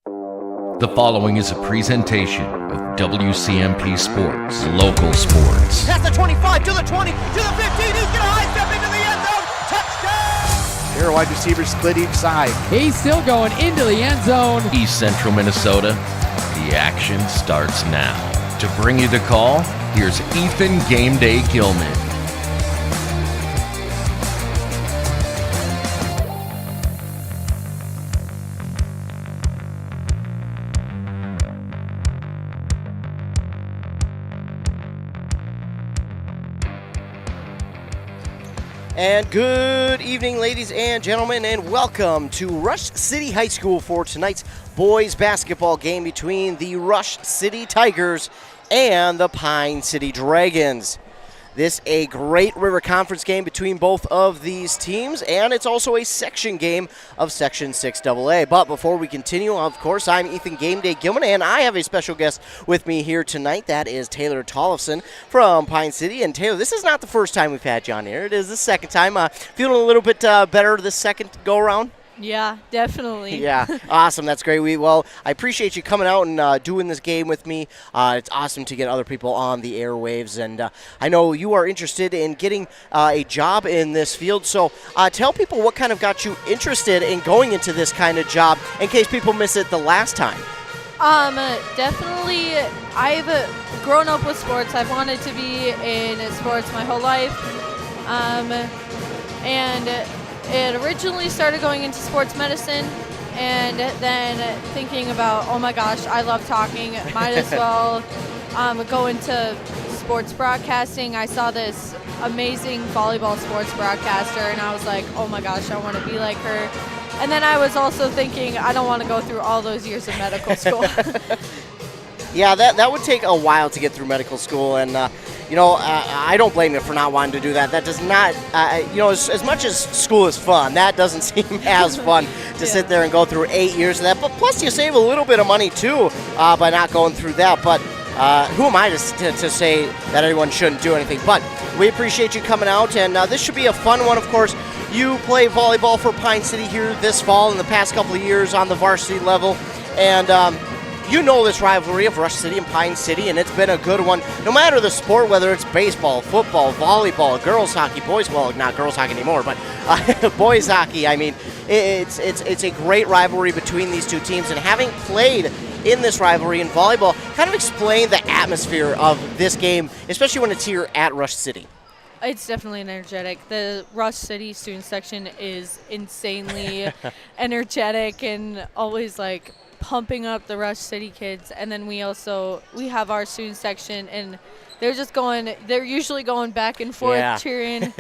The following is a presentation of WCMP Sports, local sports. Past the 25, to the 20, to the 15, he's going to high step into the end zone, touchdown! Here, wide receivers split each side. He's still going into the end zone. East Central Minnesota, the action starts now. To bring you the call, here's Ethan Game Day Gilman. And good evening, ladies and gentlemen, and welcome to Rush City High School for tonight's boys basketball game between the Rush City Tigers and the Pine City Dragons. This a Great River Conference game between both of these teams, and it's also a section game of Section 6AA. But before we continue, of course, I'm Ethan Game Day Gilman, and I have a special guest with me here tonight. That is Taylor Tollefson from Pine City. And Taylor, this is not the first time we've had you on here. It is the second time. Feeling a little bit better this second go-around? Yeah, definitely. Yeah, awesome. That's great. I appreciate you coming out and doing this game with me. It's awesome to get other people on the airwaves, and I know you are interested in getting a job in this field. So tell people what kind of got you interested in going into this kind of job in case people miss it the last time. Definitely, I've grown up with sports. I've wanted to be in sports my whole life, and it originally started going into sports medicine, and then thinking about, oh my gosh, I love talking, might as well go into sports broadcasting. I saw this amazing volleyball sports broadcaster, and I was like, oh my gosh, I want to be like her. And then I was also thinking, I don't want to go through all those years of medical school. Yeah, that would take a while to get through medical school, and I don't blame you for not wanting to do that. That does not, as much as school is fun, that doesn't seem as fun to sit there and go through 8 years of that. But plus, you save a little bit of money too by not going through that. But who am I to say that anyone shouldn't do anything? But we appreciate you coming out, and this should be a fun one. Of course, you play volleyball for Pine City here this fall in the past couple of years on the varsity level, and you know this rivalry of Rush City and Pine City, and it's been a good one. No matter the sport, whether it's baseball, football, volleyball, girls hockey, boys, well, not girls hockey anymore, but boys hockey. I mean, it's a great rivalry between these two teams, and having played in this rivalry in volleyball, kind of explain the atmosphere of this game, especially when it's here at Rush City. It's definitely energetic. The Rush City student section is insanely energetic and always like pumping up the Rush City kids. And then we have our student section, and they're usually going back and forth, cheering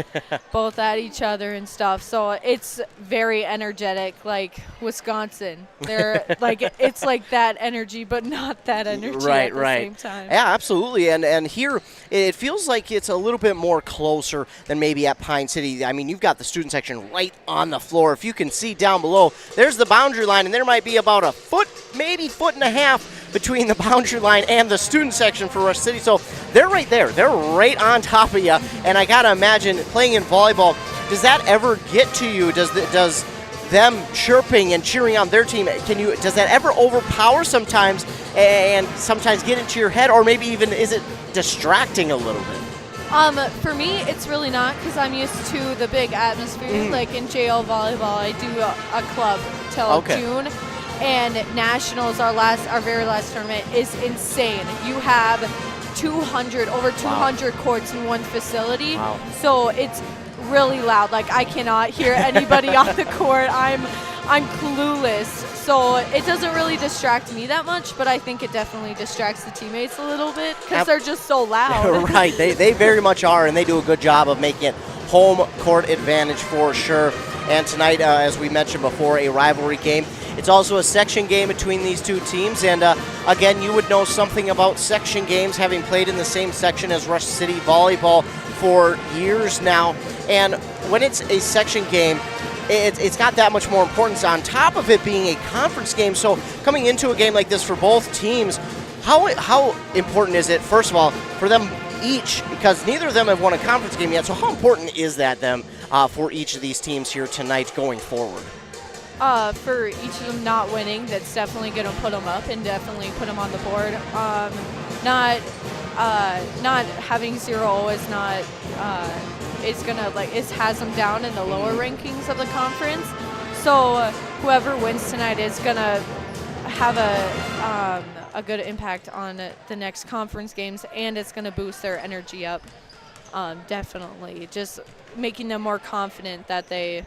both at each other and stuff. So it's very energetic, like Wisconsin. They're like, it's like that energy, but not that energy at the same time. Yeah, absolutely. And here it feels like it's a little bit more closer than maybe at Pine City. I mean, you've got the student section right on the floor. If you can see down below, there's the boundary line, and there might be about a foot, maybe foot and a half between the boundary line and the student section for Rush City. So they're right there. They're right on top of you. And I got to imagine playing in volleyball, does that ever get to you? Does them chirping and cheering on their team, does that ever overpower sometimes and sometimes get into your head, or maybe even is it distracting a little bit? For me, it's really not, because I'm used to the big atmosphere. Like in JL volleyball, I do a club till June. And Nationals, our very last tournament, is insane. You have over 200 courts in one facility. Wow. So it's really loud. Like, I cannot hear anybody on the court. I'm clueless. So it doesn't really distract me that much, but I think it definitely distracts the teammates a little bit because they're just so loud. Right. They very much are, and they do a good job of making it home court advantage for sure. And tonight, as we mentioned before, a rivalry game. It's also a section game between these two teams, and again, you would know something about section games, having played in the same section as Rush City volleyball for years now. And when it's a section game, it's got that much more importance on top of it being a conference game. So coming into a game like this for both teams, how important is it, first of all, for them each, because neither of them have won a conference game yet, so how important is that for each of these teams here tonight going forward? for each of them not winning, that's definitely going to put them up and definitely put them on the board. Not having 0 is not is gonna it has them down in the lower rankings of the conference. So whoever wins tonight is gonna have a good impact on the next conference games, and it's gonna boost their energy up. Definitely, just making them more confident that they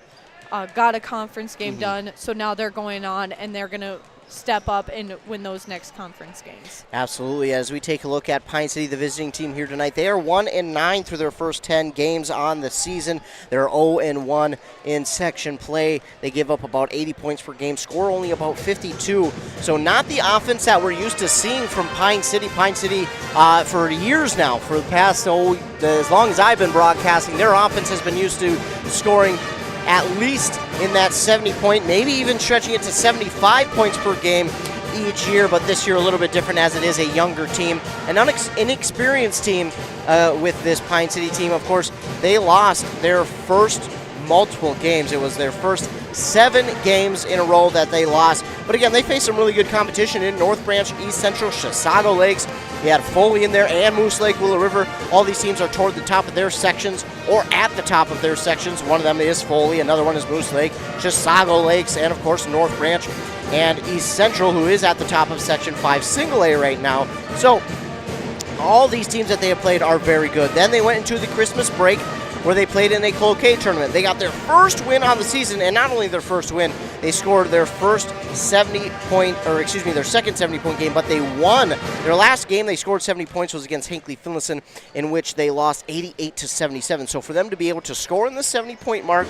got a conference game done. So now they're going on and they're gonna step up and win those next conference games. Absolutely. As we take a look at Pine City, the visiting team here tonight, they are 1-9 through their first 10 games on the season. They're 0-1 in section play. They give up about 80 points per game, score only about 52. So not the offense that we're used to seeing from Pine City. Pine City, for years now, for the past, as long as I've been broadcasting, their offense has been used to scoring at least in that 70-point, maybe even stretching it to 75 points per game each year, but this year a little bit different as it is a younger team, an inexperienced team with this Pine City team. Of course, they lost their first multiple games. It was their first 7 games in a row that they lost. But again, they faced some really good competition in North Branch, East Central, Chisago Lakes. You had Foley in there and Moose Lake, Willow River. All these teams are toward the top of their sections or at the top of their sections. One of them is Foley, another one is Moose Lake, Chisago Lakes, and of course North Branch and East Central, who is at the top of Section 5 Single A right now. So all these teams that they have played are very good. Then they went into the Christmas break where they played in a Cloquet tournament. They got their first win on the season, and not only their first win, they scored their first their second 70-point game, but they won. Their last game they scored 70 points was against Hinckley Finlayson, in which they lost 88-77. So for them to be able to score in the 70-point mark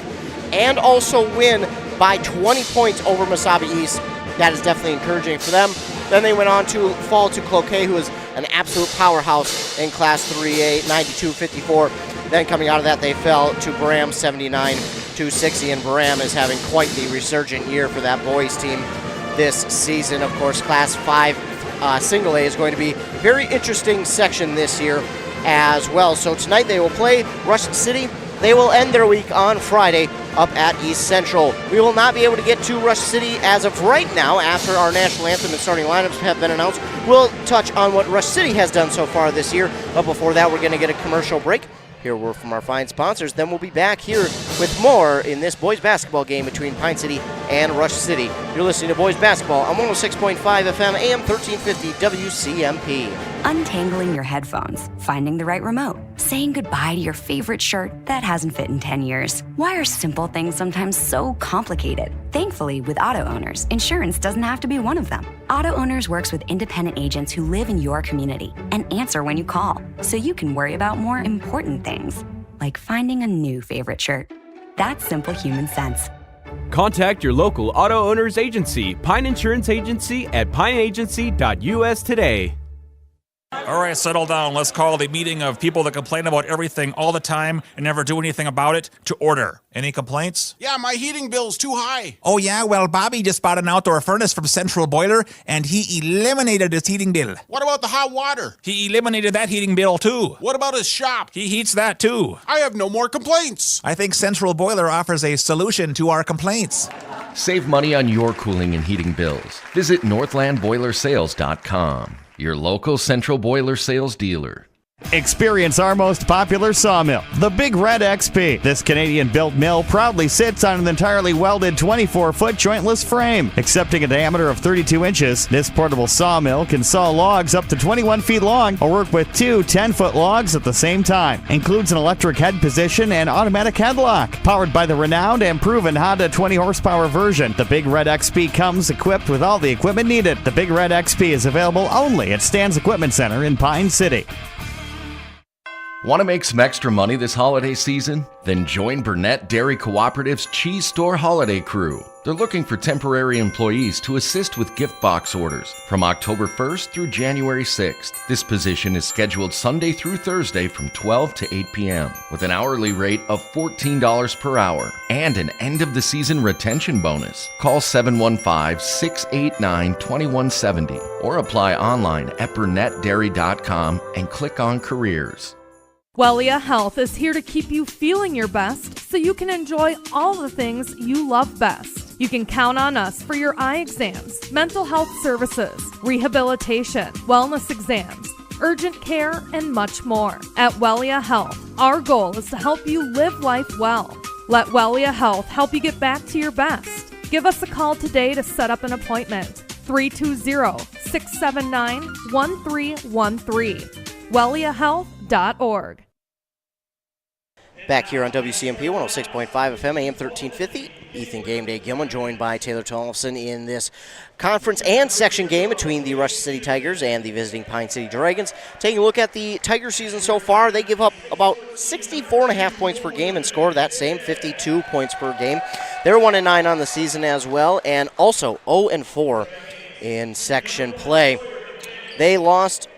and also win by 20 points over Mesabi East, that is definitely encouraging for them. Then they went on to fall to Cloquet, who is an absolute powerhouse in Class 3A, 92-54. Then coming out of that, they fell to Baram 79-60, and Baram is having quite the resurgent year for that boys team this season. Of course, Class 5 Single A is going to be a very interesting section this year as well. So tonight they will play Rush City. They will end their week on Friday up at East Central. We will not be able to get to Rush City as of right now after our national anthem and starting lineups have been announced. We'll touch on what Rush City has done so far this year, but before that we're going to get a commercial break. Hear a word from our fine sponsors, then we'll be back here with more in this boys basketball game between Pine City and Rush City. You're listening to Boys Basketball on 106.5 FM, AM 1350 WCMP. Untangling your headphones, finding the right remote, saying goodbye to your favorite shirt that hasn't fit in 10 years. Why are simple things sometimes so complicated? Thankfully, with Auto Owners, insurance doesn't have to be one of them. Auto Owners works with independent agents who live in your community and answer when you call, so you can worry about more important things, like finding a new favorite shirt. That's simple human sense. Contact your local Auto Owners agency, Pine Insurance Agency at pineagency.us today. All right, settle down. Let's call the meeting of people that complain about everything all the time and never do anything about it to order. Any complaints? Yeah, my heating bill's too high. Oh, yeah? Well, Bobby just bought an outdoor furnace from Central Boiler, and he eliminated his heating bill. What about the hot water? He eliminated that heating bill, too. What about his shop? He heats that, too. I have no more complaints. I think Central Boiler offers a solution to our complaints. Save money on your cooling and heating bills. Visit northlandboilersales.com, your local Central Boiler sales dealer. Experience our most popular sawmill, the Big Red XP. This Canadian-built mill proudly sits on an entirely welded 24-foot jointless frame. Accepting a diameter of 32 inches, this portable sawmill can saw logs up to 21 feet long or work with 2 10-foot logs at the same time. Includes an electric head position and automatic headlock. Powered by the renowned and proven Honda 20-horsepower version, the Big Red XP comes equipped with all the equipment needed. The Big Red XP is available only at Stan's Equipment Center in Pine City. Want to make some extra money this holiday season? Then join Burnett Dairy Cooperative's Cheese Store Holiday Crew. They're looking for temporary employees to assist with gift box orders from October 1st through January 6th. This position is scheduled Sunday through Thursday from 12 to 8 p.m. with an hourly rate of $14 per hour and an end-of-the-season retention bonus. Call 715-689-2170 or apply online at burnettdairy.com and click on Careers. Wellia Health is here to keep you feeling your best so you can enjoy all the things you love best. You can count on us for your eye exams, mental health services, rehabilitation, wellness exams, urgent care, and much more. At Wellia Health, our goal is to help you live life well. Let Wellia Health help you get back to your best. Give us a call today to set up an appointment. 320-679-1313. WelliaHealth.org. Back here on WCMP 106.5 FM, AM 1350. Ethan Game Day Gilman joined by Taylor Tollefson in this conference and section game between the Rush City Tigers and the visiting Pine City Dragons. Taking a look at the Tiger season so far, they give up about 64.5 points per game and score that same 52 points per game. They're 1-9 on the season as well, and also 0-4 in section play. They lost,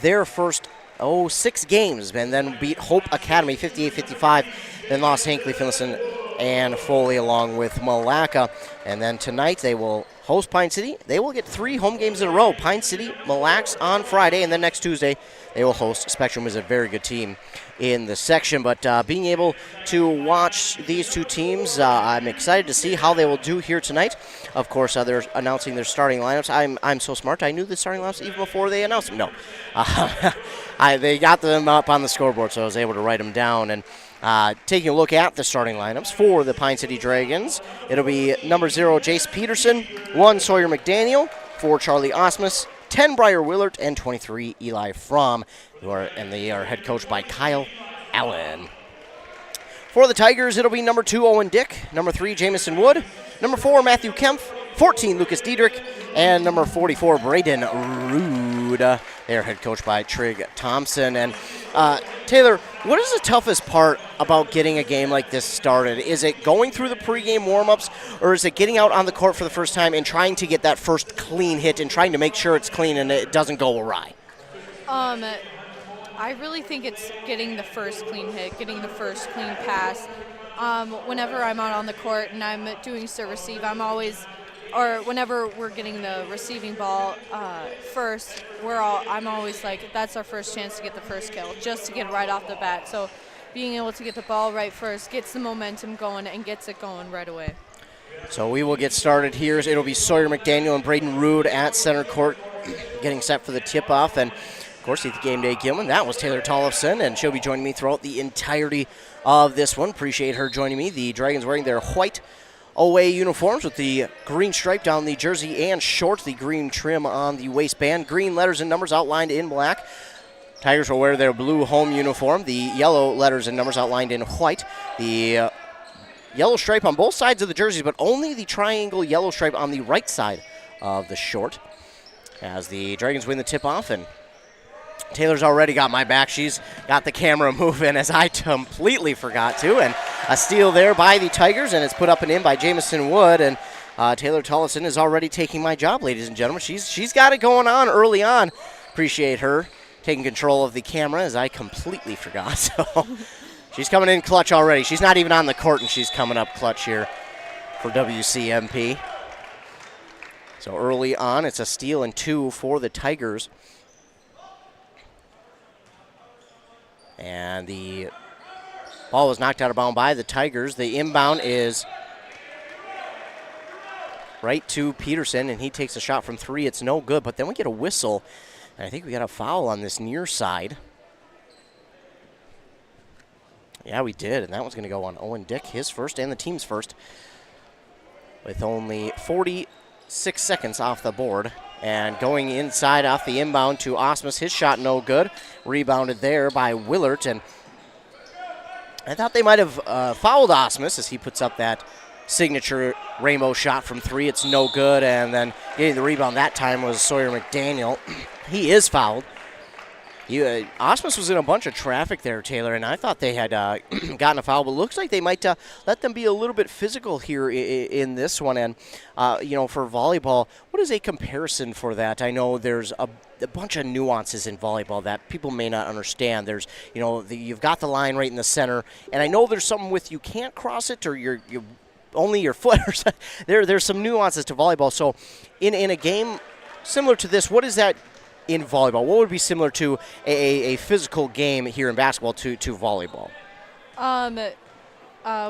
their first 6 games, and then beat Hope Academy 58-55, then lost Hinckley, Finlayson, and Foley along with Malacca. And then tonight they will host Pine City. They will get 3 home games in a row. Pine City, Mille Lacs on Friday, and then next Tuesday they will host Spectrum, who is a very good team in the section. But being able to watch these two teams, I'm excited to see how they will do here tonight. Of course, they're announcing their starting lineups. I'm so smart. I knew the starting lineups even before they announced them. No. They got them up on the scoreboard, so I was able to write them down. And taking a look at the starting lineups for the Pine City Dragons, it'll be number 0, Jace Peterson, 1, Sawyer McDaniel, 4, Charlie Osmus, 10, Briar Willert, and 23, Eli Fromm, they are head coached by Kyle Allen. For the Tigers, it'll be number 2, Owen Dick, number 3, Jamison Wood, number 4, Matthew Kempf, 14, Lucas Diedrich, and number 44, Braden Rude. They're head coached by Trig Thompson. And Taylor, what is the toughest part about getting a game like this started? Is it going through the pregame warm-ups, or is it getting out on the court for the first time and trying to get that first clean hit and trying to make sure it's clean and it doesn't go awry? I really think it's getting the first clean hit, getting the first clean pass. Whenever I'm out on the court and I'm doing serve receive, whenever we're getting the receiving ball first, I'm always like, that's our first chance to get the first kill, just to get right off the bat. So being able to get the ball right first gets the momentum going and gets it going right away. So we will get started here. It'll be Sawyer McDaniel and Braden Rude at center court getting set for the tip-off. And, of course, the Game Day Gilman. That was Taylor Tollefson, and she'll be joining me throughout the entirety of this one. Appreciate her joining me. The Dragons wearing their white away uniforms with the green stripe down the jersey and shorts, the green trim on the waistband, green letters and numbers outlined in black. Tigers will wear their blue home uniform, the yellow letters and numbers outlined in white. The yellow stripe on both sides of the jerseys, but only the triangle yellow stripe on the right side of the short. As the Dragons win the tip-off, and Taylor's already got my back. She's got the camera moving as I completely forgot to. And a steal there by the Tigers, and it's put up and in by Jamison Wood. And Taylor Tollefson is already taking my job, ladies and gentlemen. She's got it going on early on. Appreciate her taking control of the camera as I completely forgot. So she's coming in clutch already. She's not even on the court, and she's coming up clutch here for WCMP. So early on, it's a steal and 2 for the Tigers. And the ball was knocked out of bounds by the Tigers. The inbound is right to Peterson, and he takes a shot from 3. It's no good, but then we get a whistle, and I think we got a foul on this near side. Yeah, we did, and that one's going to go on Owen Dick, his first and the team's first, with only 46 seconds off the board. And going inside off the inbound to Osmus, his shot no good. Rebounded there by Willert, and I thought they might have fouled Osmus as he puts up that signature rainbow shot from 3. It's no good, and then getting the rebound that time was Sawyer McDaniel. He is fouled. Osmus was in a bunch of traffic there, Taylor, and I thought they had gotten a foul, but it looks like they might let them be a little bit physical here in this one. And, for volleyball, what is a comparison for that? I know there's a bunch of nuances in volleyball that people may not understand. There's, you've got the line right in the center, and I know there's something with you can't cross it or you only your foot. There's some nuances to volleyball. So in a game similar to this, what is that in volleyball? What would be similar to a physical game here in basketball to volleyball?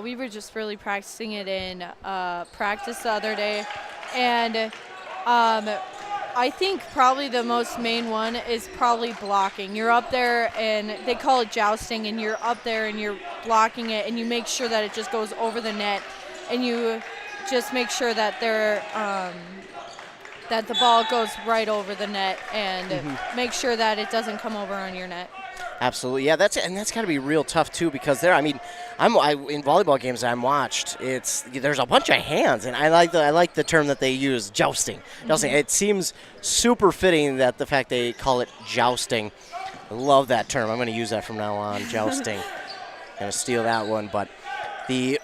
we were just really practicing it in practice the other day, and I think probably the most main one is probably blocking. You're up there, and they call it jousting, and you're up there and you're blocking it, and you make sure that it just goes over the net, and you just make sure that that the ball goes right over the net, and make sure that it doesn't come over on your net. Absolutely, yeah. That's got to be real tough too, because in volleyball games I'm watched, there's a bunch of hands, and I like the term that they use, jousting. Jousting. It seems super fitting that the fact they call it jousting. I love that term. I'm going to use that from now on. Jousting. Going to steal that one, but the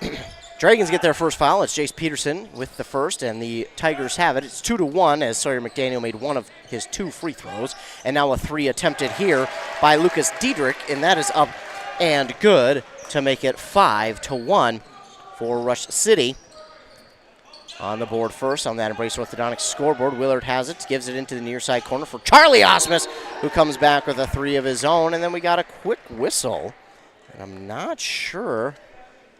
Dragons get their first foul. It's Jace Peterson with the first, and the Tigers have it. It's 2-1 as Sawyer McDaniel made one of his 2 free throws, and now a 3 attempted here by Lucas Diedrich, and that is up and good to make it 5-1 for Rush City. On the board first on that Embrace Orthodontics scoreboard, Willard has it, gives it into the near side corner for Charlie Osmus, who comes back with a 3 of his own, and then we got a quick whistle, and I'm not sure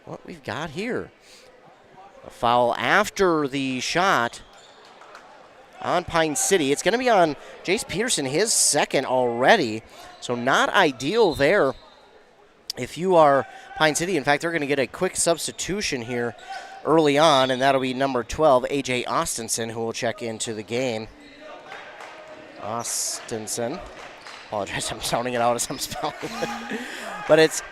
what we've got here. A foul after the shot on Pine City. It's going to be on Jace Peterson, his second already, so not ideal there if you are Pine City. In fact, they're going to get a quick substitution here early on, and that'll be number 12, A.J. Austinson, who will check into the game. Austinson. Apologize, I'm sounding it out as I'm spelling it. But it's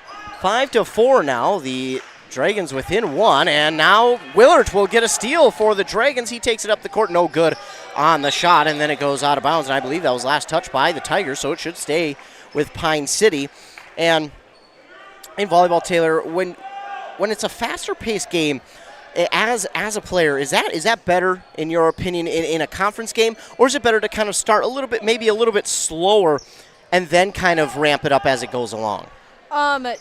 5-4 now. The Dragons within 1, and now Willard will get a steal for the Dragons. He takes it up the court, no good on the shot, and then it goes out of bounds, and I believe that was last touch by the Tigers, so it should stay with Pine City. And in volleyball, Taylor, when it's a faster-paced game, as a player, is that better, in your opinion, in a conference game, or is it better to kind of start maybe a little bit slower, and then kind of ramp it up as it goes along?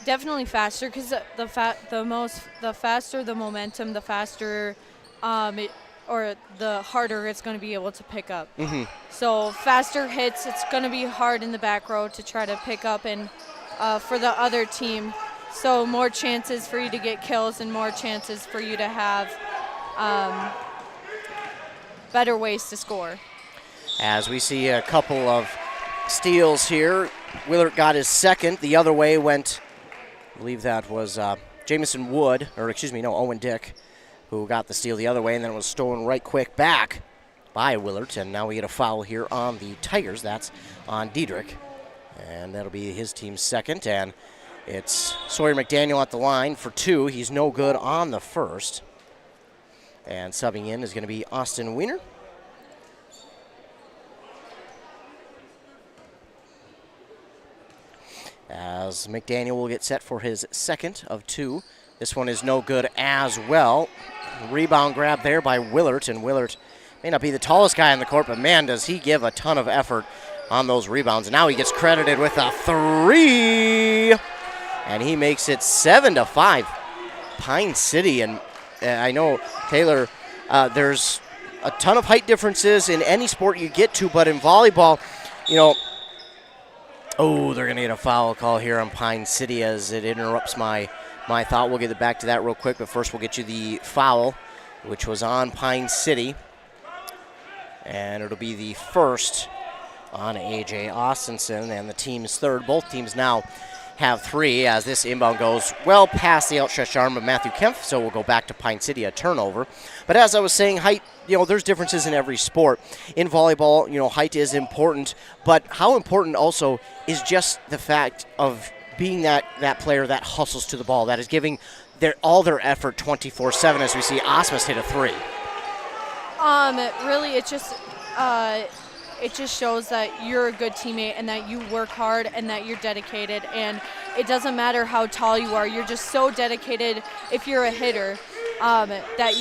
Definitely faster, because the faster the momentum, the faster, or the harder it's going to be able to pick up. So faster hits, it's going to be hard in the back row to try to pick up, and for the other team, so more chances for you to get kills and more chances for you to have better ways to score. As we see a couple of steals here. Willard got his second. The other way went, I believe that was Owen Dick, who got the steal the other way, and then it was stolen right quick back by Willard. And now we get a foul here on the Tigers. That's on Diedrich, and that'll be his team's second. And it's Sawyer McDaniel at the line for 2. He's no good on the first. And subbing in is going to be Austin Wiener. As McDaniel will get set for his second of 2. This one is no good as well. Rebound grab there by Willard, and Willard may not be the tallest guy on the court, but man, does he give a ton of effort on those rebounds. And now he gets credited with a 3, and he makes it 7-5. Pine City, and I know, Taylor, there's a ton of height differences in any sport you get to, but in volleyball, they're going to get a foul call here on Pine City as it interrupts my thought. We'll get back to that real quick, but first we'll get you the foul, which was on Pine City. And it'll be the first on A.J. Austinson, and the team's third. Both teams now have 3 as this inbound goes well past the outstretched arm of Matthew Kempf, so we'll go back to Pine City, a turnover. But as I was saying, height, there's differences in every sport. In volleyball, height is important, but how important also is just the fact of being that player that hustles to the ball, that is giving all their effort 24/7, as we see Osmus hit a 3. Really, it just shows that you're a good teammate and that you work hard and that you're dedicated, and it doesn't matter how tall you are. You're just so dedicated if you're a hitter, that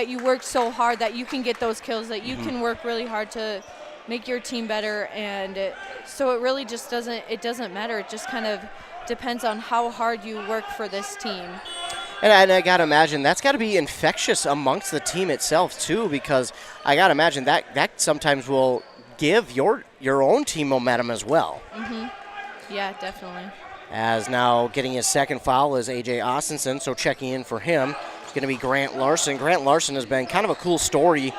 you work so hard that you can get those kills, that you can work really hard to make your team better, and so it really just doesn't matter. It just kind of depends on how hard you work for this team. And I got to imagine that's got to be infectious amongst the team itself, too, because I got to imagine that sometimes will give your own team momentum as well. Yeah, definitely. As now getting his second foul is A.J. Austinson, so checking in for him is going to be Grant Larson. Grant Larson has been kind of a cool story.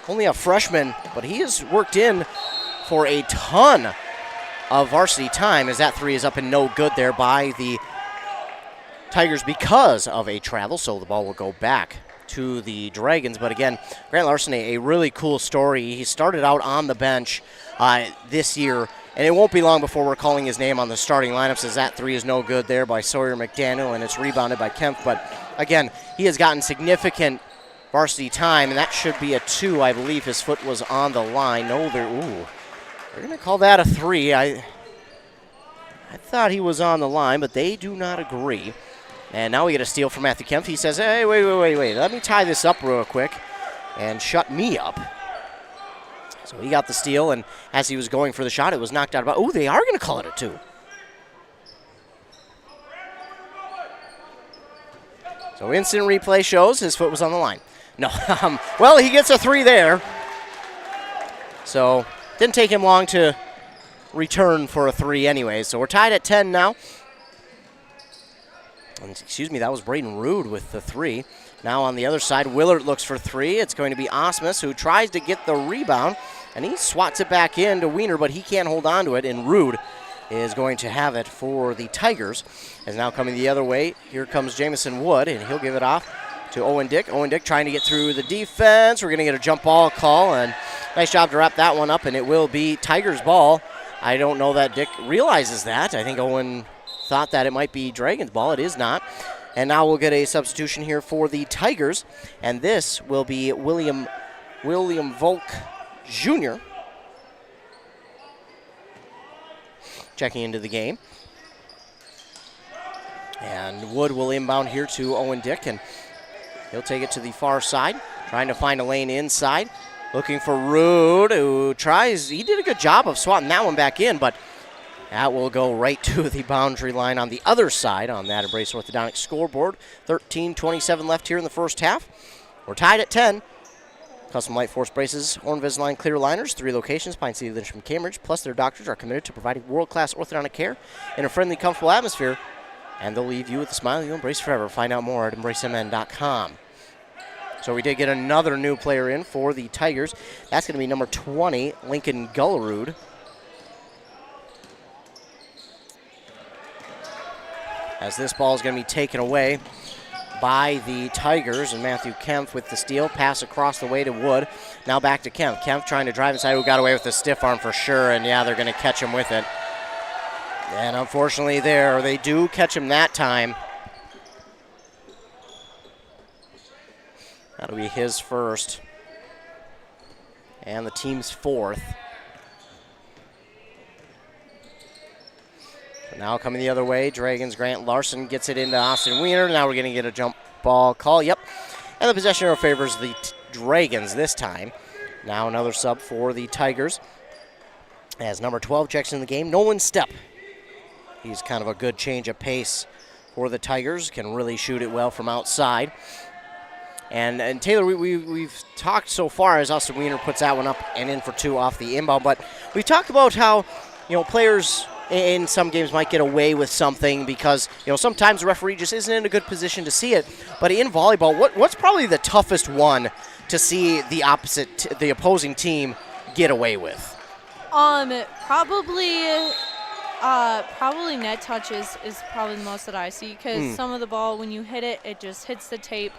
Only a freshman, but he has worked in for a ton of varsity time, as that three is up and no good there by the Tigers because of a travel, so the ball will go back to the Dragons. But again, Grant Larson, a really cool story. He started out on the bench this year, and it won't be long before we're calling his name on the starting lineup, as that three is no good there by Sawyer McDaniel, and it's rebounded by Kemp. But again, he has gotten significant varsity time, and that should be a 2. I believe his foot was on the line. No, they're going to call that a 3. I thought he was on the line, but they do not agree. And now we get a steal from Matthew Kemp. He says, hey, wait. Let me tie this up real quick and shut me up. So he got the steal, and as he was going for the shot, it was knocked out. Oh, they are going to call it a 2. So instant replay shows his foot was on the line. No, well, he gets a 3 there. So didn't take him long to return for a 3 anyway. So we're tied at 10 now. And, excuse me, that was Braden Rude with the 3. Now on the other side, Willard looks for 3. It's going to be Osmus who tries to get the rebound, and he swats it back into Wiener, but he can't hold on to it, and Rude is going to have it for the Tigers. As now coming the other way, here comes Jamison Wood, and he'll give it off to Owen Dick. Owen Dick trying to get through the defense. We're going to get a jump ball call, and nice job to wrap that one up, and it will be Tigers ball. I don't know that Dick realizes that. I think Owen thought that it might be Dragons ball. It is not. And now we'll get a substitution here for the Tigers, and this will be William Volk Jr. checking into the game. And Wood will inbound here to Owen Dick, and he'll take it to the far side, trying to find a lane inside. Looking for Rude, who tries. He did a good job of swatting that one back in, but that will go right to the boundary line on the other side on that Embrace Orthodontics scoreboard. 13:27 left here in the first half. We're tied at 10. Custom Light Force braces, Invisalign clear aligners, 3 locations, Pine City, Lynchburg, Cambridge. Plus, their doctors are committed to providing world-class orthodontic care in a friendly, comfortable atmosphere, and they'll leave you with a smile you'll embrace forever. Find out more at embracemn.com. So we did get another new player in for the Tigers. That's going to be number 20, Lincoln Gullerud. As this ball is going to be taken away by the Tigers, and Matthew Kempf with the steal. Pass across the way to Wood. Now back to Kempf. Kempf trying to drive inside, who got away with the stiff arm for sure, and yeah, they're going to catch him with it. And unfortunately they do catch him that time. That'll be his first. And the team's 4th. Now coming the other way, Dragons, Grant Larson gets it into Austin Wiener. Now we're going to get a jump ball call. Yep. And the possession arrow favors the Dragons this time. Now another sub for the Tigers. As number 12 checks in the game, Nolan Stepp. He's kind of a good change of pace for the Tigers. Can really shoot it well from outside. And Taylor, we've talked so far as Austin Wiener puts that one up and in for 2 off the inbound. But we've talked about how, players in some games might get away with something because, sometimes the referee just isn't in a good position to see it. But in volleyball, what's probably the toughest one to see the opposing team get away with? Probably net touches is probably the most that I see, because some of the ball, when you hit it, it just hits the tape.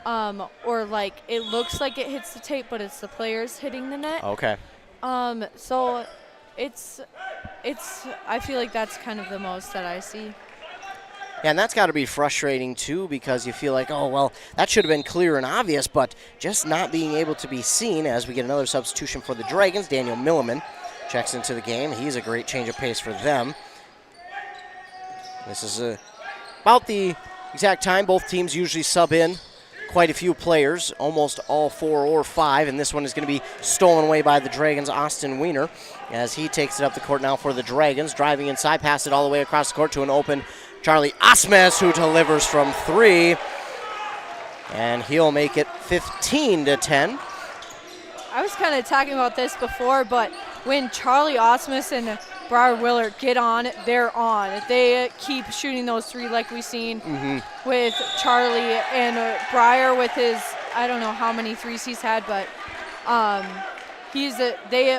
Or like it looks like it hits the tape, but it's the players hitting the net. Okay. So it's I feel like that's kind of the most that I see. Yeah, and that's got to be frustrating too, because you feel like, oh, well, that should have been clear and obvious, but just not being able to be seen. As we get another substitution for the Dragons, Daniel Milliman checks into the game. He's a great change of pace for them. This is about the exact time both teams usually sub in quite a few players, almost all 4 or 5, and this one is going to be stolen away by the Dragons' Austin Wiener as he takes it up the court now for the Dragons, driving inside, pass it all the way across the court to an open Charlie Osmes, who delivers from 3, and he'll make it 15-10. I was kind of talking about this before, but when Charlie Osmus and Briar Willard get on, they're on. If they keep shooting those three like we've seen with Charlie and Briar with his, I don't know how many threes he's had, but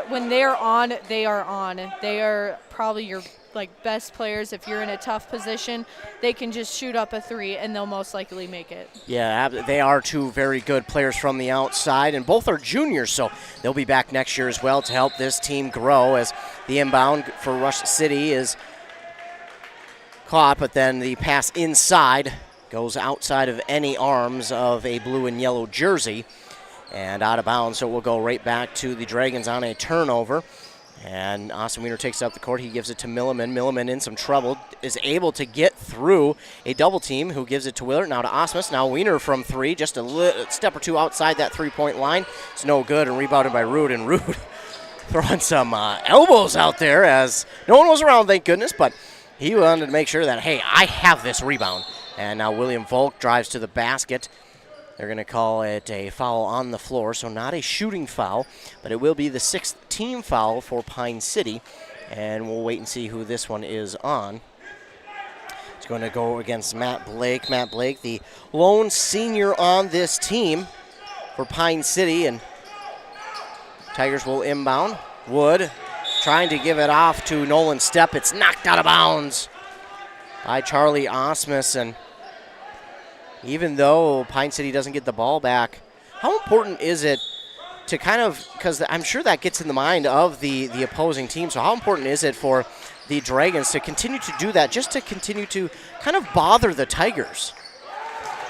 when they're on, they are on. They are probably your best players. If you're in a tough position, they can just shoot up a three and they'll most likely make it. Yeah, they are two very good players from the outside, and both are juniors, so they'll be back next year as well to help this team grow. As the inbound for Rush City is caught, but then the pass inside goes outside of any arms of a blue and yellow jersey and out of bounds, so it will go right back to the Dragons on a turnover. And Austin Wiener takes up the court. He gives it to Milliman. Milliman in some trouble, is able to get through a double team, who gives it to Willard. Now to Osmus. Now Wiener from three, just a step or two outside that three-point line. It's no good, and rebounded by Rude. And Rude throwing some elbows out there as no one was around, thank goodness. But he wanted to make sure that, hey, I have this rebound. And now William Volk drives to the basket. They're going to call it a foul on the floor, so not a shooting foul, but it will be the 6th team foul for Pine City, and we'll wait and see who this one is on. It's going to go against Matt Blake. Matt Blake, the lone senior on this team for Pine City, and Tigers will inbound. Wood trying to give it off to Nolan Stepp. It's knocked out of bounds by Charlie Osmus, and even though Pine City doesn't get the ball back, how important is it to kind of, because I'm sure that gets in the mind of the opposing team, so how important is it for the Dragons to continue to do that, just to continue to kind of bother the Tigers?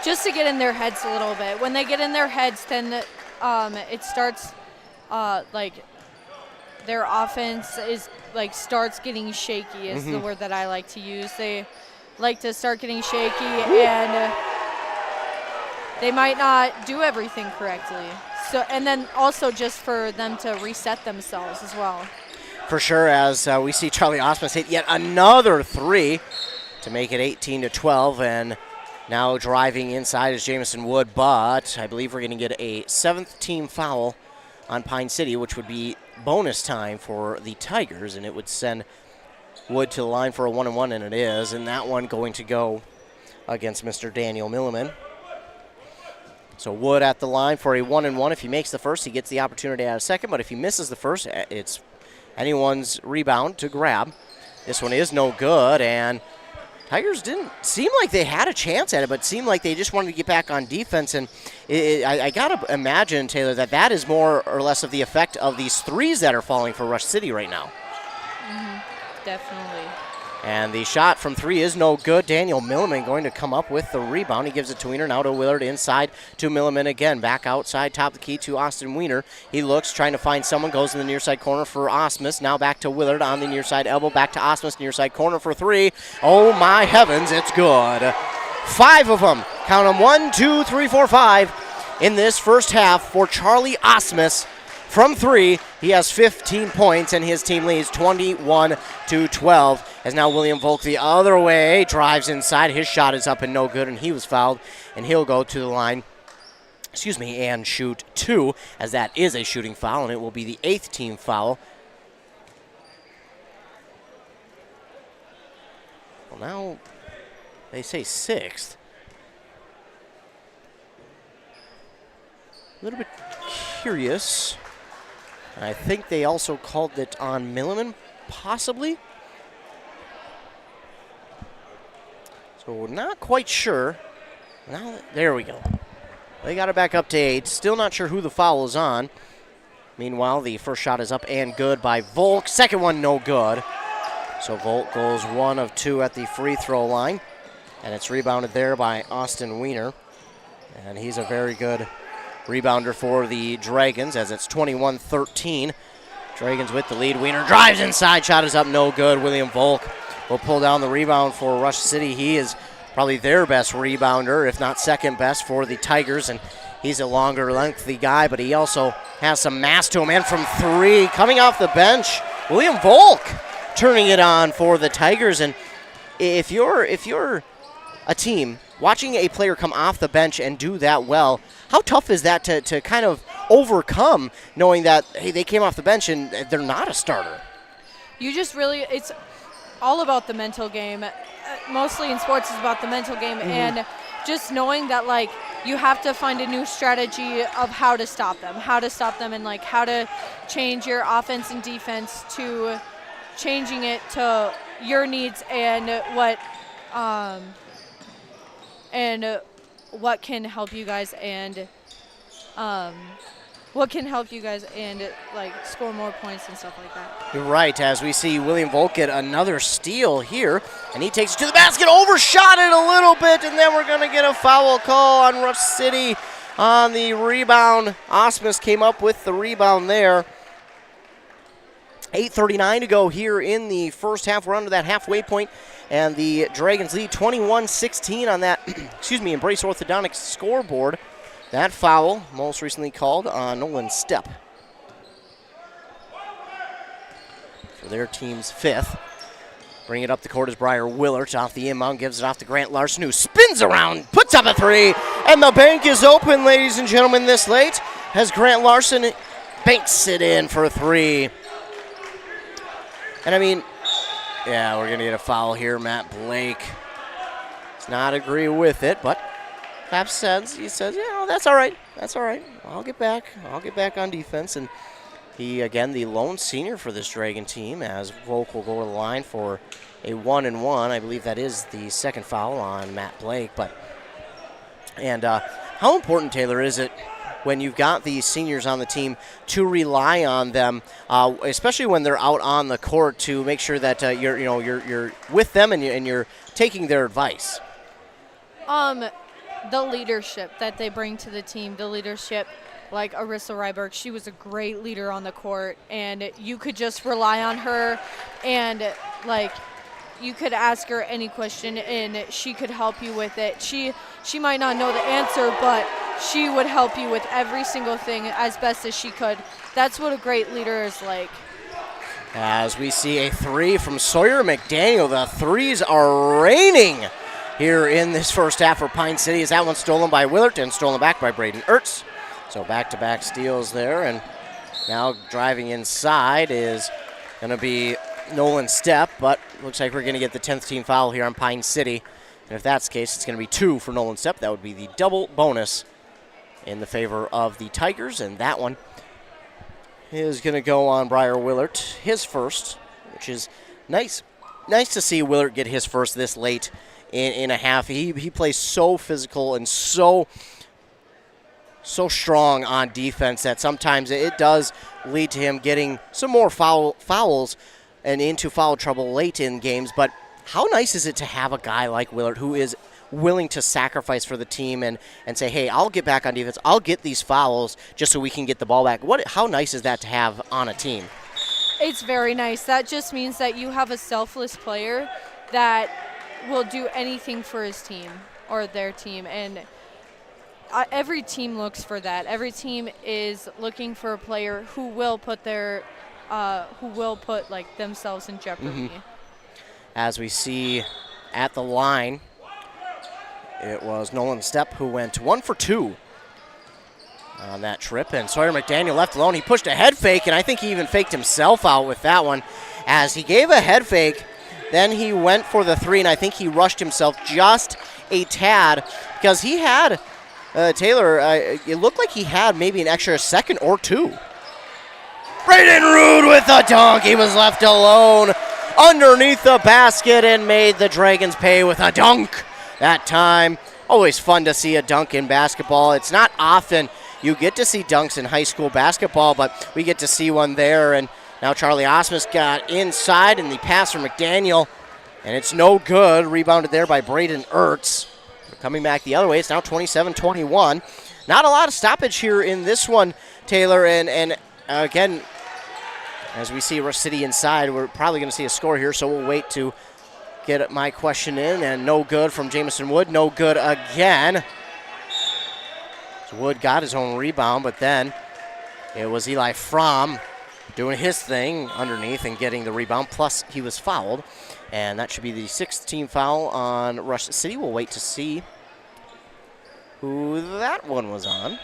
Just to get in their heads a little bit. When they get in their heads, then it starts their offense is starts getting shaky is the word that I like to use. They like to start getting shaky and they might not do everything correctly. So, and then also just for them to reset themselves as well. For sure, as we see Charlie Osmus hit yet another three to make it 18-12, and now driving inside is Jamison Wood, but I believe we're going to get a 7th team foul on Pine City, which would be bonus time for the Tigers, and it would send Wood to the line for a 1-and-1, and it is, and that one going to go against Mr. Daniel Milliman. So Wood at the line for a 1-and-1. If he makes the first, he gets the opportunity at a second. But if he misses the first, it's anyone's rebound to grab. This one is no good, and Tigers didn't seem like they had a chance at it, but seemed like they just wanted to get back on defense. And I got to imagine, Taylor, that is more or less of the effect of these threes that are falling for Rush City right now. Definitely. And the shot from three is no good. Daniel Milliman going to come up with the rebound. He gives it to Wiener. Now to Willard inside to Milliman again. Back outside, top of the key to Austin Wiener. He looks, trying to find someone. Goes in the near side corner for Osmus. Now back to Willard on the near side elbow. Back to Osmus, near side corner for three. Oh my heavens, it's good. 5 of them. Count them, 1, 2, 3, 4, 5 in this first half for Charlie Osmus. From three, he has 15 points, and his team leads 21-12. As now William Volk the other way drives inside. His shot is up and no good, and he was fouled, and he'll go to the line, and shoot 2, as that is a shooting foul, and it will be the 8th team foul. Well, now they say 6th. A little bit curious. I think they also called it on Milliman, possibly. So we're not quite sure. Now, there we go. They got it back up to 8. Still not sure who the foul is on. Meanwhile, the first shot is up and good by Volk. Second one, no good. So Volk goes 1 of 2 at the free throw line. And it's rebounded there by Austin Wiener. And he's a very good rebounder for the Dragons, as it's 21-13. Dragons with the lead. Wiener drives inside. Shot is up, no good. William Volk will pull down the rebound for Rush City. He is probably their best rebounder, if not second best, for the Tigers. And he's a longer, lengthy guy, but he also has some mass to him. And from three, coming off the bench, William Volk turning it on for the Tigers. And if you're a team watching a player come off the bench and do that well, how tough is that to kind of overcome, knowing that, hey, they came off the bench and they're not a starter? you just really, it's all about the mental game. Mostly in sports is about the mental game, and just knowing that, like, you have to find a new strategy of how to stop them, and like how to change your offense and defense to changing it to your needs and what can help you guys and like score more points and stuff like that. You're right, as we see William Volk get another steal here, and he takes it to the basket, overshot it a little bit, and then we're going to get a foul call on Rush City on the rebound. Osmus came up with the rebound there. 8:39 to go here in the first half. We're under that halfway point, and the Dragons lead 21-16 on that, Embrace Orthodontics scoreboard. That foul most recently called on Nolan Stepp for their team's 5th. Bring it up the court as Briar Willert off the inbound, gives it off to Grant Larson, who spins around, puts up a 3, and the bank is open, ladies and gentlemen, this late, as Grant Larson banks it in for a 3. And I mean, yeah, we're going to get a foul here. Matt Blake does not agree with it, but he says, yeah, that's all right. I'll get back on defense. And he, again, the lone senior for this Dragon team, as Volk will go to the line for a 1-and-1. I believe that is the second foul on Matt Blake. And how important, Taylor, is it when you've got these seniors on the team to rely on them, especially when they're out on the court, to make sure that you're with them and you're taking their advice? The leadership that they bring to the team, like Arissa Ryberg, she was a great leader on the court, and you could just rely on her, and like you could ask her any question and she could help you with it. She might not know the answer, but she would help you with every single thing as best as she could. That's what a great leader is like. As we see a 3 from Sawyer McDaniel, the threes are raining here in this first half for Pine City, as that one's stolen by Willert and stolen back by Braden Ertz. So back-to-back steals there, and now driving inside is going to be Nolan Stepp, but looks like we're going to get the 10th team foul here on Pine City. And if that's the case, it's going to be 2 for Nolan Stepp. That would be the double bonus in the favor of the Tigers, and that one is going to go on Briar Willert, his first, which is nice. Nice to see Willert get his first this late in a half. He plays so physical and so strong on defense that sometimes it does lead to him getting some more fouls and into foul trouble late in games. But how nice is it to have a guy like Willert who is willing to sacrifice for the team and say, hey, I'll get back on defense. I'll get these fouls just so we can get the ball back. How nice is that to have on a team? It's very nice. That just means that you have a selfless player that will do anything for his team or their team, and every team looks for that. Every team is looking for a player who will put like themselves in jeopardy. As we see at the line, it was Nolan Stepp who went 1 for 2 on that trip, and Sawyer McDaniel left alone. He pushed a head fake, and I think he even faked himself out with that one, as he gave a head fake. Then he went for the 3, and I think he rushed himself just a tad, because he had, Taylor, it looked like he had maybe an extra second or 2. Braden Rude with a dunk. He was left alone underneath the basket and made the Dragons pay with a dunk that time. Always fun to see a dunk in basketball. It's not often you get to see dunks in high school basketball, but we get to see one there. And now Charlie Osmus got inside, and the pass from McDaniel, and it's no good. Rebounded there by Braden Ertz. Coming back the other way, it's now 27-21. Not a lot of stoppage here in this one, Taylor, and again, as we see Rush City inside, we're probably going to see a score here, so we'll wait to get my question in, and no good from Jamison Wood. No good again. So Wood got his own rebound, but then it was Eli Fromm doing his thing underneath and getting the rebound, plus he was fouled. And that should be the 6th team foul on Rush City. We'll wait to see who that one was on.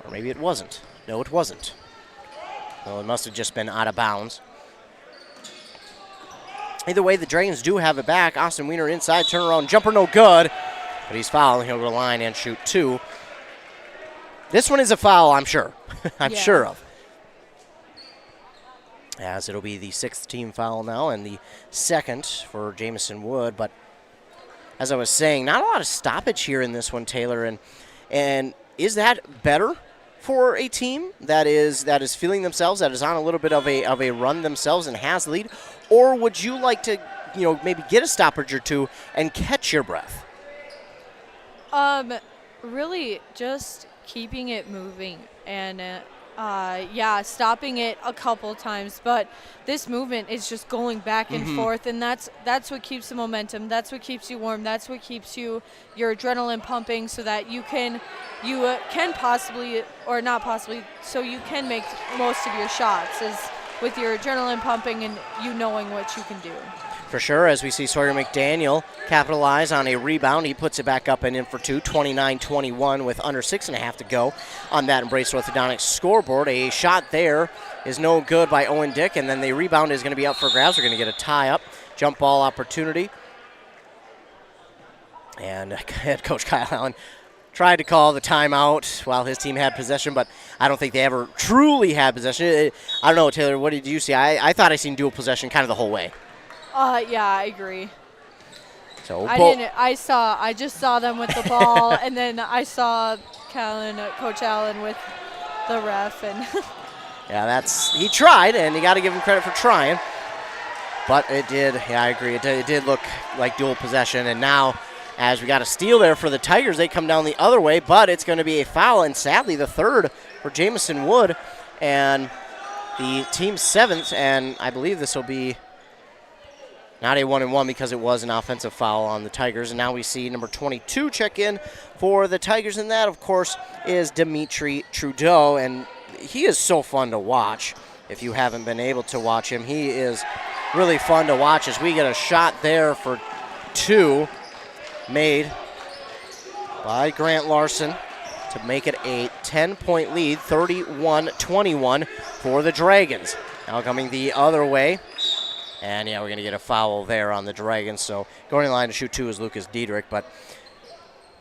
Or maybe it wasn't. No, it wasn't. Well, it must have just been out of bounds. Either way, the Dragons do have it back. Austin Wiener inside, turnaround jumper, no good. But he's fouled. He'll go to the line and shoot 2. This one is a foul, I'm sure. I'm sure of. As it'll be the 6th team foul now and the 2nd for Jamison Wood. But as I was saying, not a lot of stoppage here in this one, Taylor. And is that better for a team that is feeling themselves, that is on a little bit of a run themselves and has the lead? Or would you like to, maybe get a stoppage or 2 and catch your breath? Really just keeping it moving and stopping it a couple times, but this movement is just going back and forth, and that's what keeps the momentum. That's what keeps you warm. That's what keeps your adrenaline pumping, so that you can possibly, or not possibly, so you can make most of your shots, is with your adrenaline pumping and you knowing what you can do. For sure, as we see Sawyer McDaniel capitalize on a rebound. He puts it back up and in for 2, 29-21 with under 6.5 to go on that Embrace Orthodontics scoreboard. A shot there is no good by Owen Dick, and then the rebound is going to be up for grabs. We're going to get a tie-up, jump ball opportunity. And head coach Kyle Allen tried to call the timeout while his team had possession, but I don't think they ever truly had possession. I don't know, Taylor, what did you see? I thought I seen dual possession kind of the whole way. Yeah, I agree. So I just saw them with the ball, and then I saw Coach Allen with the ref, and yeah, he tried, and you got to give him credit for trying. But it did. Yeah, I agree. It did look like dual possession, and now as we got a steal there for the Tigers, they come down the other way, but it's going to be a foul, and sadly the 3rd for Jamison Wood, and the team's 7th, and I believe this will be not a 1-and-1 because it was an offensive foul on the Tigers. And now we see number 22 check in for the Tigers, and that, of course, is Dimitri Trudeau. And he is so fun to watch. If you haven't been able to watch him, he is really fun to watch as we get a shot there for 2 made by Grant Larson to make it a 10-point lead, 31-21 for the Dragons. Now coming the other way. And, yeah, we're going to get a foul there on the Dragons. So going in line to shoot 2 is Lucas Diedrich. But,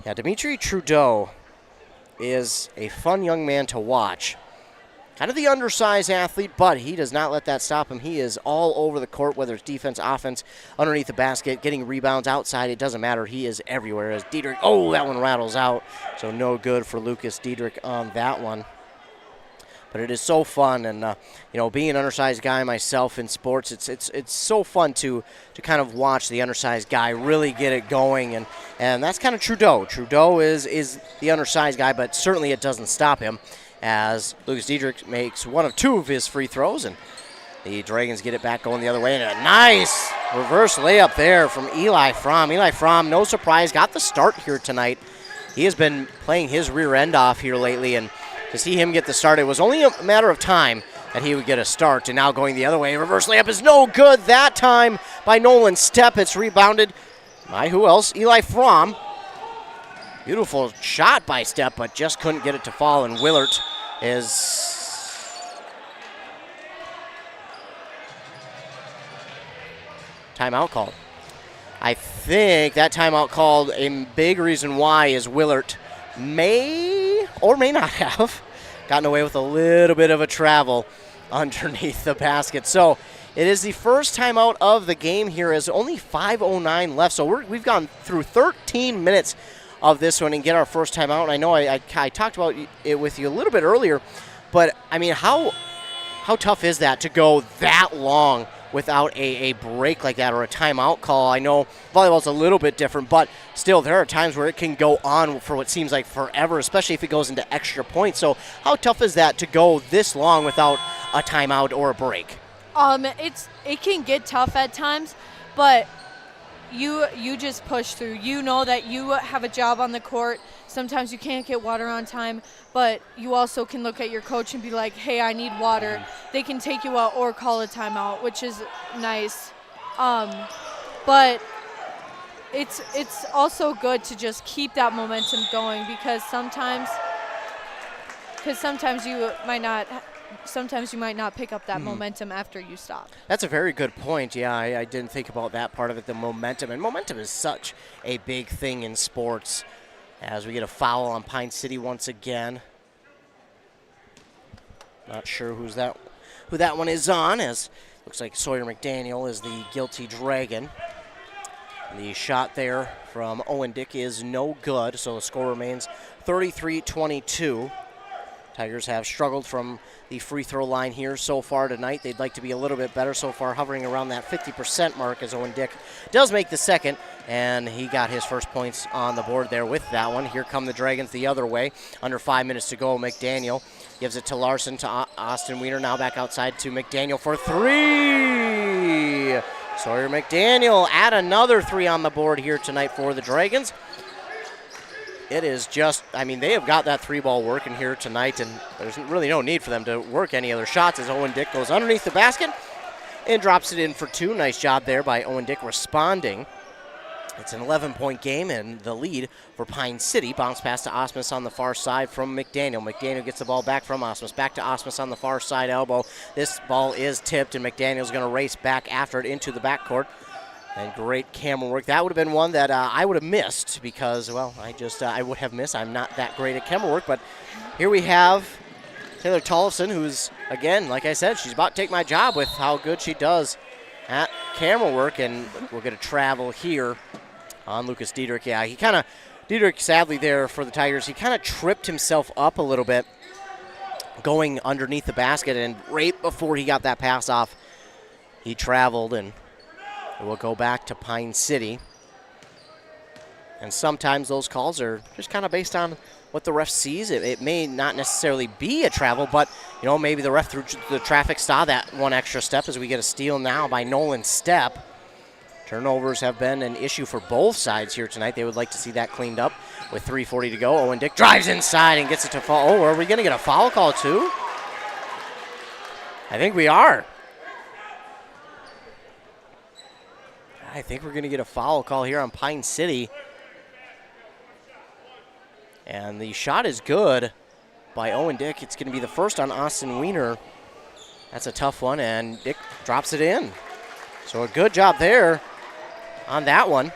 yeah, Dimitri Trudeau is a fun young man to watch. Kind of the undersized athlete, but he does not let that stop him. He is all over the court, whether it's defense, offense, underneath the basket, getting rebounds outside. It doesn't matter. He is everywhere. As Diedrich, that one rattles out. So no good for Lucas Diedrich on that one. But it is so fun, and being an undersized guy myself in sports, it's so fun to kind of watch the undersized guy really get it going, and that's kind of Trudeau. Trudeau is the undersized guy, but certainly it doesn't stop him, as Lucas Diedrich makes 1 of 2 of his free throws, and the Dragons get it back going the other way, and a nice reverse layup there from Eli Fromm. Eli Fromm, no surprise, got the start here tonight. He has been playing his rear end off here lately, and to see him get the start, it was only a matter of time that he would get a start. And now going the other way, reverse layup is no good that time by Nolan Stepp. It's rebounded by who else? Eli Fromm. Beautiful shot by Stepp, but just couldn't get it to fall. And Willert is timeout called. I think that timeout called, a big reason why is Willert may or may not have gotten away with a little bit of a travel underneath the basket. So it is the first timeout of the game here, as only 5:09 left. So we've gone through 13 minutes of this one and get our first timeout. And I know I talked about it with you a little bit earlier, but I mean, how tough is that to go that long without a break like that or a timeout call? I know volleyball's a little bit different, but still there are times where it can go on for what seems like forever, especially if it goes into extra points. So how tough is that to go this long without a timeout or a break? It can get tough at times, but you just push through. You know that you have a job on the court. Sometimes you can't get water on time, but you also can look at your coach and be like, hey, I need water. They can take you out or call a timeout, which is nice. But it's also good to just keep that momentum going, because sometimes you might not sometimes you might not pick up that momentum after you stop. That's a very good point. Yeah, I didn't think about that part of it, the momentum. And momentum is such a big thing in sports. As we get a foul on Pine City once again. Not sure who that one is on, as looks like Sawyer McDaniel is the guilty Dragon. The shot there from Owen Dick is no good, so the score remains 33-22. Tigers have struggled from the free throw line here so far tonight. They'd like to be a little bit better so far, hovering around that 50% mark, as Owen Dick does make the second, and he got his first points on the board there with that one. Here come the Dragons the other way. Under 5 minutes to go, McDaniel gives it to Larson, to Austin Wiener, now back outside to McDaniel for three. Sawyer McDaniel add another three on the board here tonight for the Dragons. It is just, I mean, they have got that three ball working here tonight, and there's really no need for them to work any other shots as Owen Dick goes underneath the basket and drops it in for two. Nice job there by Owen Dick responding. It's an 11-point game, and the lead for Pine City. Bounce pass to Osmus on the far side from McDaniel. McDaniel gets the ball back from Osmus. Back to Osmus on the far side elbow. This ball is tipped, and McDaniel's going to race back after it into the backcourt. And great camera work. That would have been one that I would have missed because, well, I would have missed. I'm not that great at camera work, but here we have Taylor Tollefson, who's, again, like I said, she's about to take my job with how good she does at camera work, and we're going to travel here on Lucas Diedrich. Yeah, Diedrich, sadly there for the Tigers, he kind of tripped himself up a little bit going underneath the basket, and right before he got that pass off, he traveled, and we'll go back to Pine City. And sometimes those calls are just kind of based on what the ref sees. It may not necessarily be a travel, but, you know, maybe the ref threw the traffic saw that one extra step as we get a steal now by Nolan Stepp. Turnovers have been an issue for both sides here tonight. They would like to see that cleaned up with 3:40 to go. Owen Dick drives inside and gets it to fall. Oh, are we going to get a foul call too? I think we are. I think we're going to get a foul call here on Pine City. And the shot is good by Owen Dick. It's going to be the first on Austin Wiener. That's a tough one, and Dick drops it in. So a good job there on that one.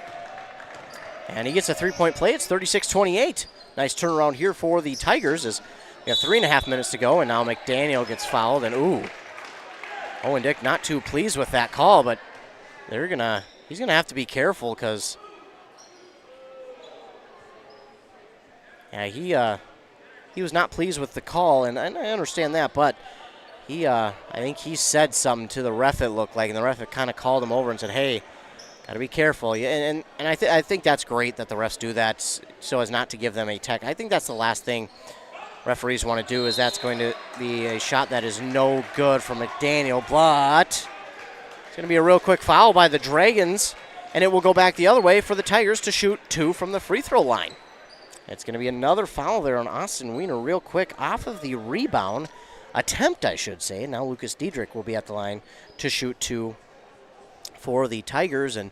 And he gets a three-point play. It's 36-28. Nice turnaround here for the Tigers as we have 3.5 minutes to go, and now McDaniel gets fouled. And, ooh, Owen Dick not too pleased with that call, but he's going to have to be careful because he was not pleased with the call, and I understand that, but I think he said something to the ref, it looked like, and the ref had kind of called him over and said, hey, got to be careful. And I think that's great that the refs do that so as not to give them a tech. I think that's the last thing referees want to do, is that's going to be a shot that is no good from McDaniel, but it's going to be a real quick foul by the Dragons, and it will go back the other way for the Tigers to shoot two from the free throw line. It's going to be another foul there on Austin Wiener real quick off of the rebound attempt, I should say. Now Lucas Diedrich will be at the line to shoot two for the Tigers. And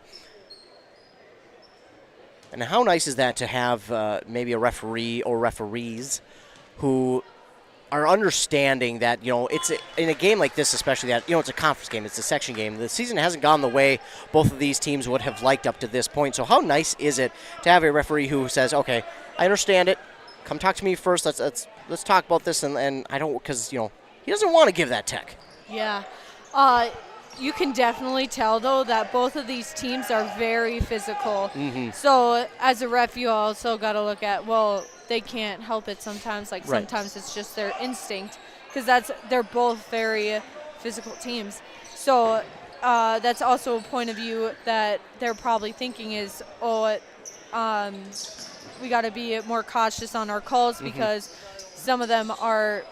how nice is that to have maybe a referee or referees who are understanding that, you know, in a game like this, especially that, you know, it's a conference game, it's a section game. The season hasn't gone the way both of these teams would have liked up to this point. So how nice is it to have a referee who says, okay, I understand it. Come talk to me first. Let's talk about this. And I don't, because, you know, he doesn't want to give that tech. Yeah. You can definitely tell, though, that both of these teams are very physical. Mm-hmm. So as a ref, you also got to look at, well, they can't help it sometimes. Like, right. Sometimes it's just their instinct, because they're both very physical teams. So that's also a point of view that they're probably thinking is, we got to be more cautious on our calls, because some of them are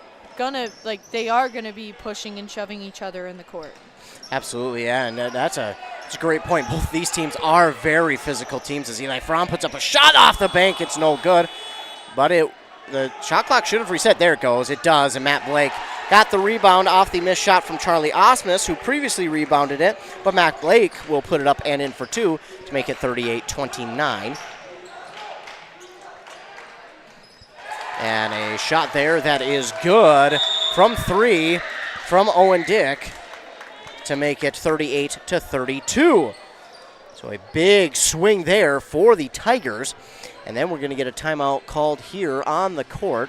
they are gonna be pushing and shoving each other in the court. Absolutely, yeah, and that's a great point. Both of these teams are very physical teams. As Eli Fromm puts up a shot off the bank, it's no good. But the shot clock should have reset. There it goes. It does, and Matt Blake got the rebound off the missed shot from Charlie Osmus, who previously rebounded it. But Matt Blake will put it up and in for two to make it 38-29. And a shot there that is good from 3 from Owen Dick to make it 38-32. So a big swing there for the Tigers. And then we're going to get a timeout called here on the court.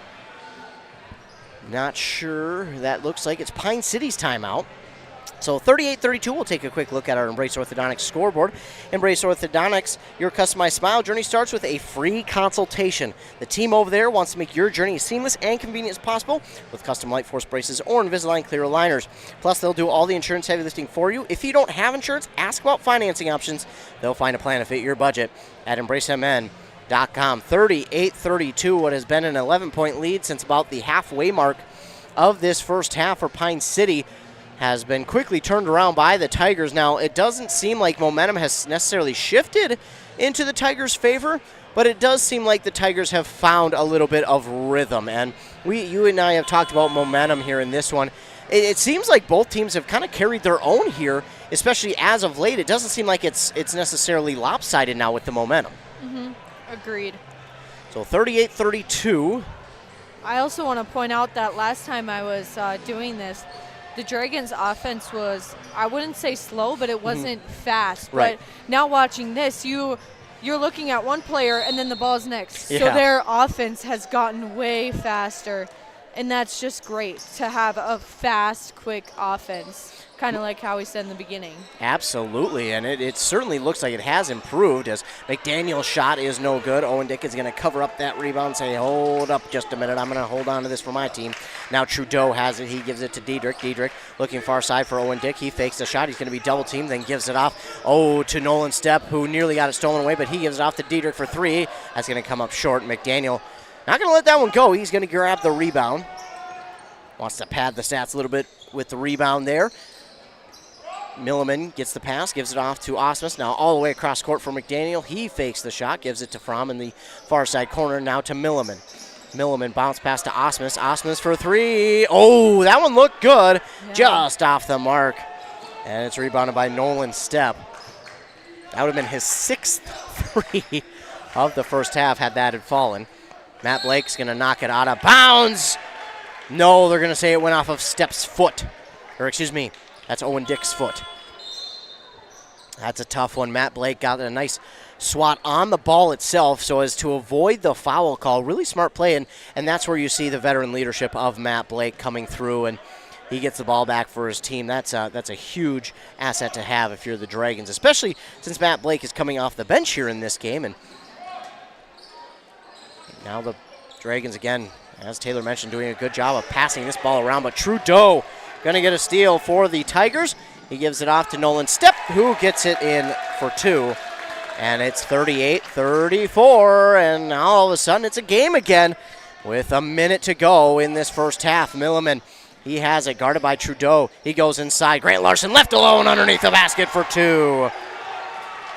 Not sure. That looks like it's Pine City's timeout. So 38-32, we'll take a quick look at our Embrace Orthodontics scoreboard. Embrace Orthodontics, your customized smile journey starts with a free consultation. The team over there wants to make your journey as seamless and convenient as possible with custom Light Force braces or Invisalign clear aligners. Plus, they'll do all the insurance heavy lifting for you. If you don't have insurance, ask about financing options. They'll find a plan to fit your budget at EmbraceMN.com. 38-32, what has been an 11-point lead since about the halfway mark of this first half for Pine City has been quickly turned around by the Tigers. Now, it doesn't seem like momentum has necessarily shifted into the Tigers' favor, but it does seem like the Tigers have found a little bit of rhythm. And you and I have talked about momentum here in this one. It seems like both teams have kind of carried their own here, especially as of late. It doesn't seem like it's necessarily lopsided now with the momentum. Mm-hmm. Agreed. So 38-32. I also want to point out that last time I was doing this, the Dragons' offense was, I wouldn't say slow, but it wasn't fast. Right. But now watching this, you're looking at one player and then the ball's next. Yeah. So their offense has gotten way faster, and that's just great to have a fast, quick offense, kind of like how we said in the beginning. Absolutely, and it certainly looks like it has improved as McDaniel's shot is no good. Owen Dick is going to cover up that rebound and say, hold up just a minute, I'm going to hold on to this for my team. Now Trudeau has it. He gives it to Diedrich. Diedrich looking far side for Owen Dick. He fakes the shot. He's going to be double teamed, then gives it off. To Nolan Stepp, who nearly got it stolen away, but he gives it off to Diedrich for 3. That's going to come up short. McDaniel not going to let that one go. He's going to grab the rebound. Wants to pad the stats a little bit with the rebound there. Milliman gets the pass, gives it off to Osmus. Now all the way across court for McDaniel. He fakes the shot, gives it to Fromm in the far side corner. Now to Milliman. Milliman bounce pass to Osmus. Osmus for 3. Oh, that one looked good. Yeah. Just off the mark. And it's rebounded by Nolan Stepp. That would have been his 6th 3 of the first half had that had fallen. Matt Blake's going to knock it out of bounds. No, they're going to say it went off of Stepp's foot. Or excuse me, that's Owen Dick's foot. That's a tough one. Matt Blake got a nice swat on the ball itself so as to avoid the foul call. Really smart play, and that's where you see the veteran leadership of Matt Blake coming through, and he gets the ball back for his team. That's a huge asset to have if you're the Dragons, especially since Matt Blake is coming off the bench here in this game. And now the Dragons, again, as Taylor mentioned, doing a good job of passing this ball around, but Trudeau going to get a steal for the Tigers. He gives it off to Nolan Stepp, who gets it in for 2. And it's 38-34, and now all of a sudden it's a game again with a minute to go in this first half. Milliman, he has it guarded by Trudeau. He goes inside. Grant Larson left alone underneath the basket for 2.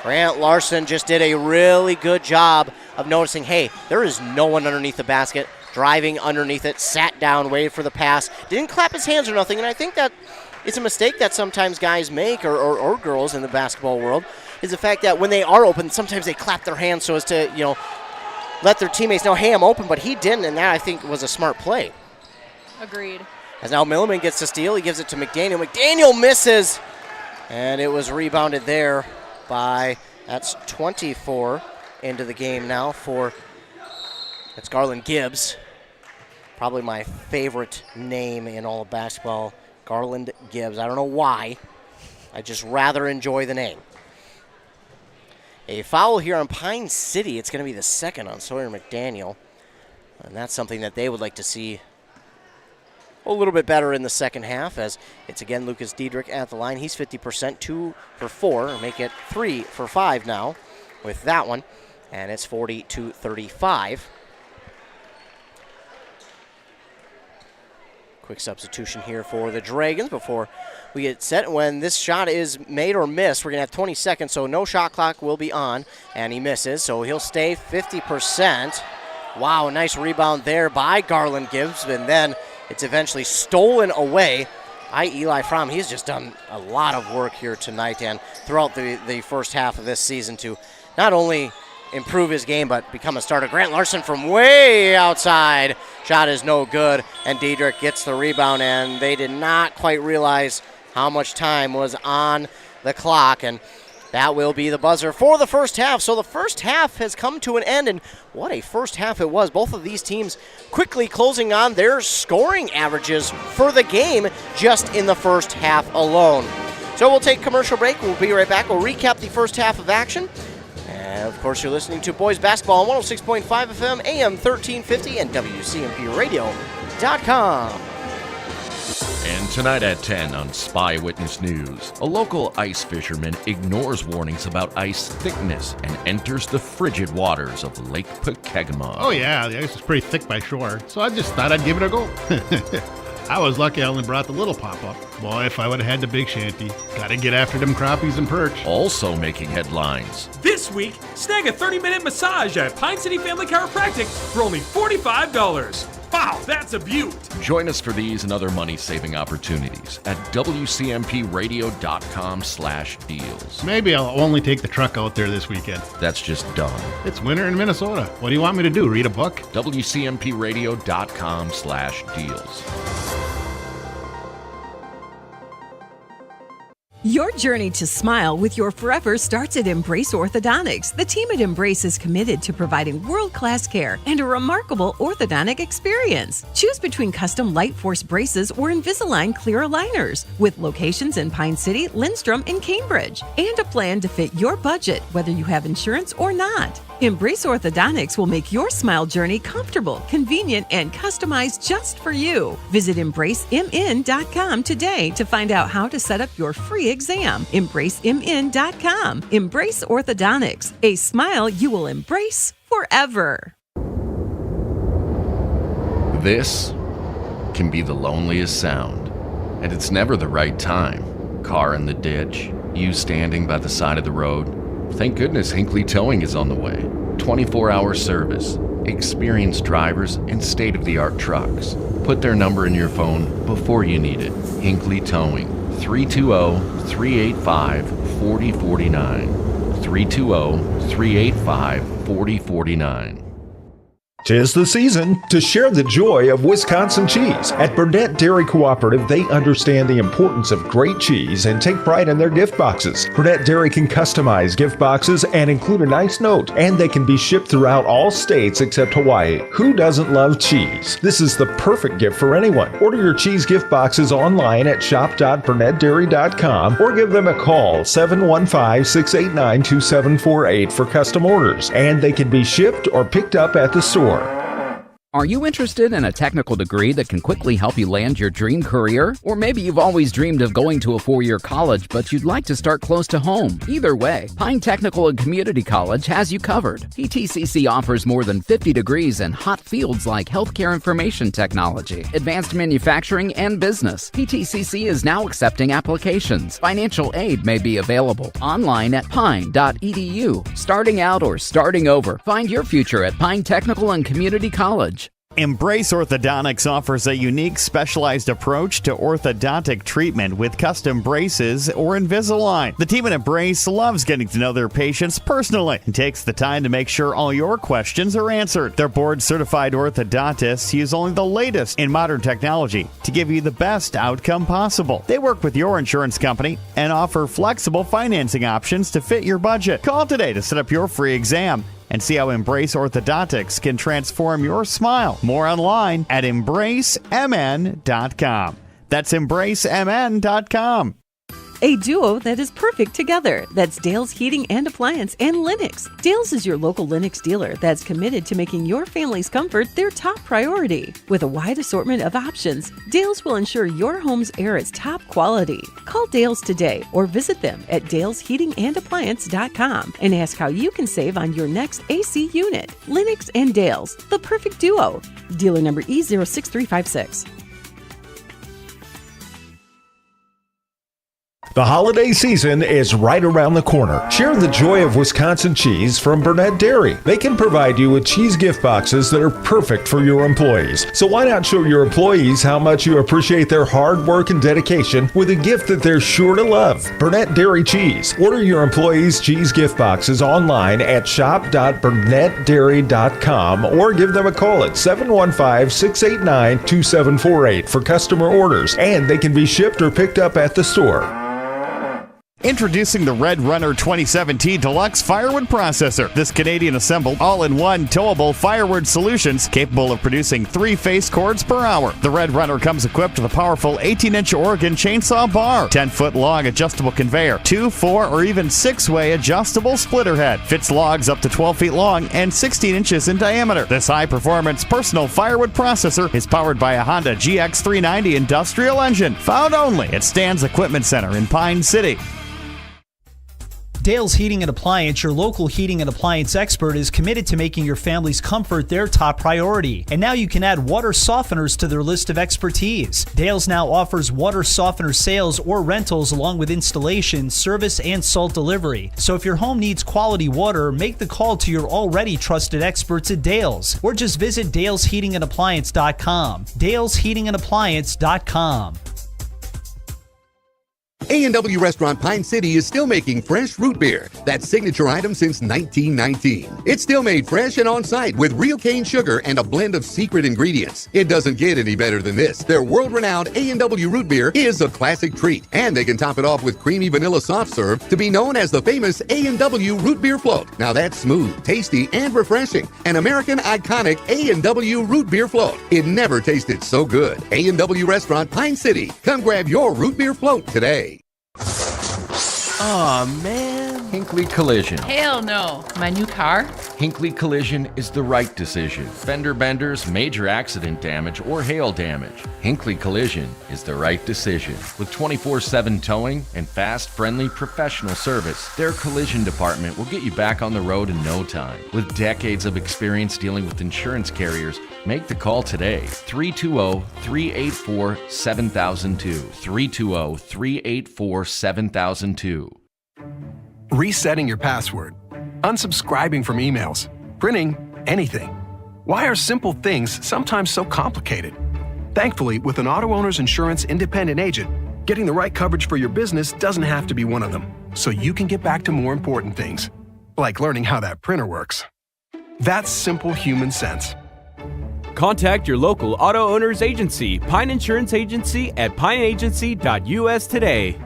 Grant Larson just did a really good job of noticing, hey, there is no one underneath the basket. Driving underneath it, sat down, waited for the pass. Didn't clap his hands or nothing, and I think that it's a mistake that sometimes guys make, or girls in the basketball world, is the fact that when they are open, sometimes they clap their hands so as to, let their teammates know, hey, I'm open, but he didn't, and that, I think, was a smart play. Agreed. As now Milliman gets the steal, he gives it to McDaniel. McDaniel misses, and it was rebounded there by, that's 24 into the game now for, it's Garland Gibbs. Probably my favorite name in all of basketball, Garland Gibbs. I don't know why. I just rather enjoy the name. A foul here on Pine City. It's going to be the second on Sawyer McDaniel. And that's something that they would like to see a little bit better in the second half, as it's again Lucas Diedrich at the line. He's 50%, 2 for 4, make it 3 for 5 now with that one. And it's 40-35. Quick substitution here for the Dragons before we get set. When this shot is made or missed, we're going to have 20 seconds, so no shot clock will be on. And he misses, so he'll stay 50%. Wow, nice rebound there by Garland Gibbs, and then it's eventually stolen away by Eli Fromm. He's just done a lot of work here tonight and throughout the first half of this season to not only improve his game, but become a starter. Grant Larson from way outside. Shot is no good, and Diedrich gets the rebound, and they did not quite realize how much time was on the clock, and that will be the buzzer for the first half. So the first half has come to an end, and what a first half it was. Both of these teams quickly closing on their scoring averages for the game just in the first half alone. So we'll take a commercial break. We'll be right back. We'll recap the first half of action. And, of course, you're listening to Boys Basketball on 106.5 FM, AM 1350, and WCMPradio.com. And tonight at 10 on Spy Witness News, a local ice fisherman ignores warnings about ice thickness and enters the frigid waters of Lake Pokegama. Oh yeah, the ice is pretty thick by shore, so I just thought I'd give it a go. I was lucky I only brought the little pop-up. Boy, if I would have had the big shanty. Gotta get after them crappies and perch. Also making headlines. This week, snag a 30-minute massage at Pine City Family Chiropractic for only $45. Wow, that's a beaut! Join us for these and other money-saving opportunities at WCMPradio.com/deals. Maybe I'll only take the truck out there this weekend. That's just dumb. It's winter in Minnesota. What do you want me to do, read a book? WCMPradio.com/deals. Your journey to smile with your forever starts at Embrace Orthodontics. The team at Embrace is committed to providing world-class care and a remarkable orthodontic experience. Choose between custom Light Force braces or Invisalign clear aligners with locations in Pine City, Lindstrom, and Cambridge, and a plan to fit your budget, whether you have insurance or not. Embrace Orthodontics will make your smile journey comfortable, convenient, and customized just for you. Visit EmbraceMN.com today to find out how to set up your free exam. EmbraceMN.com. Embrace Orthodontics, a smile you will embrace forever. This can be the loneliest sound, and it's never the right time. Car in the ditch, you standing by the side of the road. Thank goodness Hinckley Towing is on the way. 24-hour service, experienced drivers, and state-of-the-art trucks. Put their number in your phone before you need it. Hinckley Towing, 320-385-4049. 320-385-4049. 'Tis the season to share the joy of Wisconsin cheese. At Burnett Dairy Cooperative, they understand the importance of great cheese and take pride in their gift boxes. Burnett Dairy can customize gift boxes and include a nice note, and they can be shipped throughout all states except Hawaii. Who doesn't love cheese? This is the perfect gift for anyone. Order your cheese gift boxes online at shop.burnettdairy.com or give them a call 715-689-2748 for custom orders, and they can be shipped or picked up at the store. Are you interested in a technical degree that can quickly help you land your dream career? Or maybe you've always dreamed of going to a four-year college, but you'd like to start close to home. Either way, Pine Technical and Community College has you covered. PTCC offers more than 50 degrees in hot fields like healthcare information technology, advanced manufacturing, and business. PTCC is now accepting applications. Financial aid may be available online at pine.edu. Starting out or starting over, find your future at Pine Technical and Community College. Embrace Orthodontics offers a unique, specialized approach to orthodontic treatment with custom braces or Invisalign. The team at Embrace loves getting to know their patients personally and takes the time to make sure all your questions are answered. Their board-certified orthodontists use only the latest in modern technology to give you the best outcome possible. They work with your insurance company and offer flexible financing options to fit your budget. Call today to set up your free exam and see how Embrace Orthodontics can transform your smile. More online at EmbraceMN.com. That's EmbraceMN.com. A duo that is perfect together. That's Dale's Heating and Appliance and Lennox. Dale's is your local Lennox dealer that's committed to making your family's comfort their top priority. With a wide assortment of options, Dale's will ensure your home's air is top quality. Call Dale's today or visit them at dalesheatingandappliance.com and ask how you can save on your next AC unit. Lennox and Dale's, the perfect duo. Dealer number E06356. The holiday season is right around the corner. Share the joy of Wisconsin cheese from Burnett Dairy. They can provide you with cheese gift boxes that are perfect for your employees. So why not show your employees how much you appreciate their hard work and dedication with a gift that they're sure to love? Burnett Dairy Cheese. Order your employees' cheese gift boxes online at shop.burnettdairy.com or give them a call at 715-689-2748 for customer orders, and they can be shipped or picked up at the store. Introducing the Red Runner 2017 Deluxe Firewood Processor. This Canadian-assembled, all-in-one towable firewood solutions capable of producing 3 face cords per hour. The Red Runner comes equipped with a powerful 18-inch Oregon chainsaw bar, 10-foot-long adjustable conveyor, 2, 4, or even 6-way adjustable splitter head. Fits logs up to 12 feet long and 16 inches in diameter. This high-performance personal firewood processor is powered by a Honda GX390 industrial engine, found only at Stan's Equipment Center in Pine City. Dale's Heating and Appliance, your local heating and appliance expert, is committed to making your family's comfort their top priority. And now you can add water softeners to their list of expertise. Dale's now offers water softener sales or rentals along with installation, service, and salt delivery. So if your home needs quality water, make the call to your already trusted experts at Dale's, or just visit dalesheatingandappliance.com. dalesheatingandappliance.com. A&W Restaurant Pine City is still making fresh root beer, that signature item since 1919. It's still made fresh and on-site with real cane sugar and a blend of secret ingredients. It doesn't get any better than this. Their world-renowned A&W root beer is a classic treat, and they can top it off with creamy vanilla soft serve to be known as the famous A&W root beer float. Now that's smooth, tasty, and refreshing. An American iconic A&W root beer float. It never tasted so good. A&W Restaurant Pine City. Come grab your root beer float today. Aw, man. Hinckley Collision. Hell no. My new car? Hinckley Collision is the right decision. Fender benders, major accident damage, or hail damage. Hinckley Collision is the right decision. With 24/7 towing and fast, friendly, professional service, their collision department will get you back on the road in no time. With decades of experience dealing with insurance carriers, make the call today. 320-384-7002. 320-384-7002. Resetting your password, unsubscribing from emails, printing anything. Why are simple things sometimes so complicated? Thankfully, with an auto owner's insurance independent agent, getting the right coverage for your business doesn't have to be one of them, so you can get back to more important things, like learning how that printer works. That's simple human sense. Contact your local auto owner's agency, Pine Insurance Agency, at pineagency.us today.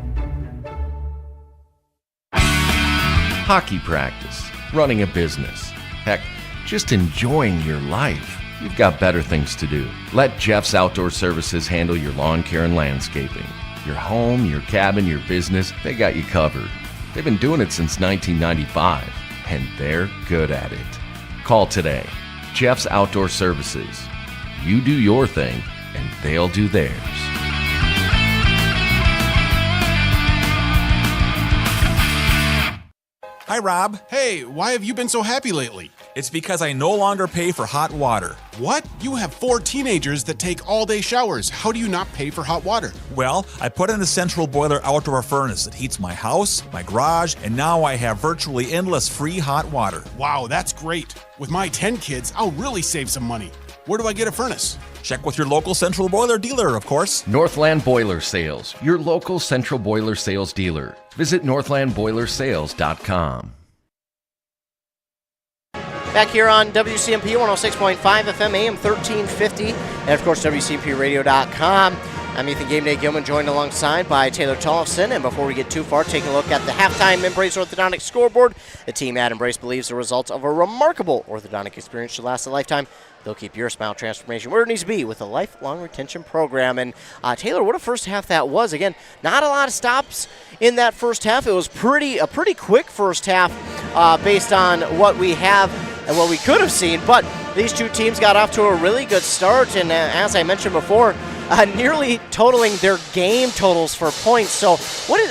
Hockey practice, running a business, heck, just enjoying your life. You've got better things to do. Let Jeff's Outdoor Services handle your lawn care and landscaping. Your home, your cabin, your business, they got you covered. They've been doing it since 1995, and they're good at it. Call today. Jeff's Outdoor Services. You do your thing, and they'll do theirs. Hi, Rob. Hey, why have you been so happy lately? It's because I no longer pay for hot water. What? You have 4 teenagers that take all-day showers. How do you not pay for hot water? Well, I put in a central boiler outdoor furnace that heats my house, my garage, and now I have virtually endless free hot water. Wow, that's great. With my 10 kids, I'll really save some money. Where do I get a furnace? Check with your local central boiler dealer, of course. Northland Boiler Sales, your local central boiler sales dealer. Visit northlandboilersales.com. Back here on WCMP 106.5 FM, AM 1350, and of course WCMPradio.com. I'm Ethan Game Day Gilman, joined alongside by Taylor Tollefson. And before we get too far, take a look at the halftime Embrace Orthodontic scoreboard. The team at Embrace believes the result of a remarkable orthodontic experience should last a lifetime. They'll keep your smile transformation where it needs to be with a lifelong retention program. And Taylor, what a first half that was. Again, not a lot of stops in that first half. It was a pretty quick first half based on what we have and what we could have seen. But these two teams got off to a really good start. And as I mentioned before, nearly totaling their game totals for points. So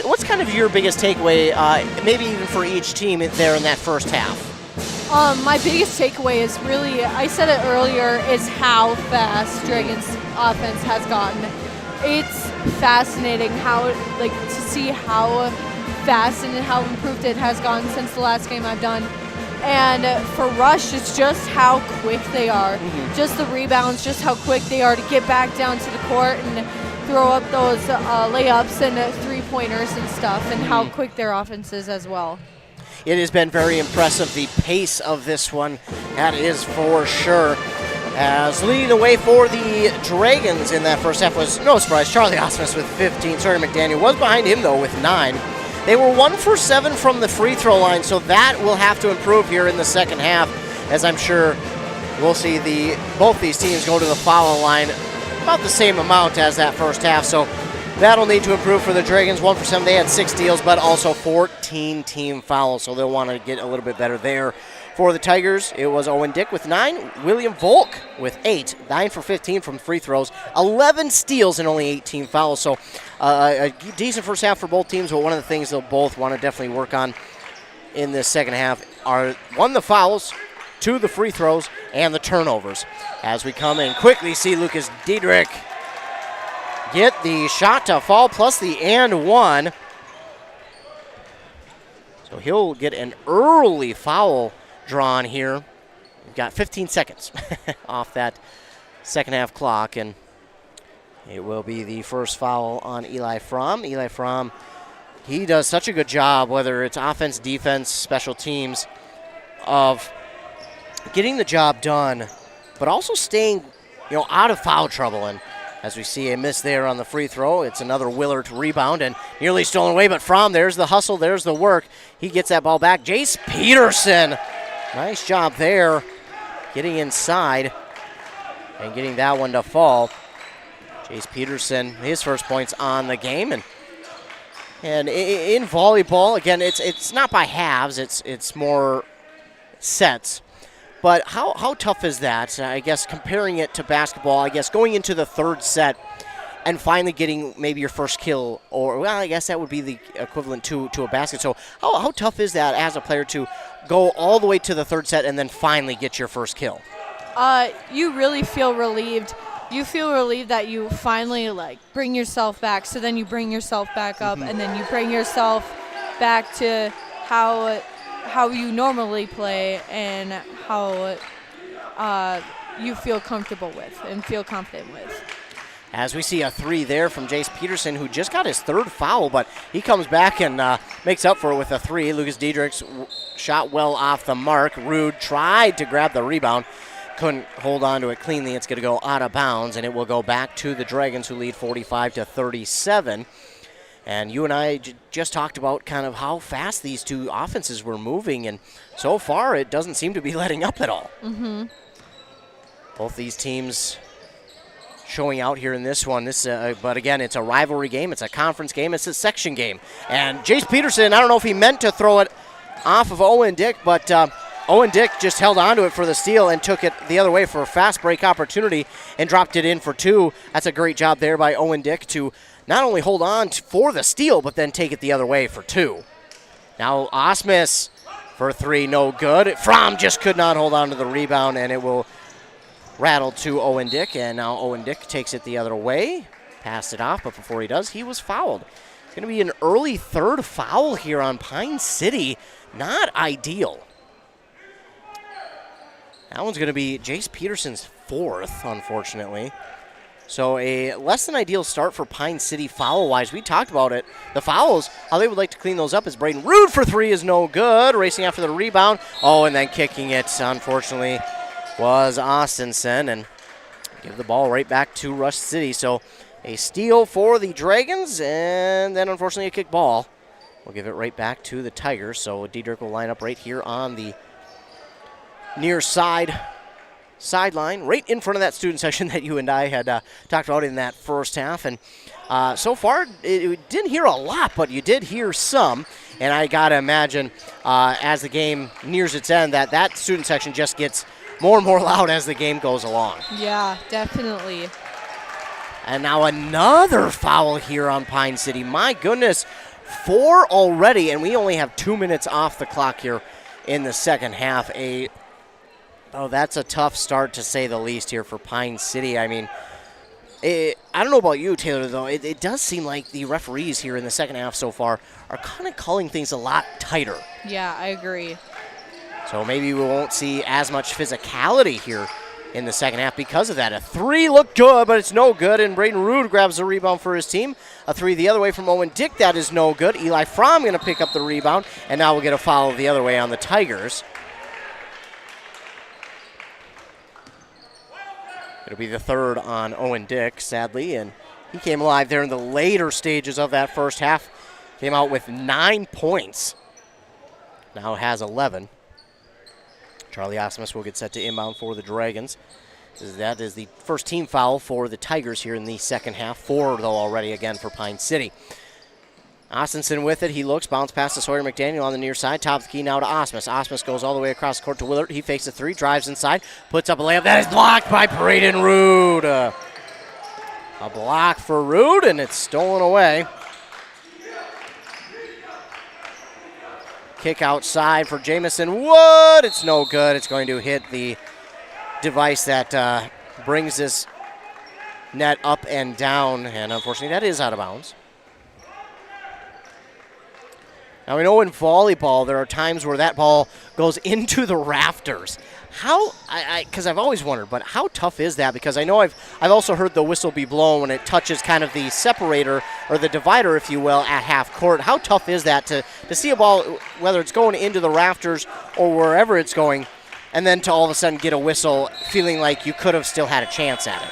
what's kind of your biggest takeaway, maybe even for each team there in that first half? My biggest takeaway is really, I said it earlier, is how fast Dragons offense has gotten. it's fascinating to see how fast and how improved it has gone since the last game I've done. And for Rush, it's just how quick they are. Just the rebounds, just how quick they are to get back down to the court and throw up those layups and three-pointers and stuff, and how quick their offense is as well. It has been very impressive, the pace of this one, that is for sure. As leading the way for the Dragons in that first half was, no surprise, Charlie Osmus with 15. Sorry, McDaniel was behind him, though, with 9. They were 1 for 7 from the free throw line, so that will have to improve here in the second half, as I'm sure we'll see both these teams go to the foul line about the same amount as that first half. So that'll need to improve for the Dragons. 1 for 7, they had 6 steals, but also 14 team fouls, so they'll want to get a little bit better there. For the Tigers, it was Owen Dick with 9, William Volk with 8, 9 for 15 from free throws, 11 steals and only 18 fouls. So a decent first half for both teams, but one of the things they'll both want to definitely work on in this second half are, 1, the fouls, 2, the free throws, and the turnovers. As we come in quickly, see Lucas Diedrich get the shot to fall plus the and 1. So he'll get an early foul drawn here. We've got 15 seconds off that second half clock, and it will be the first foul on Eli Fromm. Eli Fromm, he does such a good job, whether it's offense, defense, special teams, of getting the job done, but also staying, out of foul trouble. And as we see a miss there on the free throw, it's another Willard rebound and nearly stolen away, but Fromm, there's the hustle, there's the work. He gets that ball back. Jace Peterson, nice job there, getting inside and getting that one to fall. Jace Peterson, his first points on the game, and in volleyball, again, it's not by halves, it's more sets. But how tough is that? I guess comparing it to basketball, I guess going into the third set and finally getting maybe your first kill, or, well, I guess that would be the equivalent to a basket. So how tough is that as a player to go all the way to the third set and then finally get your first kill? You really feel relieved. You feel relieved that you finally bring yourself back. So then you bring yourself back up, and then you bring yourself back to how you normally play and how you feel comfortable with and feel confident with. As we see a 3 there from Jace Peterson, who just got his 3rd foul, but he comes back and makes up for it with a 3. Lucas Diedrich's shot well off the mark. Rude tried to grab the rebound, couldn't hold on to it cleanly. It's going to go out of bounds, and it will go back to the Dragons, who lead 45-37. And you and I just talked about kind of how fast these two offenses were moving, and so far it doesn't seem to be letting up at all. Both these teams showing out here in this one. But again, it's a rivalry game. It's a conference game. It's a section game. And Jace Peterson, I don't know if he meant to throw it off of Owen Dick, but Owen Dick just held onto it for the steal and took it the other way for a fast break opportunity and dropped it in for 2. That's a great job there by Owen Dick to not only hold on for the steal, but then take it the other way for 2. Now Osmus for 3, no good. Fromm just could not hold on to the rebound, and it will rattle to Owen Dick, and now Owen Dick takes it the other way, passed it off, but before he does, he was fouled. It's going to be an early 3rd foul here on Pine City. Not ideal. That one's going to be Jace Peterson's 4th, unfortunately. So a less than ideal start for Pine City foul-wise. We talked about it. The fouls, how they would like to clean those up is Braden Rude for 3 is no good. Racing after the rebound. Oh, and then kicking it, unfortunately, was Austinson, and give the ball right back to Rush City. So a steal for the Dragons, and then unfortunately a kick ball. We'll give it right back to the Tigers. So Diedrich will line up right here on the near sideline, right in front of that student section that you and I had talked about in that first half. And so far, it didn't hear a lot, but you did hear some. And I got to imagine as the game nears its end that student section just gets more and more loud as the game goes along. Yeah, definitely. And now another foul here on Pine City. My goodness, 4 already, and we only have 2 minutes off the clock here in the second half. That's a tough start, to say the least, here for Pine City. I mean, I don't know about you, Taylor, though. It does seem like the referees here in the second half so far are kind of calling things a lot tighter. Yeah, I agree. So maybe we won't see as much physicality here in the second half because of that. A 3 looked good, but it's no good, and Braden Rude grabs the rebound for his team. A 3 the other way from Owen Dick, that is no good. Eli Fromm going to pick up the rebound, and now we'll get a foul the other way on the Tigers. It'll be the third on Owen Dick, sadly, and he came alive there in the later stages of that first half. Came out with 9 points. Now has 11. Charlie Osmus will get set to inbound for the Dragons. That is the first team foul for the Tigers here in the second half. 4, though, already again for Pine City. Austinson with it. He looks, bounce pass to Sawyer McDaniel on the near side. Top of the key now to Osmus. Osmus goes all the way across the court to Willard. He fakes a 3, drives inside, puts up a layup. That is blocked by Braden Rude. A block for Rude, and it's stolen away. Kick outside for Jamison Wood. It's no good. It's going to hit the device that brings this net up and down, and unfortunately that is out of bounds. Now we know in volleyball there are times where that ball goes into the rafters. How, because I've always wondered, but how tough is that? Because I know I've also heard the whistle be blown when it touches kind of the separator or the divider, if you will, at half court. How tough is that to see a ball, whether it's going into the rafters or wherever it's going, and then to all of a sudden get a whistle feeling like you could have still had a chance at it?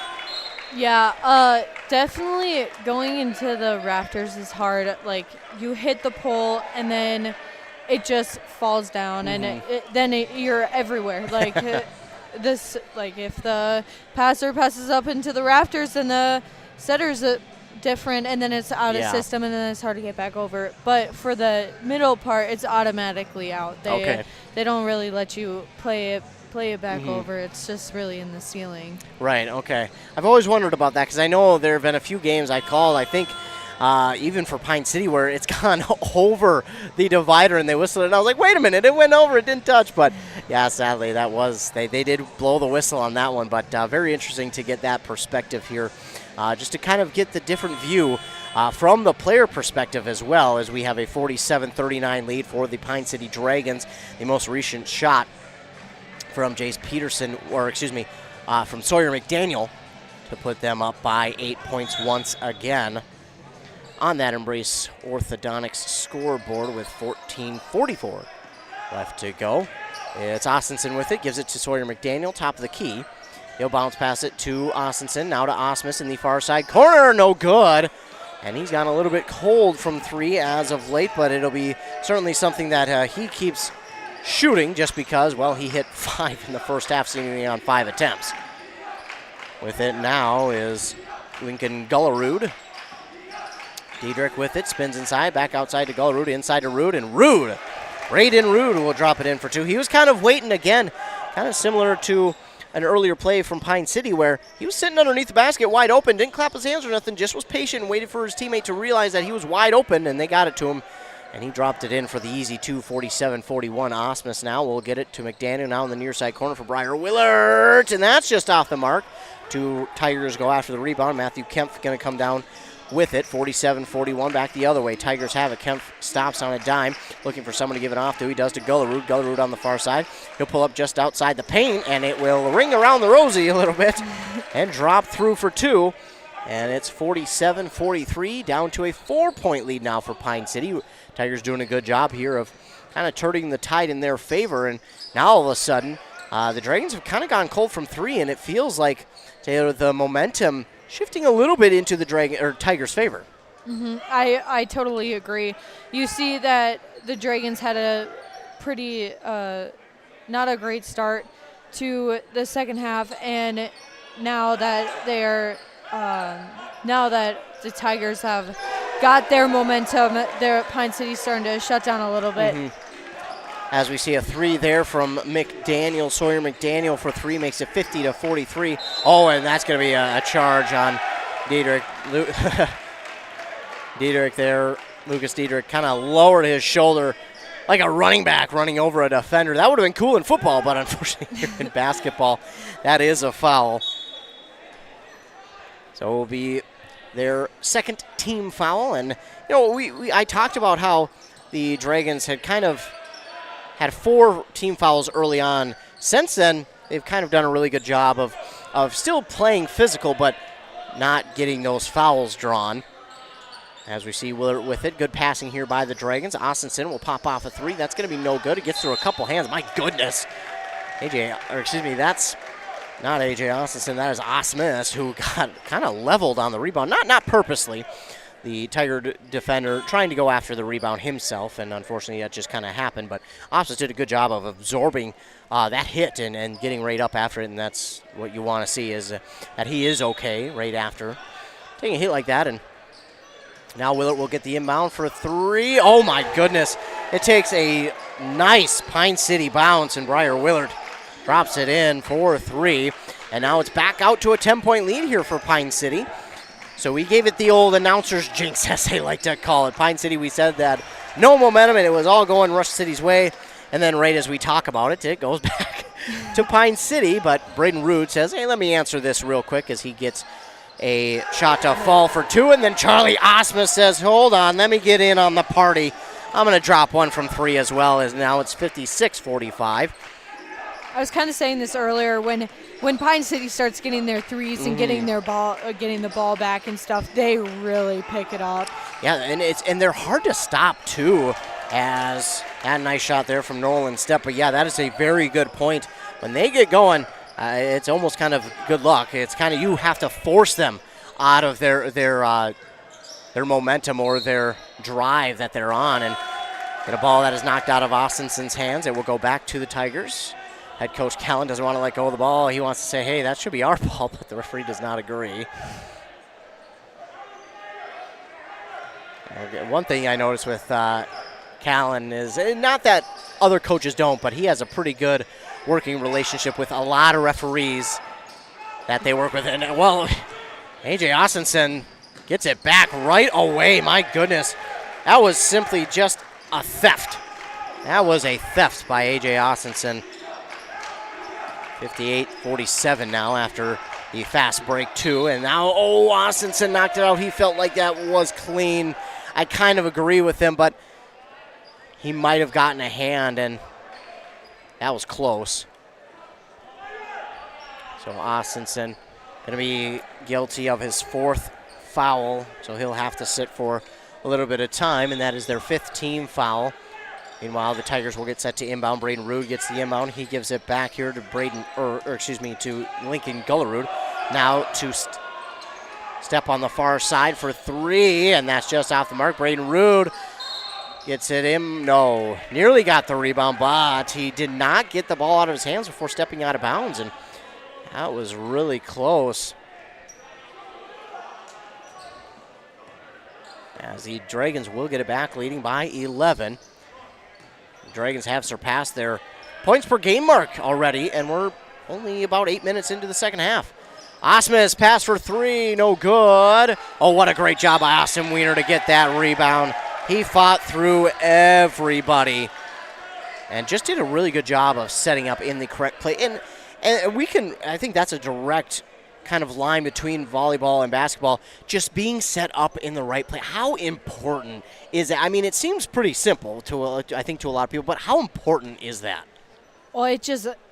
Yeah, definitely going into the rafters is hard. Like, you hit the pole and then it just falls down, and then you're everywhere. Like this, like if the passer passes up into the rafters, then the setter's different, and then it's out of system, and then it's hard to get back over. But for the middle part, it's automatically out. They don't really let you play it back over. It's just really in the ceiling. Right. Okay. I've always wondered about that because I know there have been a few games I called. I think. Even for Pine City, where it's gone over the divider and they whistled it. And I was like, wait a minute, it went over, it didn't touch. But yeah, sadly, that was, they did blow the whistle on that one. But very interesting to get that perspective here, just to kind of get the different view from the player perspective as well, as we have a 47-39 lead for the Pine City Dragons. The most recent shot from Jace Peterson, or excuse me, from Sawyer McDaniel to put them up by 8 points once again. On that Embrace Orthodontics scoreboard with 14:44 left to go. It's Austinson with it, gives it to Sawyer McDaniel, top of the key. He'll bounce pass it to Austinson, now to Osmus in the far side corner, no good. And he's gone a little bit cold from 3 as of late, but it'll be certainly something that he keeps shooting just because, well, he hit 5 in the first half, seemingly on 5 attempts. With it now is Lincoln Gullerud. Diedrich with it, spins inside, back outside to Gullerud, inside to Rude, and Rude, Braden Rude will drop it in for 2. He was kind of waiting again, kind of similar to an earlier play from Pine City where he was sitting underneath the basket wide open, didn't clap his hands or nothing, just was patient and waited for his teammate to realize that he was wide open, and they got it to him, and he dropped it in for the easy 2, 47-41. Osmus now will get it to McDaniel now in the near side corner for Briar Willard, and that's just off the mark. 2 Tigers go after the rebound. Matthew Kempf going to come down with it, 47-41, back the other way. Tigers have it. Kempf stops on a dime, looking for someone to give it off to. He does to Gullerud. Gullerud on the far side. He'll pull up just outside the paint, and it will ring around the rosy a little bit and drop through for 2. And it's 47-43, down to a 4-point lead now for Pine City. Tigers doing a good job here of kind of turning the tide in their favor, and now all of a sudden, the Dragons have kind of gone cold from 3, and it feels like, Taylor, the momentum shifting a little bit into the Tigers' favor. I totally agree. You see that the Dragons had a pretty not a great start to the second half, and now that they're now that the Tigers have got their momentum, their Pine City's starting to shut down a little bit. As we see a 3 there from McDaniel. Sawyer McDaniel for 3 makes it 50-43. Oh, and that's going to be a charge on Diedrich. Diedrich there, Lucas Diedrich kind of lowered his shoulder like a running back running over a defender. That would have been cool in football, but unfortunately in basketball, that is a foul. So it will be their second team foul. And, I talked about how the Dragons had kind of had 4 team fouls early on. Since then, they've kind of done a really good job of still playing physical, but not getting those fouls drawn. As we see Willard with it. Good passing here by the Dragons. Austinson will pop off a 3. That's going to be no good. It gets through a couple hands. My goodness. That's not A.J. Austinson. That is Osmus, who got kind of leveled on the rebound. Not purposely. The Tiger defender trying to go after the rebound himself, and unfortunately that just kind of happened. But Osmus did a good job of absorbing that hit and getting right up after it, and that's what you want to see is that he is okay right after taking a hit like that. And now Willard will get the inbound for a 3. Oh my goodness. It takes a nice Pine City bounce, and Briar Willard drops it in for a 3. And now it's back out to a 10-point lead here for Pine City. So we gave it the old announcer's jinx, as they like to call it. Pine City, we said that no momentum, and it was all going Rush City's way. And then right as we talk about it, it goes back to Pine City. But Braden Rude says, hey, let me answer this real quick as he gets a shot to fall for 2. And then Charlie Osmus says, hold on, let me get in on the party. I'm going to drop one from 3 as well, as now it's 56-45. I was kind of saying this earlier, when Pine City starts getting their threes and getting the ball back and stuff, they really pick it up. Yeah, and they're hard to stop too. As that nice shot there from Nolan Stepp, but yeah, that is a very good point. When they get going, it's almost kind of good luck. It's kind of you have to force them out of their momentum or their drive that they're on, and get a ball that is knocked out of Austinson's hands. It will go back to the Tigers. Head coach Callan doesn't want to let go of the ball. He wants to say, hey, that should be our ball, but the referee does not agree. One thing I noticed with Callan is, not that other coaches don't, but he has a pretty good working relationship with a lot of referees that they work with. And, well, A.J. Austinson gets it back right away. My goodness. That was simply just a theft. That was a theft by A.J. Austinson. 58-47 now after the fast break 2. And now, Austinson knocked it out. He felt like that was clean. I kind of agree with him, but he might have gotten a hand, and that was close. So Austinson going to be guilty of his 4th foul, so he'll have to sit for a little bit of time, and that is their 5th team foul. Meanwhile, the Tigers will get set to inbound. Braden Rude gets the inbound. He gives it back here to to Lincoln Gullerud. Now to Stepp on the far side for 3, and that's just off the mark. Braden Rude gets it in. No, nearly got the rebound, but he did not get the ball out of his hands before stepping out of bounds, and that was really close. As the Dragons will get it back, leading by 11. The Dragons have surpassed their points per game mark already, and we're only about 8 minutes into the second half. Osmus pass for 3, no good. Oh, what a great job by Austin Wiener to get that rebound. He fought through everybody and just did a really good job of setting up in the correct play. And I think that's a direct kind of line between volleyball and basketball, just being set up in the right play. How important is that? I mean, it seems pretty simple I think to a lot of people, but how important is that? Well,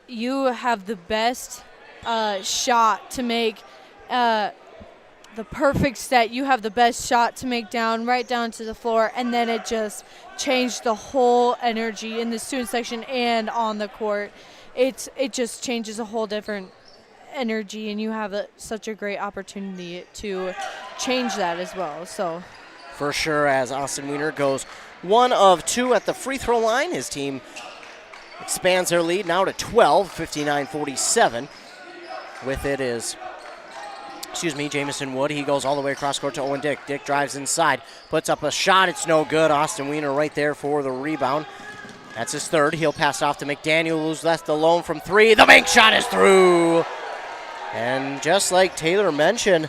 you have the best shot to make the perfect set. You have the best shot to make right down to the floor, and then it just changed the whole energy in the student section and on the court. It just changes a whole different energy, and you have such a great opportunity to change that as well. So, for sure, as Austin Wiener goes 1 of 2 at the free throw line, his team expands their lead now to 12, 59-47. With it is, Jamison Wood. He goes all the way across court to Owen Dick. Dick drives inside, puts up a shot. It's no good. Austin Wiener right there for the rebound. That's his 3rd. He'll pass off to McDaniel, who's left alone from 3. The bank shot is through. And just like Taylor mentioned,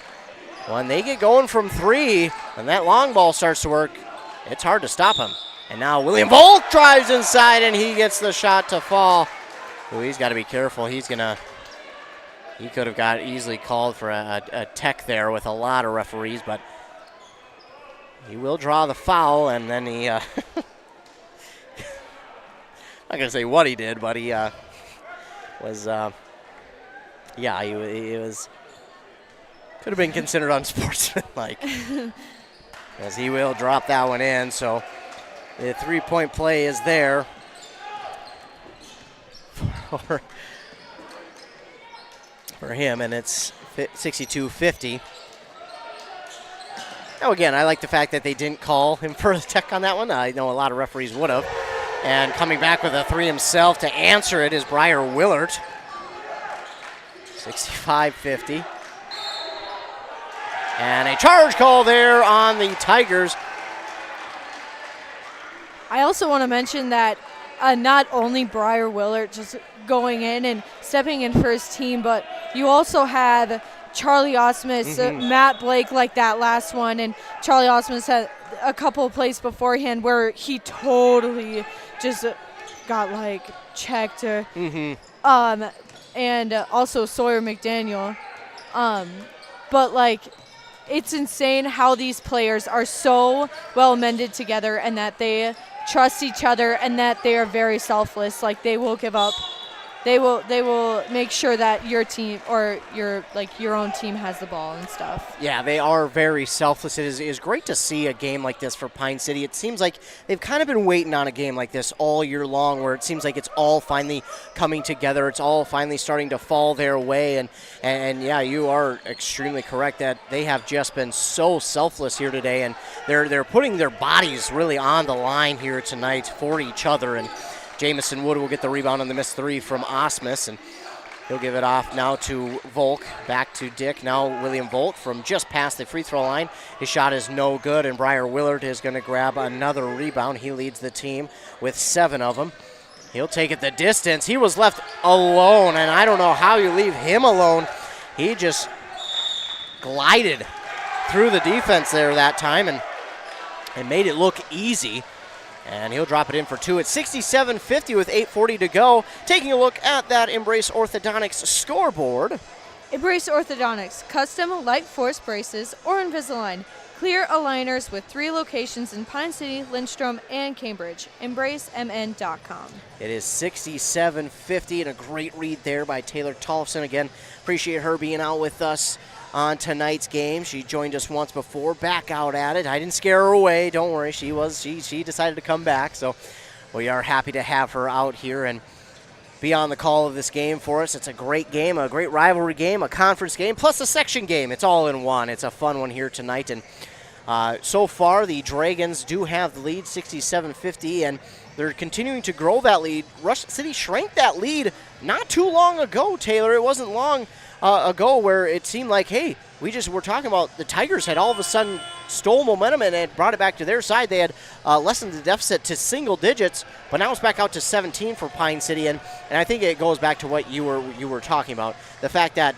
when they get going from 3 and that long ball starts to work, it's hard to stop him. And now William Volk drives inside, and he gets the shot to fall. Ooh, he's got to be careful. He's going to He could have got easily called for a tech there with a lot of referees, but he will draw the foul, and then he, I'm not going to say what he did, but he was, he was, could have been considered unsportsmanlike, as he will drop that one in. So the three-point play is there for him, and it's 62-50. Now, again, I like the fact that they didn't call him for the tech on that one. I know a lot of referees would have. And coming back with a three himself to answer it is Briar Willert. 65-50. And a charge call there on the Tigers. I also want to mention that not only Briar Willert just going in and stepping in for his team, but you also had Charlie Osmus, Matt Blake like that last one, and Charlie Osmus had a couple of plays beforehand where he totally just got like checked. And also Sawyer McDaniel. But like, it's insane how these players are so well mended together and that they trust each other and that they are very selfless. Like, they will give up. They will make sure that your team or your own team has the ball and stuff. Yeah, they are very selfless. It is great to see a game like this for Pine City. It seems like they've kind of been waiting on a game like this all year long, where it seems like it's all finally coming together. It's all finally starting to fall their way. And yeah, you are extremely correct that they have just been so selfless here today, and they're putting their bodies really on the line here tonight for each other. And Jamison Wood will get the rebound on the missed three from Osmus, and he'll give it off now to Volk. Back to Dick. Now William Volk from just past the free throw line. His shot is no good, and Briar Willert is going to grab another rebound. He leads the team with 7 of them. He'll take it the distance. He was left alone, and I don't know how you leave him alone. He just glided through the defense there that time and made it look easy. And he'll drop it in for 2 at 67-50 with 8:40 to go. Taking a look at that Embrace Orthodontics scoreboard. Embrace Orthodontics, custom light force braces or Invisalign. Clear aligners with 3 locations in Pine City, Lindstrom, and Cambridge. EmbraceMN.com. It is 67-50 and a great read there by Taylor Tollefson. Again, appreciate her being out with us on tonight's game. She joined us once before, back out at it. I didn't scare her away, don't worry. She decided to come back, so we are happy to have her out here and be on the call of this game for us. It's a great game, a great rivalry game, a conference game, plus a section game. It's all in one. It's a fun one here tonight, and so far the Dragons do have the lead, 67-50, and they're continuing to grow that lead. Rush City shrank that lead not too long ago, Taylor. It wasn't long ago where it seemed like, hey, we just were talking about the Tigers had all of a sudden stole momentum and had brought it back to their side. They had lessened the deficit to single digits, but now it's back out to 17 for Pine City, and I think it goes back to what you were talking about, the fact that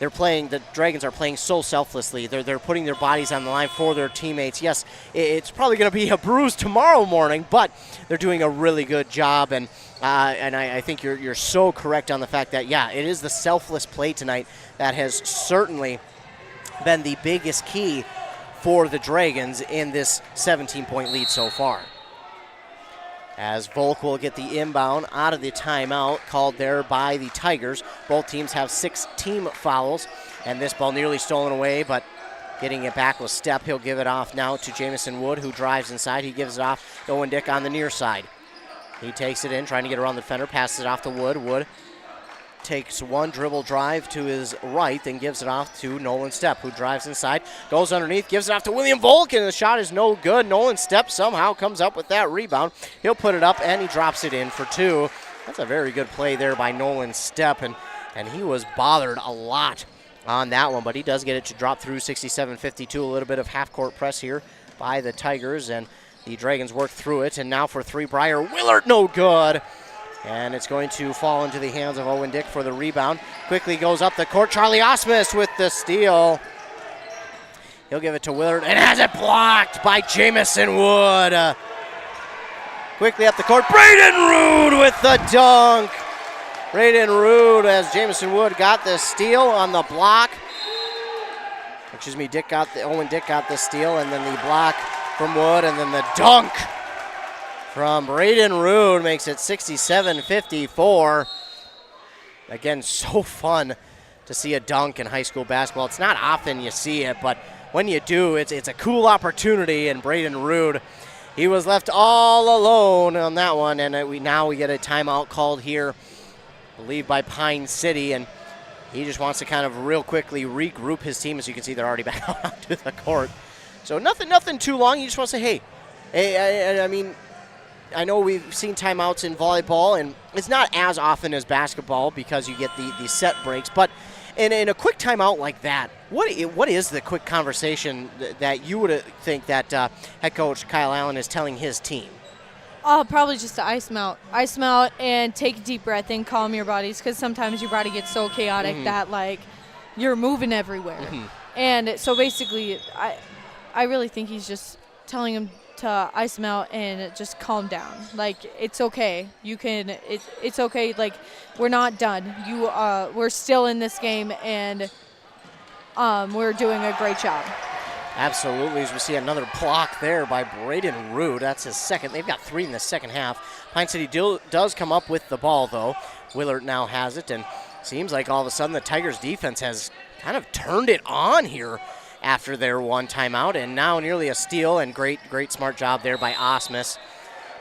the Dragons are playing so selflessly. They're putting their bodies on the line for their teammates. Yes, it's probably going to be a bruise tomorrow morning, but they're doing a really good job, and I think you're so correct on the fact that, yeah, it is the selfless play tonight that has certainly been the biggest key for the Dragons in this 17-point lead so far. As Volk will get the inbound out of the timeout called there by the Tigers. Both teams have 6 team fouls, and this ball nearly stolen away, but getting it back with step. He'll give it off now to Jamison Wood, who drives inside. He gives it off to Owen Dick on the near side. He takes it in, trying to get around the defender, passes it off to Wood. Wood takes one dribble drive to his right, then gives it off to Nolan Stepp, who drives inside, goes underneath, gives it off to William Volk, and the shot is no good. Nolan Stepp somehow comes up with that rebound. He'll put it up, and he drops it in for 2. That's a very good play there by Nolan Stepp, and he was bothered a lot on that one, but he does get it to drop through. 67-52, a little bit of half-court press here by the Tigers, and the Dragons work through it, and now for 3, Briar Willert, no good. And it's going to fall into the hands of Owen Dick for the rebound. Quickly goes up the court. Charlie Osmus with the steal. He'll give it to Willert and has it blocked by Jamison Wood. Quickly up the court. Braden Rude with the dunk. Braden Rude as Jamison Wood got the steal on the block. Excuse me, Owen Dick got the steal, and then the block from Wood, and then the dunk from Braden Rude makes it 67-54. Again, so fun to see a dunk in high school basketball. It's not often you see it, but when you do, it's a cool opportunity, and Braden Rude, he was left all alone on that one, and now we get a timeout called here, I believe by Pine City, and he just wants to kind of real quickly regroup his team. As you can see, they're already back out onto the court. So nothing too long. You just want to say, hey, I mean, I know we've seen timeouts in volleyball, and it's not as often as basketball because you get the set breaks, but in a quick timeout like that, what is the quick conversation that you would think that head coach Kyle Allen is telling his team? Probably just to ice them out and take a deep breath and calm your bodies, because sometimes your body gets so chaotic that like you're moving everywhere. And so basically, I really think he's just telling him to ice them out and just calm down. Like, it's okay. You can. It's okay. Like, we're not done. We're still in this game, and we're doing a great job. Absolutely, as we see another block there by Braden Rude. That's his second. They've got 3 in the second half. Pine City does come up with the ball, though. Willard now has it, and seems like all of a sudden the Tigers' defense has kind of turned it on here after their one timeout, and now nearly a steal, and great smart job there by Osmus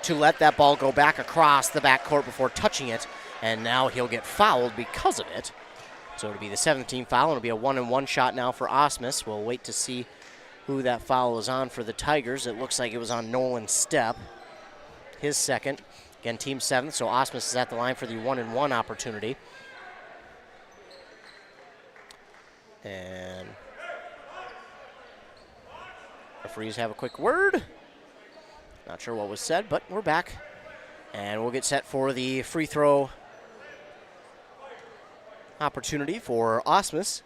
to let that ball go back across the backcourt before touching it, and now he'll get fouled because of it. So it'll be the 17th foul, and it'll be a 1-and-1 shot now for Osmus. We'll wait to see who that foul is on for the Tigers. It looks like it was on Nolan Stepp, his second. Again, team 7th, so Osmus is at the line for the 1-and-1 opportunity. And referees have a quick word. Not sure what was said, but we're back. And we'll get set for the free throw opportunity for Osmus.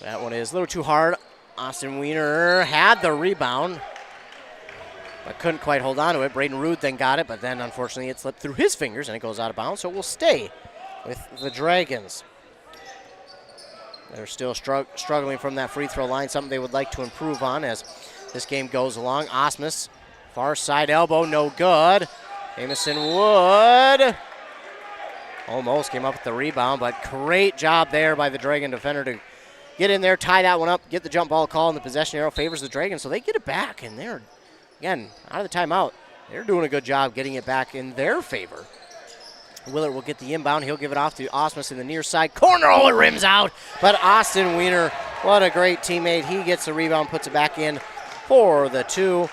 That one is a little too hard. Austin Wiener had the rebound, but couldn't quite hold on to it. Braden Rude then got it, but then unfortunately it slipped through his fingers and it goes out of bounds, so it will stay with the Dragons. They're still struggling from that free throw line, something they would like to improve on as this game goes along. Osmus, far side elbow, no good. Jamison Wood almost came up with the rebound, but great job there by the Dragon defender to get in there, tie that one up, get the jump ball call, and the possession arrow favors the Dragons, so they get it back, and they're, again, out of the timeout. They're doing a good job getting it back in their favor. Willard will get the inbound. He'll give it off to Osmus in the near side corner. Oh, it rims out, but Austin Wiener, what a great teammate. He gets the rebound, puts it back in for the 2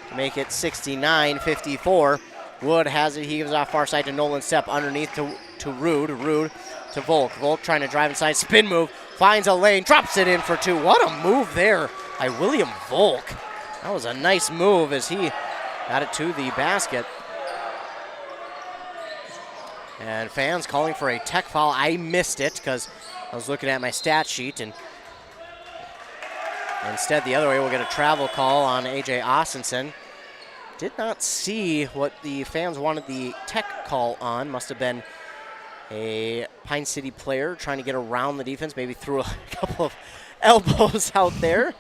to make it 69-54. Wood has it. He gives it off far side to Nolan Stepp underneath to Rude. Rude to Volk. Volk trying to drive inside, spin move. Finds a lane, drops it in for 2. What a move there by William Volk. That was a nice move as he got it to the basket. And fans calling for a tech foul. I missed it because I was looking at my stat sheet, and instead the other way we'll get a travel call on A.J. Austinson. Did not see what the fans wanted the tech call on. Must have been a Pine City player trying to get around the defense, maybe threw a couple of elbows out there.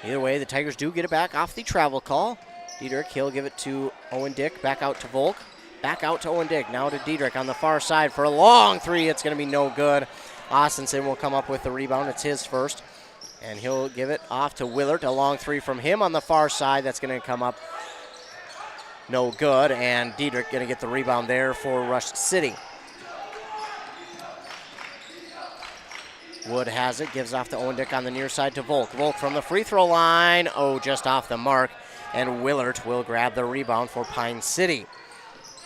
Either way, the Tigers do get it back off the travel call. Diedrich, he'll give it to Owen Dick, back out to Volk, back out to Owen Dick, now to Diedrich on the far side for a long 3. It's going to be no good. Austinson will come up with the rebound. It's his first, and he'll give it off to Willard. A long 3 from him on the far side. That's going to come up no good, and Diedrich going to get the rebound there for Rush City. Wood has it, gives off to Owen Dick on the near side to Volk. Volk from the free throw line. Oh, just off the mark. And Willard will grab the rebound for Pine City.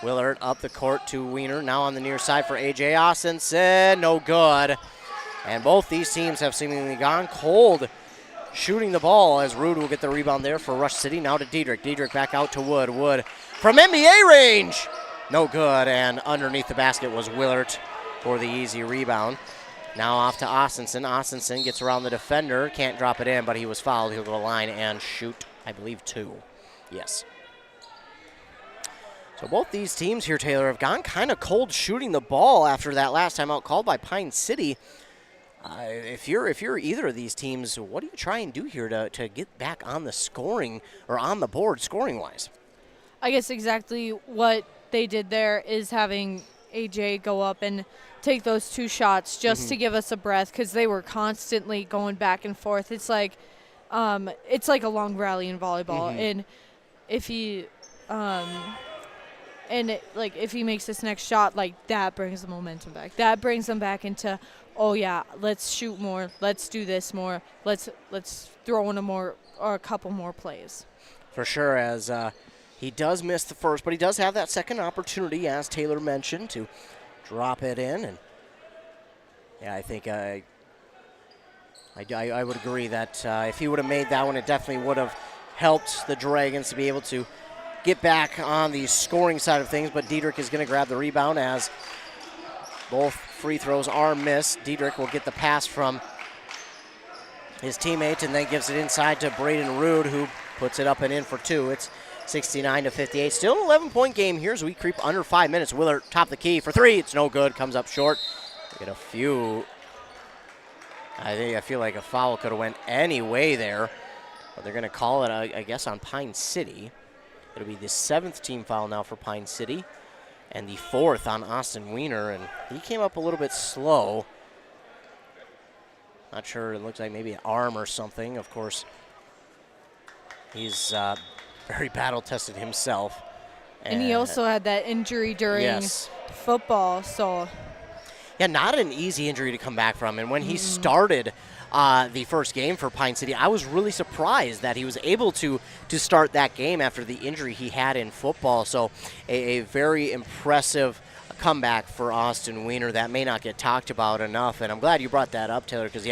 Willard up the court to Wiener. Now on the near side for A.J. Austinson. No good. And both these teams have seemingly gone cold shooting the ball as Rude will get the rebound there for Rush City. Now to Diedrich. Diedrich back out to Wood. Wood from NBA range. No good. And underneath the basket was Willard for the easy rebound. Now off to Austinson. Austinson gets around the defender. Can't drop it in, but he was fouled. He'll go to the line and shoot, I believe, 2. Yes. So both these teams here, Taylor, have gone kind of cold shooting the ball after that last time out called by Pine City. If you're either of these teams, what do you try and do here to get back on the scoring or on the board scoring-wise? I guess exactly what they did there is having AJ go up and take those 2 shots just to give us a breath, because they were constantly going back and forth. It's like a long rally in volleyball, and if he if he makes this next shot, like, that brings the momentum back. That brings them back into, oh yeah, let's shoot more, let's do this more, let's throw in a couple more plays. For sure, as he does miss the first, but he does have that second opportunity, as Taylor mentioned, to drop it in. And yeah, I think I would agree that if he would have made that one, it definitely would have helped the Dragons to be able to get back on the scoring side of things. But Diedrich is going to grab the rebound as both free throws are missed. Diedrich will get the pass from his teammate and then gives it inside to Braden Rude, who puts it up and in for 2. It's 69-58. Still an 11-point game here as we creep under 5 minutes. Willard top the key for 3. It's no good. Comes up short. Get a few. I feel like a foul could have went any way there, but they're going to call it, I guess, on Pine City. It'll be the 7th team foul now for Pine City, and the 4th on Austin Wiener, and he came up a little bit slow. Not sure, it looks like maybe an arm or something. Of course, he's very battle-tested himself. And he also had that injury during football, so. Yeah, not an easy injury to come back from, and when he started the first game for Pine City, I was really surprised that he was able to start that game after the injury he had in football. So a very impressive comeback for Austin Wiener that may not get talked about enough. And I'm glad you brought that up, Taylor, because,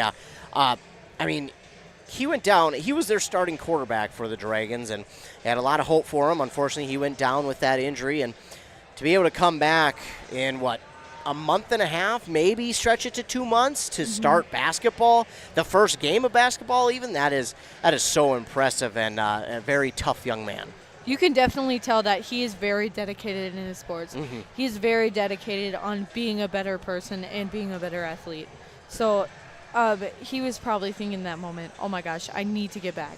he went down. He was their starting quarterback for the Dragons, and they had a lot of hope for him. Unfortunately, he went down with that injury, and to be able to come back in, a month and a half, maybe stretch it to 2 months to start basketball, the first game of basketball even, that is so impressive, and a very tough young man. You can definitely tell that he is very dedicated in his sports. He's very dedicated on being a better person and being a better athlete. So he was probably thinking in that moment, oh my gosh, I need to get back.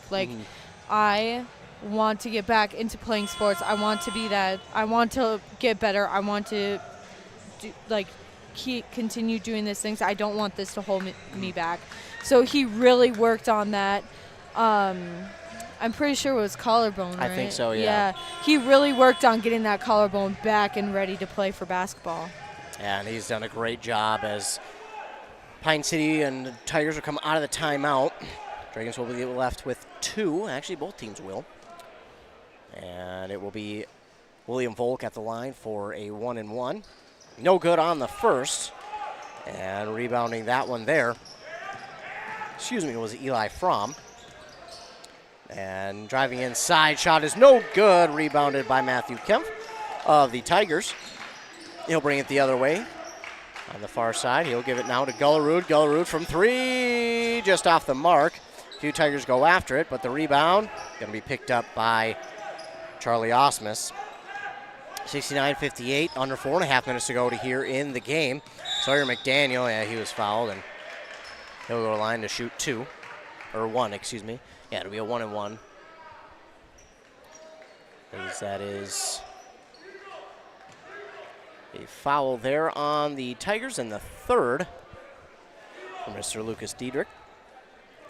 I want to get back into playing sports. I want to be that. I want to get better. I want to continue doing these things. I don't want this to hold me back. So he really worked on that. I'm pretty sure it was collarbone, right? I think so, yeah. He really worked on getting that collarbone back and ready to play for basketball. Yeah, and he's done a great job as Pine City and the Tigers will come out of the timeout. Dragons will be left with 2. Actually, both teams will. And it will be William Volk at the line for a 1-and-1. No good on the first. And rebounding that one there, was Eli Fromm. And driving inside, shot is no good. Rebounded by Matthew Kempf of the Tigers. He'll bring it the other way. On the far side, he'll give it now to Gullerud. Gullerud from 3, just off the mark. A few Tigers go after it, but the rebound going to be picked up by Charlie Osmus. 69-58, under 4.5 minutes to go here in the game. Sawyer McDaniel, he was fouled, and he'll go to line to shoot 2, or 1, excuse me. Yeah, it'll be a 1-and-1. As that is a foul there on the Tigers, and the 3rd for Mr. Lucas Diedrich.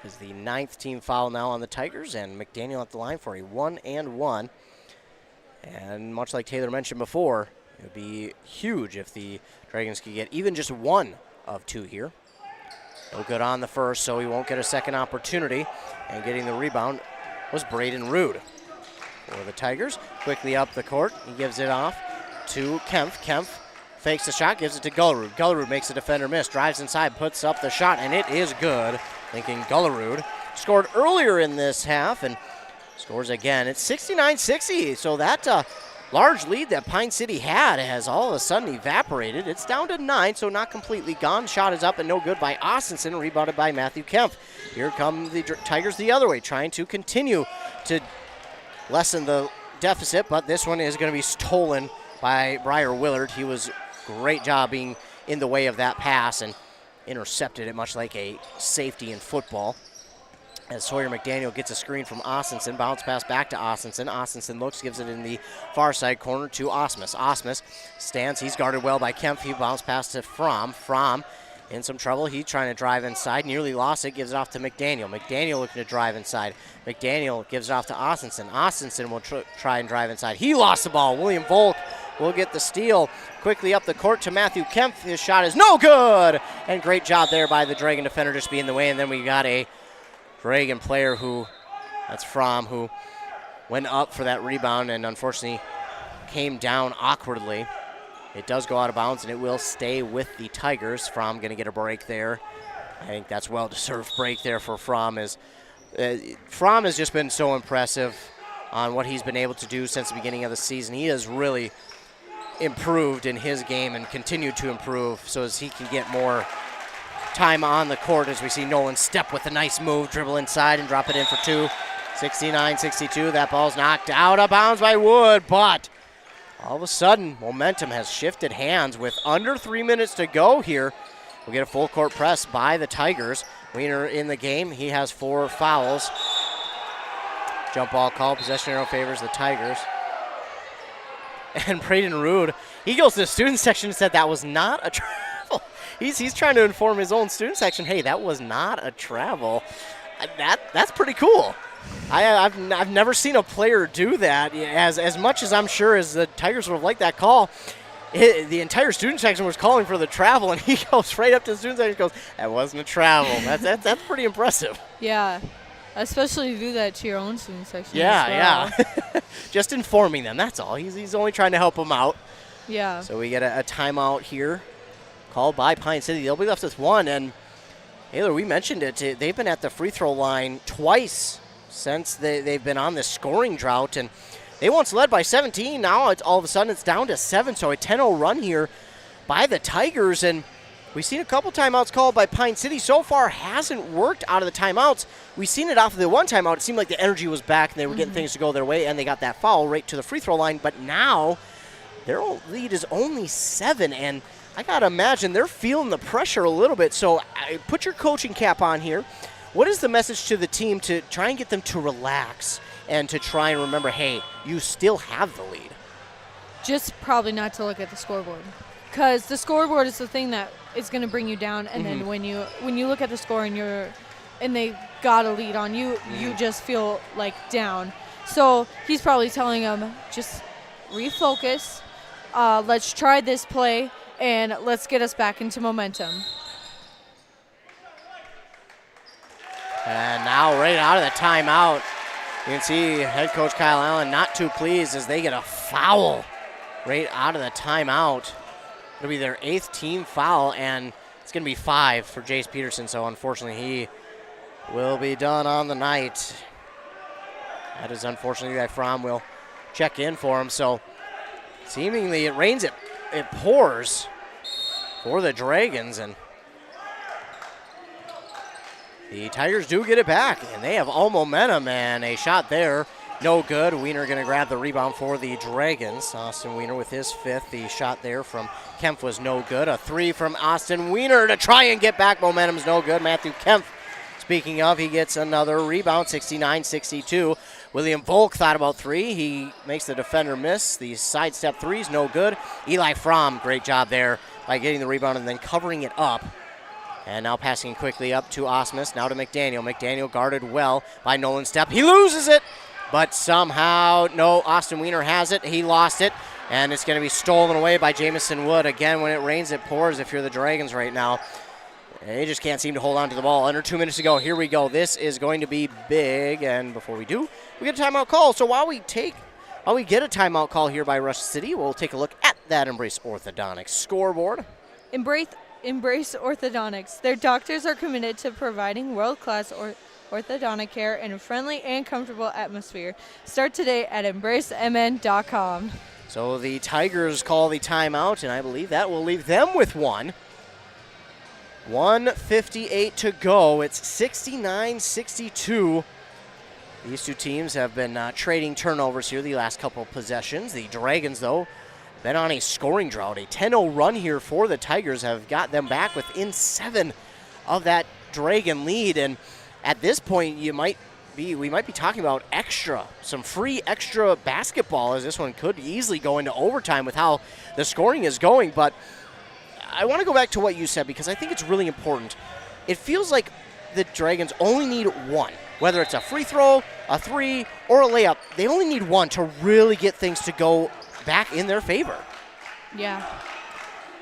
Is the 9th team foul now on the Tigers, and McDaniel at the line for a 1-and-1. And much like Taylor mentioned before, it would be huge if the Dragons could get even just 1 of 2 here. No good on the first, so he won't get a second opportunity. And getting the rebound was Braden Rude for the Tigers. Quickly up the court, he gives it off to Kempf. Kempf fakes the shot, gives it to Gullerud. Gullerud makes the defender miss, drives inside, puts up the shot, and it is good. Thinking Gullerud scored earlier in this half and scores again. It's 69-60, so that large lead that Pine City had has all of a sudden evaporated. It's down to 9, so not completely gone. Shot is up and no good by Austinson, rebounded by Matthew Kempf. Here come the Tigers the other way, trying to continue to lessen the deficit, but this one is going to be stolen by Briar Willard. He was great job being in the way of that pass and intercepted it much like a safety in football. As Sawyer McDaniel gets a screen from Austinson, bounce pass back to Austinson. Austinson looks, gives it in the far side corner to Osmus. Osmus stands, he's guarded well by Kemp. He bounce pass to Fromm. Fromm in some trouble. He's trying to drive inside, nearly lost it, gives it off to McDaniel. McDaniel looking to drive inside. McDaniel gives it off to Austinson. Austinson will try and drive inside. He lost the ball. William Volk will get the steal. Quickly up the court to Matthew Kemp. His shot is no good. And great job there by the Dragon defender just being in the way. And then we got a Dragon player that's Fromm, who went up for that rebound and unfortunately came down awkwardly. It does go out of bounds and it will stay with the Tigers. Fromm going to get a break there. I think that's well-deserved break there for Fromm. Fromm has just been so impressive on what he's been able to do since the beginning of the season. He has really improved in his game and continued to improve so as he can get more time on the court as we see Nolan step with a nice move, dribble inside and drop it in for two. 69-62, that ball's knocked out of bounds by Wood, but all of a sudden momentum has shifted hands with under 3 minutes to go here. We'll get a full court press by the Tigers. Wiener in the game, he has 4 fouls. Jump ball call, possession arrow favors the Tigers. And Braden Rude, he goes to the student section and said that was not a travel. He's trying to inform his own student section, hey, that was not a travel. That's pretty cool. I've never seen a player do that. As much as I'm sure as the Tigers would have liked that call, the entire student section was calling for the travel, and he goes right up to the student section and goes, that wasn't a travel. That's pretty impressive. Yeah, especially to do that to your own student section. Yeah. Just informing them, that's all. He's only trying to help them out. Yeah. So we get a timeout here called by Pine City. They'll be left with one, and Taylor, we mentioned it. They've been at the free throw line twice since they've been on this scoring drought, and they once led by 17. Now all of a sudden it's down to 7, so a 10-0 run here by the Tigers, and we've seen a couple timeouts called by Pine City. So far hasn't worked out of the timeouts. We've seen it off of the one timeout. It seemed like the energy was back and they were getting things to go their way, and they got that foul right to the free throw line, but now their lead is only 7, and I got to imagine they're feeling the pressure a little bit. So put your coaching cap on here. What is the message to the team to try and get them to relax and to try and remember, hey, you still have the lead? Just probably not to look at the scoreboard, because the scoreboard is the thing that is going to bring you down. And then when you look at the score and they got a lead on you, you just feel like down. So he's probably telling them, just refocus. Let's try this play. And let's get us back into momentum. And now right out of the timeout, you can see head coach Kyle Allen not too pleased as they get a foul right out of the timeout. It'll be their 8th team foul, and it's going to be 5 for Jace Peterson. So unfortunately, he will be done on the night. That is unfortunately that Fromm will check in for him. So seemingly it rains, it pours for the Dragons, and the Tigers do get it back, and they have all momentum, and a shot there, no good. Wiener going to grab the rebound for the Dragons. Austin Wiener with his 5th. The shot there from Kemp was no good. A 3 from Austin Wiener to try and get back. Momentum's no good. Matthew Kemp, speaking of, he gets another rebound, 69-62. William Volk thought about 3. He makes the defender miss. The sidestep 3's no good. Eli Fromm, great job there by getting the rebound and then covering it up. And now passing quickly up to Osmus, now to McDaniel. McDaniel guarded well by Nolan Stepp. He loses it, but somehow, no, Austin Wiener has it. He lost it, and it's going to be stolen away by Jamison Wood. Again, when it rains, it pours if you're the Dragons right now. They just can't seem to hold on to the ball. Under 2 minutes to go. Here we go. This is going to be big. And before we do, we get a timeout call. So while we get a timeout call here by Rush City, we'll take a look at that Embrace Orthodontics scoreboard. Embrace Orthodontics. Their doctors are committed to providing world-class orthodontic care in a friendly and comfortable atmosphere. Start today at embracemn.com. So the Tigers call the timeout, and I believe that will leave them with one. 1:58 to go. It's 69-62. These two teams have been trading turnovers here the last couple of possessions. The Dragons, though, been on a scoring drought. A 10-0 run here for the Tigers have got them back within 7 of that Dragon lead. And at this point, we might be talking about some free extra basketball, as this one could easily go into overtime with how the scoring is going. But I want to go back to what you said, because I think it's really important. It feels like the Dragons only need one, whether it's a free throw, a three, or a layup. They only need one to really get things to go back in their favor. Yeah.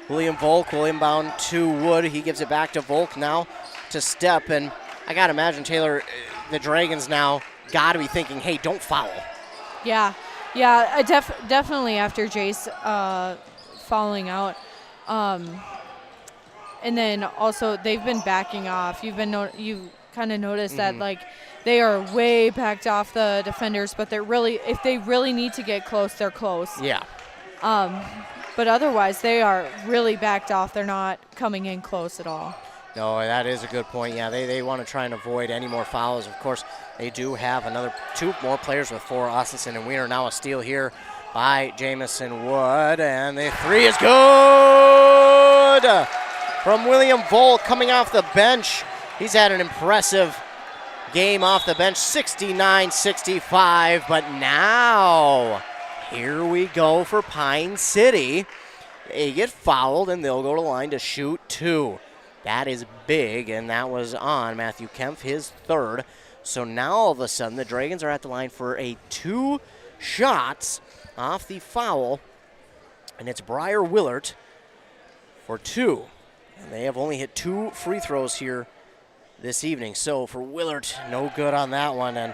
William Volk will inbound to Wood. He gives it back to Volk now to Step, and I got to imagine, Taylor, the Dragons now got to be thinking, hey, don't foul. Yeah, definitely after Jace fouling out. And then also they've been backing off. You've kind of noticed that, like, they are way backed off the defenders, but if they really need to get close, they're close. Yeah. But otherwise, they are really backed off. They're not coming in close at all. No, that is a good point. Yeah, they want to try and avoid any more fouls. Of course, they do have two more players with 4, Austin and Wiener. Now a steal here by Jamison Wood, and the three is good from William Volk coming off the bench. He's had an impressive game off the bench, 69-65, but now here we go for Pine City. They get fouled, and they'll go to the line to shoot 2. That is big, and that was on Matthew Kempf, his 3rd. So now all of a sudden the Dragons are at the line for 2 shots off the foul, and it's Briar Willert for 2. And they have only hit 2 free throws here this evening. So for Willert, no good on that one, and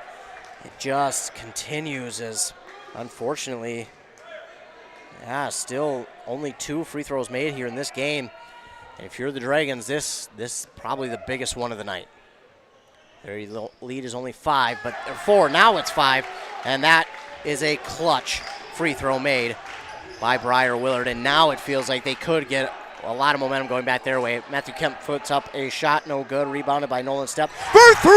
it just continues as, unfortunately, still only 2 free throws made here in this game. And if you're the Dragons, this is probably the biggest one of the night. Their lead is only 4. Now it's 5, and that is a clutch free throw made by Briar Willert. And now it feels like they could get a lot of momentum going back their way. Matthew Kemp puts up a shot, no good. Rebounded by Nolan Stepp for 3!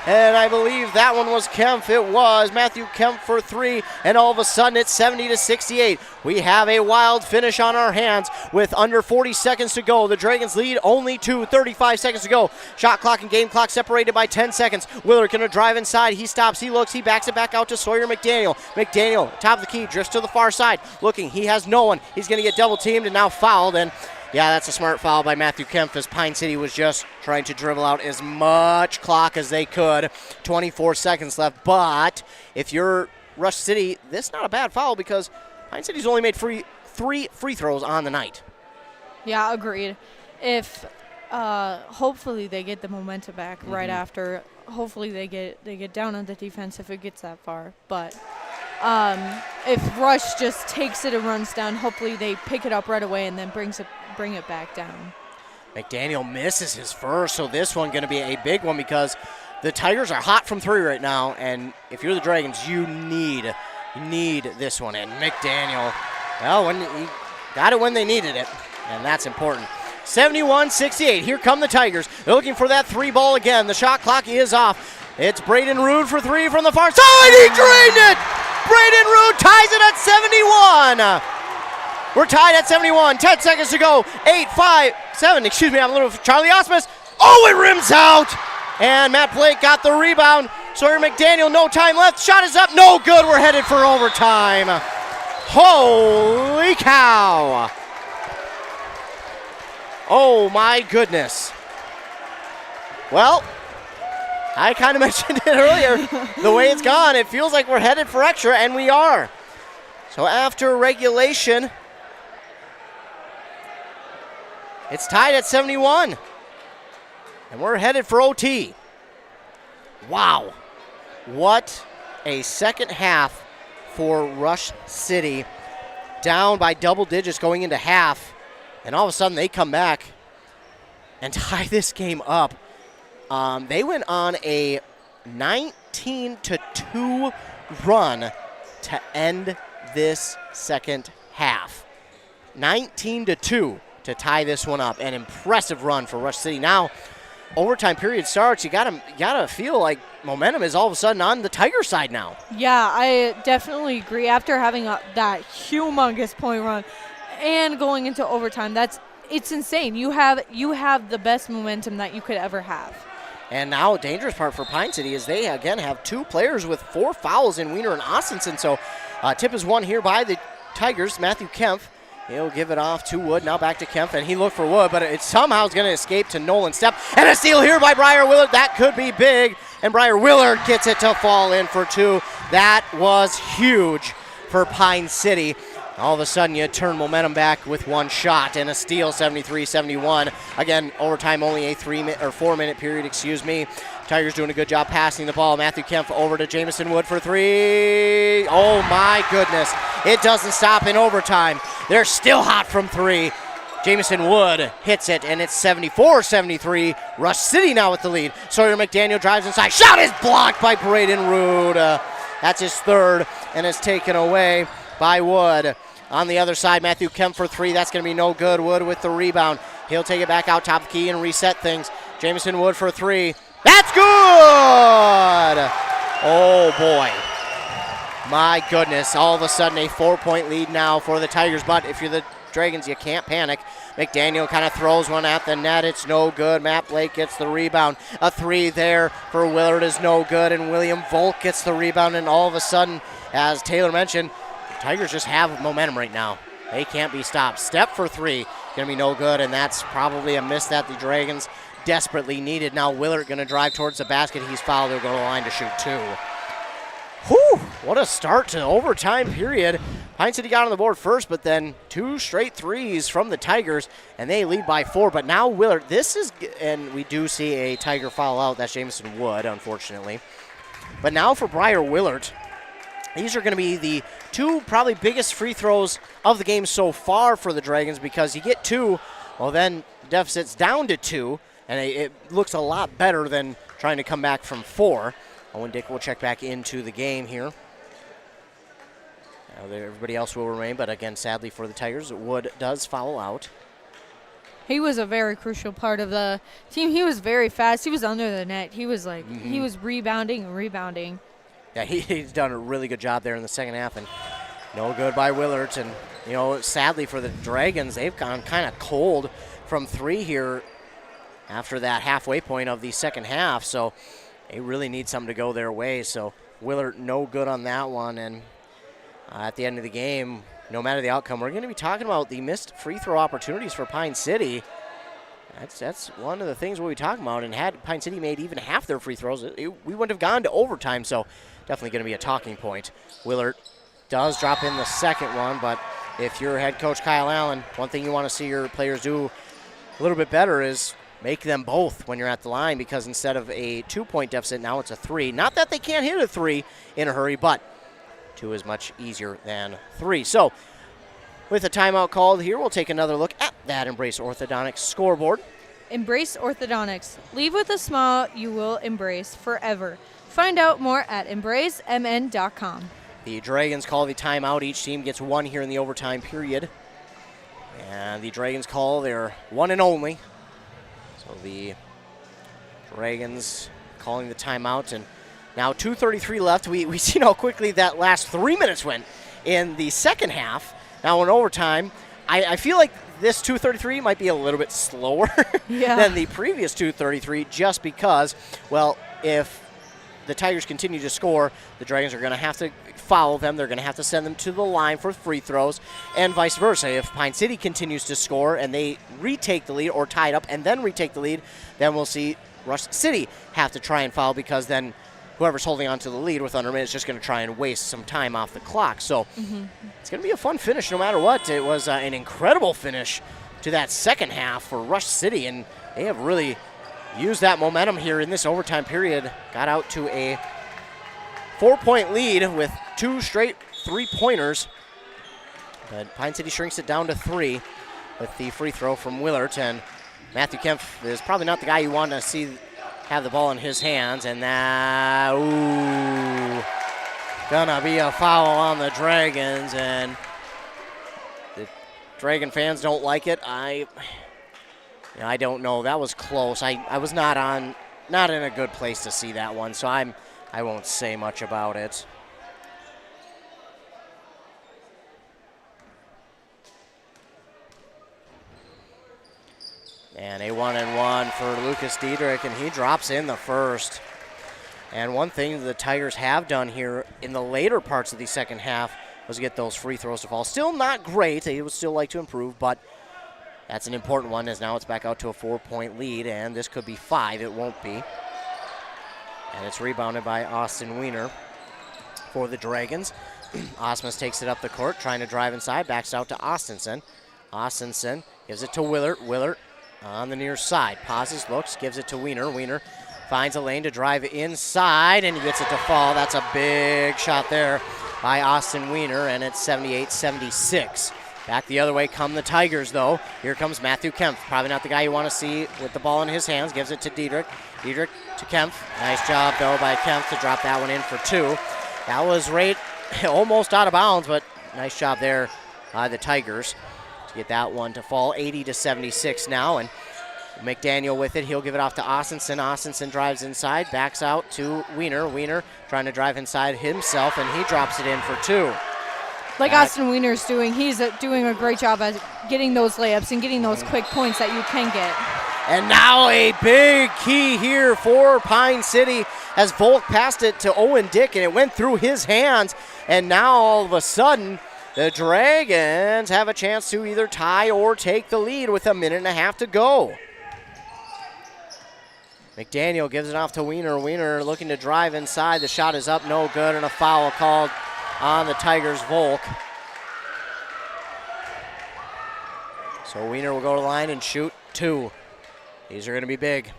And I believe that one was Kempf. It was Matthew Kempf for 3, and all of a sudden it's 70-68. We have a wild finish on our hands with under 40 seconds to go. The Dragons lead only 35 seconds to go. Shot clock and game clock separated by 10 seconds. Willard gonna drive inside. He stops, he looks, he backs it back out to Sawyer McDaniel. McDaniel, top of the key, drifts to the far side. Looking, he has no one. He's gonna get double teamed and now fouled, and yeah, that's a smart foul by Matthew Kempf, as Pine City was just trying to dribble out as much clock as they could. 24 seconds left, but if you're Rush City, this is not a bad foul because Pine City's only made 3 free throws on the night. Yeah, agreed. If hopefully they get the momentum back right after. Hopefully they get down on the defense if it gets that far. But if Rush just takes it and runs down, hopefully they pick it up right away and then bring it back down. McDaniel misses his first, so this one going to be a big one because the Tigers are hot from 3 right now, and if you're the Dragons, you need this one. And McDaniel, well, when he got it when they needed it, and that's important. 71-68. Here come the Tigers. They're looking for that 3 ball again. The shot clock is off. It's Braden Rude for 3 from the far side. He drained it. Braden Rude ties it at 71. We're tied at 71. 10 seconds to go. 8, 5, 7. Excuse me, I'm a little Charlie Osmus. Oh, it rims out. And Matt Blake got the rebound. Sawyer McDaniel, no time left. Shot is up. No good. We're headed for overtime. Holy cow. Oh, my goodness. Well, I kind of mentioned it earlier. The way it's gone, it feels like we're headed for extra, and we are. So after regulation, it's tied at 71. And we're headed for OT. Wow. What a second half for Rush City. Down by double digits going into half. And all of a sudden they come back and tie this game up. They went on a 19-2 run to end this second half. 19-2 to tie this one up. An impressive run for Rush City. Now, overtime period starts, you gotta feel like momentum is all of a sudden on the Tiger side now. Yeah, I definitely agree. After having that humongous point run and going into overtime, it's insane. You have the best momentum that you could ever have. And now a dangerous part for Pine City is they again have 2 players with 4 fouls in Wiener and Austinson. So tip is won here by the Tigers. Matthew Kempf, he'll give it off to Wood. Now back to Kempf, and he looked for Wood, but it somehow is going to escape to Nolan Stepp. And a steal here by Briar Willard. That could be big. And Briar Willard gets it to fall in for 2. That was huge for Pine City. All of a sudden, you turn momentum back with 1 shot and a steal, 73-71. Again, overtime, only a 4-minute period, Tigers doing a good job passing the ball. Matthew Kempf over to Jamison Wood for 3. Oh, my goodness. It doesn't stop in overtime. They're still hot from 3. Jamison Wood hits it, and it's 74-73. Rush City now with the lead. Sawyer McDaniel drives inside. Shot is blocked by Braden Rude. That's his 3rd, and it's taken away by Wood. On the other side, Matthew Kempf for 3. That's going to be no good. Wood with the rebound. He'll take it back out top of the key and reset things. Jamison Wood for 3. That's good! Oh, boy. My goodness. All of a sudden, a 4-point lead now for the Tigers. But if you're the Dragons, you can't panic. McDaniel kind of throws one at the net. It's no good. Matt Blake gets the rebound. A 3 there for Willard is no good. And William Volk gets the rebound. And all of a sudden, as Taylor mentioned, Tigers just have momentum right now. They can't be stopped. Stepp for 3, going to be no good, and that's probably a miss that the Dragons desperately needed. Now Willard going to drive towards the basket. He's fouled. They'll go to the line to shoot 2. Whew, what a start to overtime period. Pine City got on the board first, but then 2 straight threes from the Tigers, and they lead by 4. But now Willard, and we do see a Tiger foul out. That's Jamison Wood, unfortunately. But now for Briar Willard, these are going to be the 2 probably biggest free throws of the game so far for the Dragons, because you get 2, well then the deficit's down to 2, and it looks a lot better than trying to come back from 4. Owen Dick will check back into the game here. Everybody else will remain, but again, sadly for the Tigers, Wood does foul out. He was a very crucial part of the team. He was very fast. He was under the net. He was he was rebounding and rebounding. Yeah, he's done a really good job there in the second half, and no good by Willard. And, sadly for the Dragons, they've gone kind of cold from 3 here after that halfway point of the second half, so they really need something to go their way. So Willard, no good on that one, and at the end of the game, no matter the outcome, we're going to be talking about the missed free throw opportunities for Pine City. That's one of the things we'll be talking about, and had Pine City made even half their free throws, we wouldn't have gone to overtime, so definitely going to be a talking point. Willard does drop in the second one, but if you're head coach Kyle Allen, one thing you want to see your players do a little bit better is make them both when you're at the line, because instead of a 2-point deficit, now it's a 3. Not that they can't hit a 3 in a hurry, but 2 is much easier than 3. So with a timeout called here, we'll take another look at that Embrace Orthodontics scoreboard. Embrace Orthodontics. Leave with a smile you will embrace forever. Find out more at embracemn.com. The Dragons call the timeout. Each team gets 1 here in the overtime period. And the Dragons call their 1 and only. So the Dragons calling the timeout. And now 2:33 left. We see how quickly that last 3 minutes went in the second half. Now in overtime, I feel like this 2:33 might be a little bit slower than the previous 2:33, just because, well, if the Tigers continue to score, the Dragons are going to have to foul them. They're going to have to send them to the line for free throws, and vice versa. If Pine City continues to score and they retake the lead or tie it up and then retake the lead, then we'll see Rush City have to try and foul, because then whoever's holding on to the lead with under a minute is just going to try and waste some time off the clock. So it's going to be a fun finish no matter what. It was an incredible finish to that second half for Rush City, and they have really used that momentum here in this overtime period. Got out to a 4-point lead with 2 straight 3-pointers. But Pine City shrinks it down to 3 with the free throw from Willard. And Matthew Kempf is probably not the guy you want to see have the ball in his hands. And that, gonna be a foul on the Dragons. And the Dragon fans don't like it. I don't know. That was close. I was not in a good place to see that one, so I won't say much about it. And a 1-and-1 for Lucas Diedrich, and he drops in the first. And one thing the Tigers have done here in the later parts of the second half was get those free throws to fall. Still not great. They would still like to improve, but that's an important one, as now it's back out to a 4-point lead, and this could be 5. It won't be. And it's rebounded by Austin Wiener for the Dragons. Osmus takes it up the court, trying to drive inside, backs out to Austinson. Austinson gives it to Willert. Willert on the near side, pauses, looks, gives it to Wiener. Wiener finds a lane to drive inside, and he gets it to fall. That's a big shot there by Austin Wiener, and it's 78-76. Back the other way come the Tigers, though. Here comes Matthew Kempf. Probably not the guy you want to see with the ball in his hands. Gives it to Diedrich. Diedrich to Kempf. Nice job, though, by Kempf to drop that one in for 2. That was right almost out of bounds, but nice job there by the Tigers to get that one to fall. 80-76 now, and McDaniel with it. He'll give it off to Austinson. Austinson drives inside, backs out to Wiener. Wiener trying to drive inside himself, and he drops it in for 2. Like Austin Wiener's doing, he's doing a great job at getting those layups and getting those quick points that you can get. And now a big key here for Pine City as Volk passed it to Owen Dick, and it went through his hands. And now all of a sudden, the Dragons have a chance to either tie or take the lead with a minute and a half to go. McDaniel gives it off to Wiener. Wiener looking to drive inside. The shot is up, no good, and a foul called on the Tigers' Volk. So Wiener will go to the line and shoot 2. These are going to be big.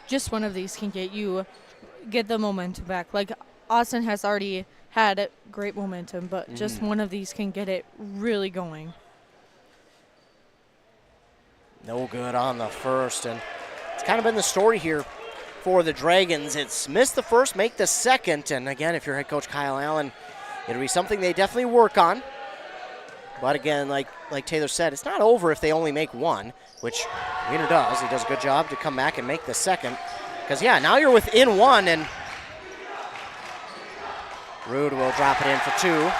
Just one of these can get the momentum back. Like Austin has already had great momentum, but just one of these can get it really going. No good on the first, and it's kind of been the story here for the Dragons. It's missed the first, make the second, and again, if you're head coach Kyle Allen, it'll be something they definitely work on. But again, like Taylor said, it's not over if they only make one, which Wiener does. He does a good job to come back and make the second. Because, yeah, now you're within 1, and Rude will drop it in for 2.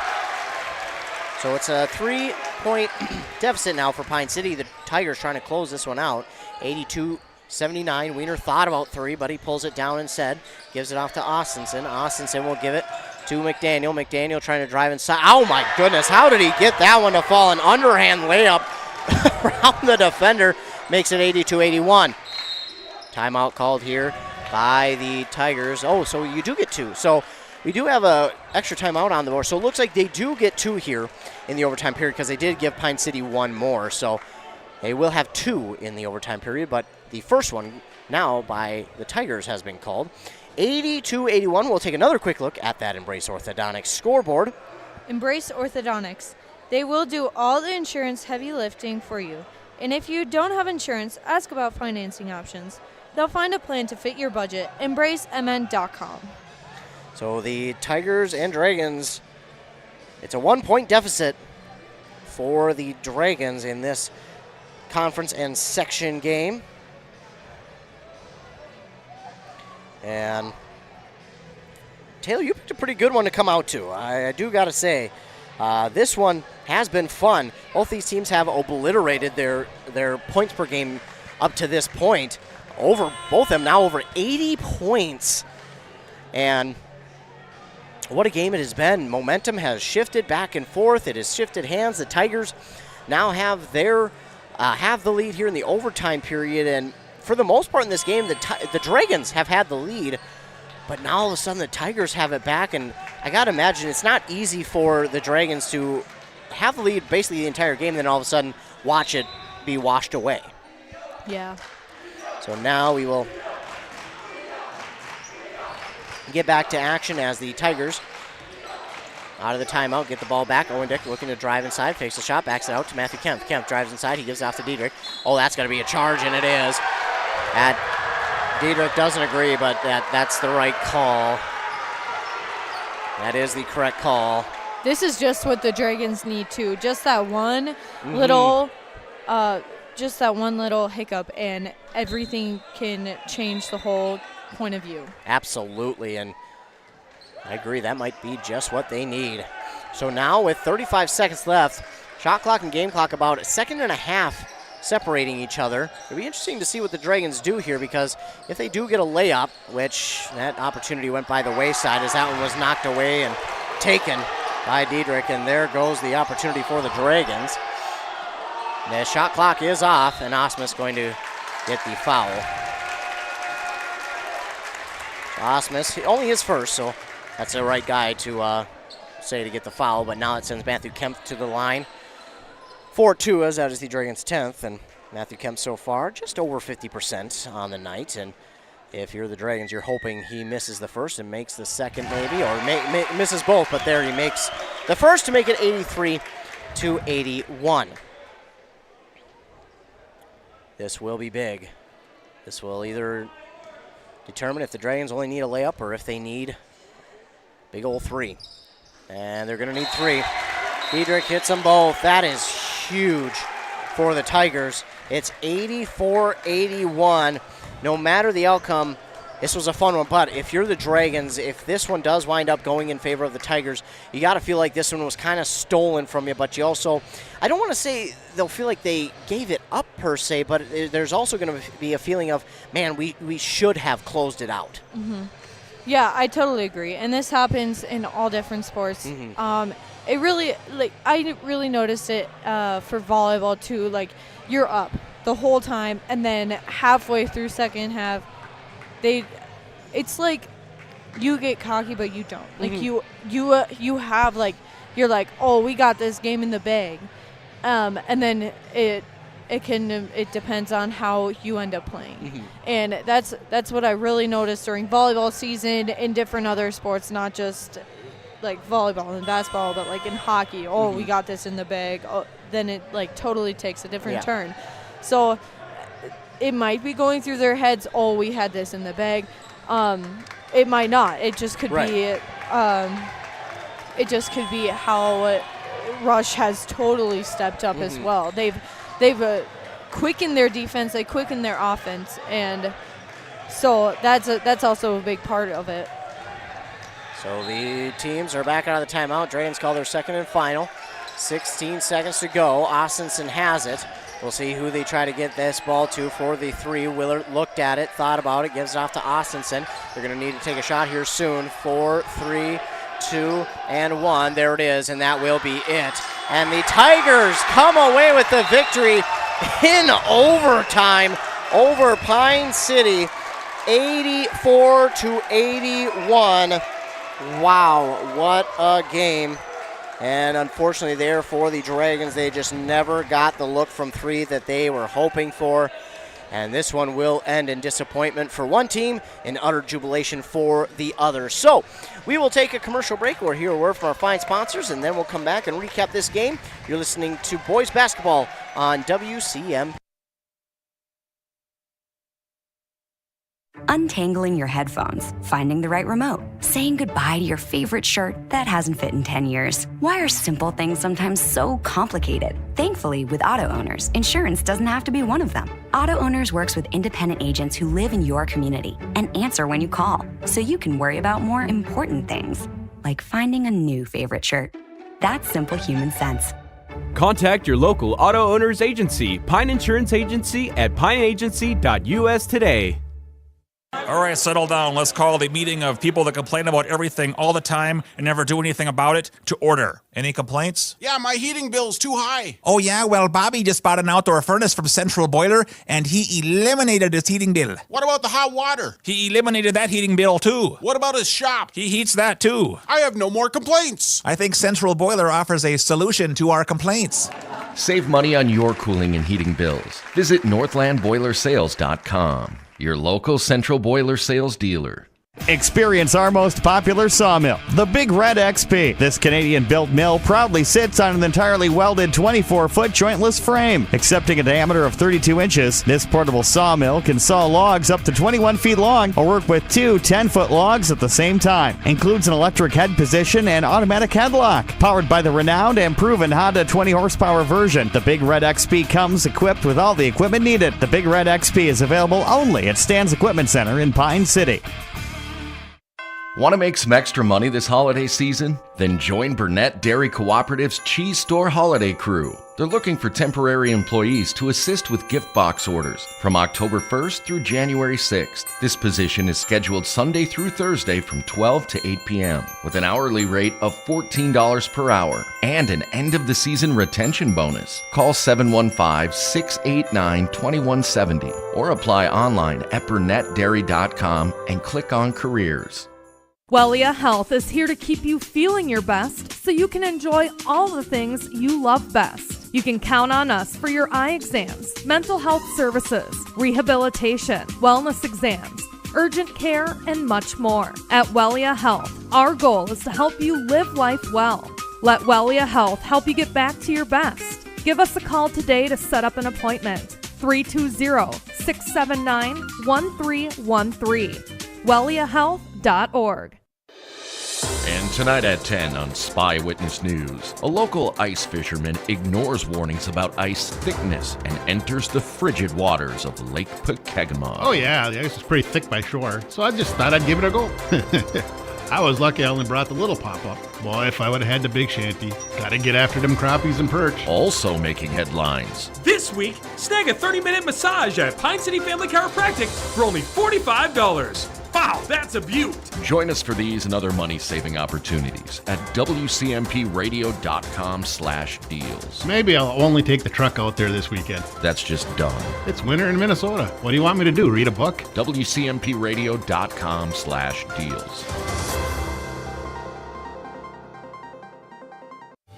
So it's a 3-point deficit now for Pine City. The Tigers trying to close this one out. 82-79. Wiener thought about 3, but he pulls it down instead. Gives it off to Austinson. Austinson will give it to McDaniel. McDaniel trying to drive inside. Oh, my goodness. How did he get that one to fall? An underhand layup around the defender makes it 82-81. Timeout called here by the Tigers. Oh, so you do get 2. So we do have a extra timeout on the board. So it looks like they do get 2 here in the overtime period because they did give Pine City 1 more. So they will have 2 in the overtime period, but the first one now by the Tigers has been called. 82-81. We'll take another quick look at that Embrace Orthodontics scoreboard. Embrace Orthodontics. They will do all the insurance heavy lifting for you. And if you don't have insurance, ask about financing options. They'll find a plan to fit your budget. EmbraceMN.com. So the Tigers and Dragons, it's a 1-point deficit for the Dragons in this conference and section game. And Taylor, you picked a pretty good one to come out to. I do got to say, this one has been fun. Both these teams have obliterated their points per game up to this point. Both of them now over 80 points. And what a game it has been. Momentum has shifted back and forth. It has shifted hands. The Tigers now have the lead here in the overtime period. And for the most part in this game, the Dragons have had the lead. But now all of a sudden the Tigers have it back. And I got to imagine it's not easy for the Dragons to have the lead basically the entire game, and then all of a sudden watch it be washed away. Yeah. So now we will get back to action as the Tigers out of the timeout, get the ball back. Owen Dick looking to drive inside, fakes the shot, backs it out to Matthew Kempf. Kempf drives inside, he gives it off to Diedrich. Oh, that's going to be a charge, and it is. Diedrich doesn't agree, but that's the right call. That is the correct call. This is just what the Dragons need to. Just that one little just that one little hiccup, and everything can change the whole point of view. Absolutely, and I agree. That might be just what they need. So now with 35 seconds left, shot clock and game clock about a second and a half separating each other. It'll be interesting to see what the Dragons do here, because if they do get a layup, which that opportunity went by the wayside as that one was knocked away and taken by Diedrich, and there goes the opportunity for the Dragons. The shot clock is off, and Osmus going to get the foul. Osmus, only his first, so that's the right guy to say to get the foul, but now it sends Matthew Kemp to the line. 4-2, as that is the Dragons' 10th, and Matthew Kemp so far just over 50% on the night, and if you're the Dragons, you're hoping he misses the first and makes the second maybe, or misses both, but there he makes the first to make it 83-81. This will be big. This will either determine if the Dragons only need a layup or if they need big old three. And they're going to need three. Diedrich hits them both. That is huge for the Tigers. It's 84-81. No matter the outcome, this was a fun one. But if you're the Dragons, if this one does wind up going in favor of the Tigers, you got to feel like this one was kind of stolen from you. But you also, I don't want to say they'll feel like they gave it up per se, but there's also going to be a feeling of, man, we should have closed it out. Mm-hmm. Yeah, I totally agree. And this happens in all different sports. Mm-hmm. It really, I really noticed it for volleyball too. Like, you're up the whole time, and then halfway through second half, it's like you get cocky, but you don't. Like, you have, like, you're like, oh, we got this game in the bag, and then it depends on how you end up playing. And that's what I really noticed during volleyball season, in different other sports, not just like volleyball and basketball, but like in hockey. Oh, we got this in the bag. Oh, then it like totally takes a different turn. So it might be going through their heads, oh, we had this in the bag. It might not. It just could be it just could be how Rush has totally stepped up as well. They've quickened their defense, they quickened their offense, and so that's also a big part of it. So the teams are back out of the timeout. Dragons call their second and final. 16 seconds to go. Austinson has it. We'll see who they try to get this ball to for the three. Willard looked at it, thought about it, gives it off to Austinson. They're going to need to take a shot here soon. 4, 3, 2, and 1. There it is, and that will be it. And the Tigers come away with the victory in overtime over Pine City, 84-81. Wow, what a game. And unfortunately there for the Dragons, they just never got the look from three that they were hoping for. And this one will end in disappointment for one team and utter jubilation for the other. So we will take a commercial break. We'll hear a word from our fine sponsors, and then we'll come back and recap this game. You're listening to Boys Basketball on WCM. Untangling your headphones, finding the right remote, saying goodbye to your favorite shirt that hasn't fit in 10 years. Why are simple things sometimes so complicated? Thankfully, with Auto Owners, insurance doesn't have to be one of them. Auto Owners works with independent agents who live in your community and answer when you call, so you can worry about more important things, like finding a new favorite shirt. That's simple human sense. Contact your local Auto Owners agency, Pine Insurance Agency, at pineagency.us today. All right, settle down. Let's call the meeting of people that complain about everything all the time and never do anything about it to order. Any complaints? Yeah, my heating bill's too high. Oh yeah, well, Bobby just bought an outdoor furnace from Central Boiler, and he eliminated his heating bill. What about the hot water? He eliminated that heating bill too. What about his shop? He heats that too. I have no more complaints. I think Central Boiler offers a solution to our complaints. Save money on your cooling and heating bills. Visit NorthlandBoilerSales.com, your local Central Boiler sales dealer. Experience our most popular sawmill, the Big Red XP. This Canadian-built mill proudly sits on an entirely welded 24-foot jointless frame. Accepting a diameter of 32 inches, this portable sawmill can saw logs up to 21 feet long or work with two 10-foot logs at the same time. Includes an electric head position and automatic headlock. Powered by the renowned and proven Honda 20-horsepower version, the Big Red XP comes equipped with all the equipment needed. The Big Red XP is available only at Stan's Equipment Center in Pine City. Want to make some extra money this holiday season? Then join Burnett Dairy Cooperative's Cheese Store Holiday Crew. They're looking for temporary employees to assist with gift box orders from October 1st through January 6th. This position is scheduled Sunday through Thursday from 12 to 8 p.m. with an hourly rate of $14 per hour and an end-of-the-season retention bonus. Call 715-689-2170 or apply online at burnettdairy.com and click on Careers. Wellia Health is here to keep you feeling your best so you can enjoy all the things you love best. You can count on us for your eye exams, mental health services, rehabilitation, wellness exams, urgent care, and much more. At Wellia Health, our goal is to help you live life well. Let Wellia Health help you get back to your best. Give us a call today to set up an appointment. 320-679-1313. WelliaHealth.org. And tonight at 10 on Spy Witness News, a local ice fisherman ignores warnings about ice thickness and enters the frigid waters of Lake Pokegama. Oh yeah, the ice is pretty thick by shore, so I just thought I'd give it a go. I was lucky I only brought the little pop-up. Boy, if I would have had the big shanty, gotta get after them crappies and perch. Also making headlines. This week, snag a 30-minute massage at Pine City Family Chiropractic for only $45. Wow, that's a beaut! Join us for these and other money-saving opportunities at WCMPradio.com/deals. Maybe I'll only take the truck out there this weekend. That's just dumb. It's winter in Minnesota. What do you want me to do, read a book? WCMPradio.com/deals.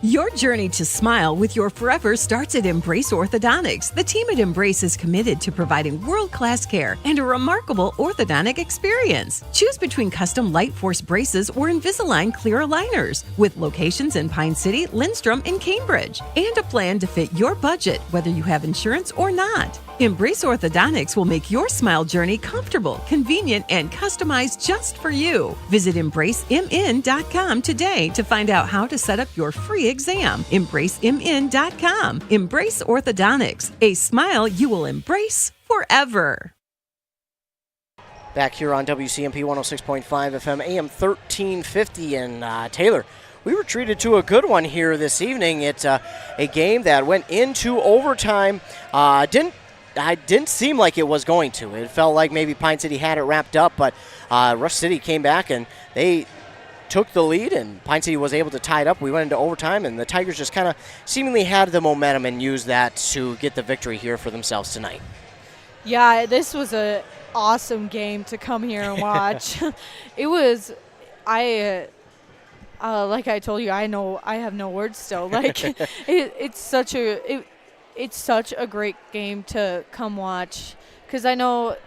Your journey to smile with your forever starts at Embrace Orthodontics. The team at Embrace is committed to providing world-class care and a remarkable orthodontic experience. Choose between custom Light Force braces or Invisalign clear aligners with locations in Pine City, Lindstrom, and Cambridge, and a plan to fit your budget, whether you have insurance or not. Embrace Orthodontics will make your smile journey comfortable, convenient, and customized just for you. Visit EmbraceMN.com today to find out how to set up your free exam. EmbraceMN.com. Embrace Orthodontics, a smile you will embrace forever. Back here on WCMP 106.5 FM, AM 1350 in Taylor. We were treated to a good one here this evening. It's a game that went into overtime. Didn't seem like it was going to. It felt like maybe Pine City had it wrapped up, but Rush City came back and they took the lead, and Pine City was able to tie it up. We went into overtime, and the Tigers just kind of seemingly had the momentum and used that to get the victory here for themselves tonight. Yeah, this was an awesome game to come here and watch. It was, like I told you, I have no words still. Like it's such a great game to come watch, because I know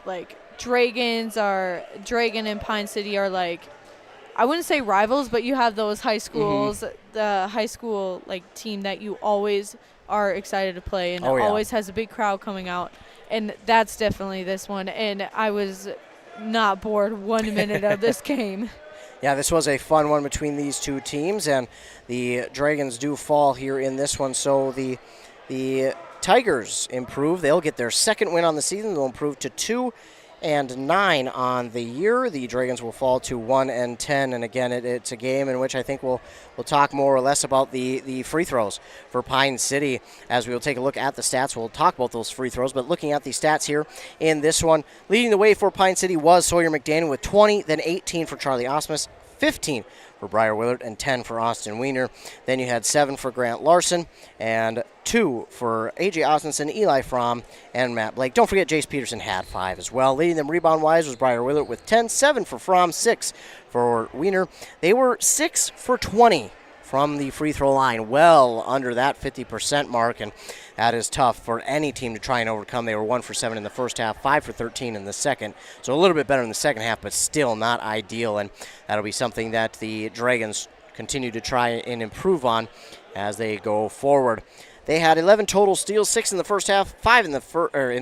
like Dragon and Pine City are, like, I wouldn't say rivals, but you have those high schools, the high school like team that you always are excited to play, and always has a big crowd coming out, and that's definitely this one. And I was not bored 1 minute of this game. Yeah, this was a fun one between these two teams, and the Dragons do fall here in this one. So the Tigers improve. They'll get their second win on the season. They'll improve to 2-9 on the year. The Dragons will fall to 1-10, and again, it's a game in which I think we'll talk more or less about the free throws for Pine City as we will take a look at the stats. We'll talk about those free throws, but looking at the stats here in this one, leading the way for Pine City was Sawyer McDaniel with 20, then 18 for Charlie Osmus, 15 for Briar Willard, and 10 for Austin Wiener. Then you had 7 for Grant Larson, and 2 for A.J. Osmondson, Eli Fromm, and Matt Blake. Don't forget Jace Peterson had 5 as well. Leading them rebound-wise was Briar Willard with 10, 7 for Fromm, 6 for Wiener. They were 6 for 20 from the free throw line, well under that 50% mark, and that is tough for any team to try and overcome. They were 1 for 7 in the first half, 5 for 13 in the second, so a little bit better in the second half, but still not ideal, and that'll be something that the Dragons continue to try and improve on as they go forward. They had 11 total steals, 6 in the first half, 5 in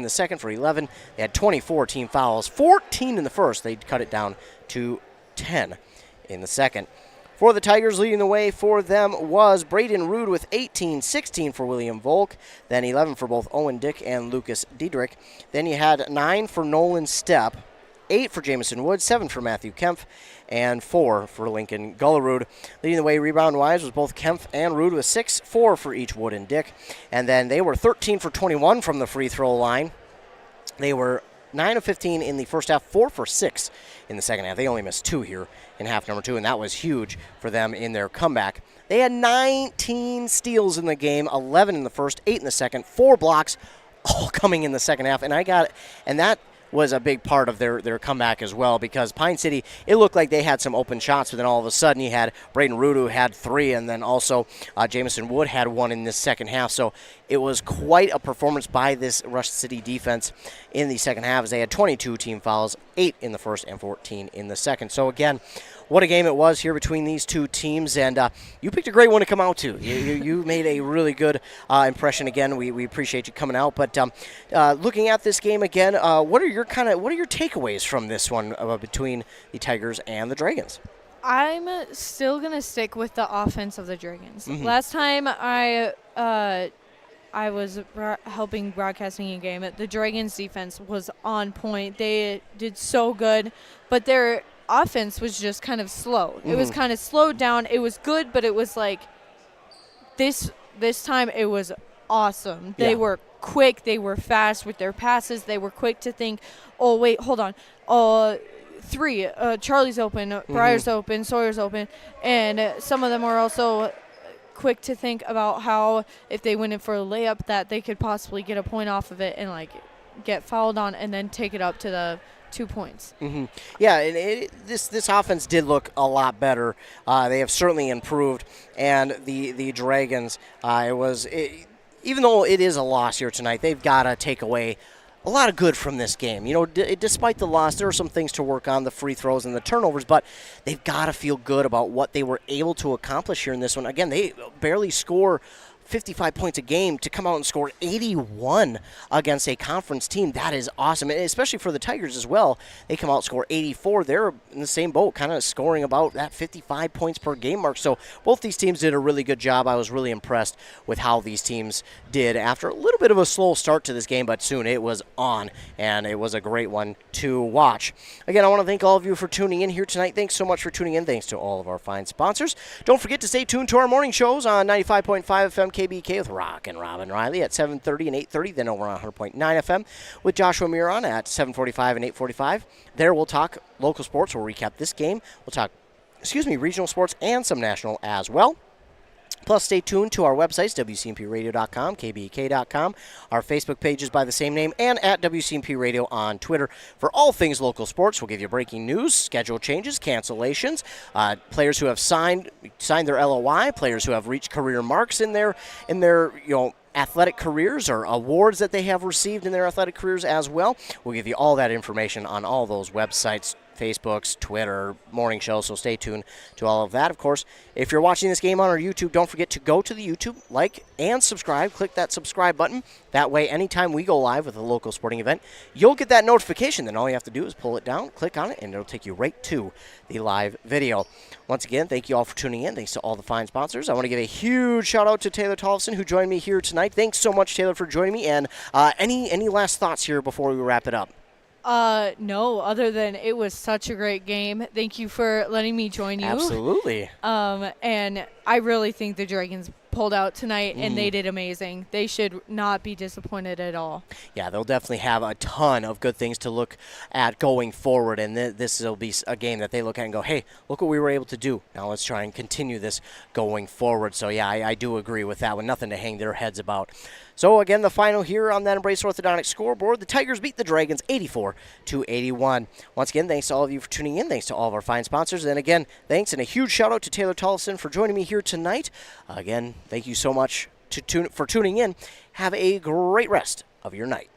the second for 11. They had 24 team fouls, 14 in the first. They cut it down to 10 in the second. For the Tigers, leading the way for them was Braden Rude with 18, 16 for William Volk, then 11 for both Owen Dick and Lucas Diedrich. Then you had 9 for Nolan Stepp, 8 for Jamison Wood, 7 for Matthew Kempf, and 4 for Lincoln Gullerud. Leading the way rebound-wise was both Kempf and Rude with 6, 4 for each Wood and Dick. And then they were 13 for 21 from the free throw line. They were 9 of 15 in the first half, 4 for 6 in the second half. They only missed 2 here in half number 2, and that was huge for them in their comeback. They had 19 steals in the game, 11 in the first, 8 in the second, 4 blocks, all coming in the second half. And that was a big part of their comeback as well, because Pine City, it looked like they had some open shots, but then all of a sudden you had Braden Rude who had 3, and then also Jamison Wood had 1 in this second half. So it was quite a performance by this Rush City defense in the second half, as they had 22 team fouls, 8 in the first and 14 in the second. So again, what a game it was here between these two teams, and you picked a great one to come out to. You made a really good impression again. We appreciate you coming out. But looking at this game again, what are your takeaways from this one between the Tigers and the Dragons? I'm still gonna stick with the offense of the Dragons. Mm-hmm. Last time I was helping broadcasting a game, the Dragons defense was on point. They did so good, but their offense was just kind of slow. Mm-hmm. It was kind of slowed down. It was good, but it was like this time it was awesome. They were quick. They were fast with their passes. They were quick to think, oh, wait, hold on. 3, Charlie's open, Briar's open, Sawyer's open, and some of them are also quick to think about how if they went in for a layup that they could possibly get a point off of it and like get fouled on and then take it up to the 2 points. Mm-hmm. Yeah, and this offense did look a lot better. They have certainly improved, and the Dragons, even though it is a loss here tonight, they've got to take away a lot of good from this game. You know, despite the loss, there are some things to work on, the free throws and the turnovers, but they've got to feel good about what they were able to accomplish here in this one. Again, they barely score 55 points a game to come out and score 81 against a conference team. That is awesome, and especially for the Tigers as well. They come out and score 84. They're in the same boat, kind of scoring about that 55 points per game mark. So both these teams did a really good job. I was really impressed with how these teams did after a little bit of a slow start to this game, but soon it was on, and it was a great one to watch. Again, I want to thank all of you for tuning in here tonight. Thanks so much for tuning in. Thanks to all of our fine sponsors. Don't forget to stay tuned to our morning shows on 95.5 FM KBK with Rock and Robin Riley at 7:30 and 8:30, then over on 100.9 FM with Joshua Miron at 7:45 and 8:45. There we'll talk local sports. We'll recap this game. We'll talk, regional sports and some national as well. Plus, stay tuned to our websites, WCMPradio.com, KBK.com, our Facebook pages by the same name, and at WCMP Radio on Twitter for all things local sports. We'll give you breaking news, schedule changes, cancellations, players who have signed their LOI, players who have reached career marks in their athletic careers or awards that they have received in their athletic careers as well. We'll give you all that information on all those websites, Facebooks, Twitter, morning show, so stay tuned to all of that. Of course, if you're watching this game on our YouTube, don't forget to go to the YouTube, like, and subscribe. Click that subscribe button. That way, anytime we go live with a local sporting event, you'll get that notification. Then all you have to do is pull it down, click on it, and it'll take you right to the live video. Once again, thank you all for tuning in. Thanks to all the fine sponsors. I want to give a huge shout-out to Taylor Tollefson, who joined me here tonight. Thanks so much, Taylor, for joining me. And any last thoughts here before we wrap it up? No, other than it was such a great game. Thank you for letting me join you. Absolutely. And I really think the Dragons pulled out tonight, and they did amazing. They should not be disappointed at all. Yeah, they'll definitely have a ton of good things to look at going forward, and this will be a game that they look at and go, hey, look what we were able to do. Now let's try and continue this going forward. So, yeah, I do agree with that one. Nothing to hang their heads about. So, again, the final here on that Embrace Orthodontics scoreboard, the Tigers beat the Dragons 84-81. Once again, thanks to all of you for tuning in. Thanks to all of our fine sponsors. And, again, thanks and a huge shout-out to Taylor Tollefson for joining me here tonight. Again, thank you so much for tuning in. Have a great rest of your night.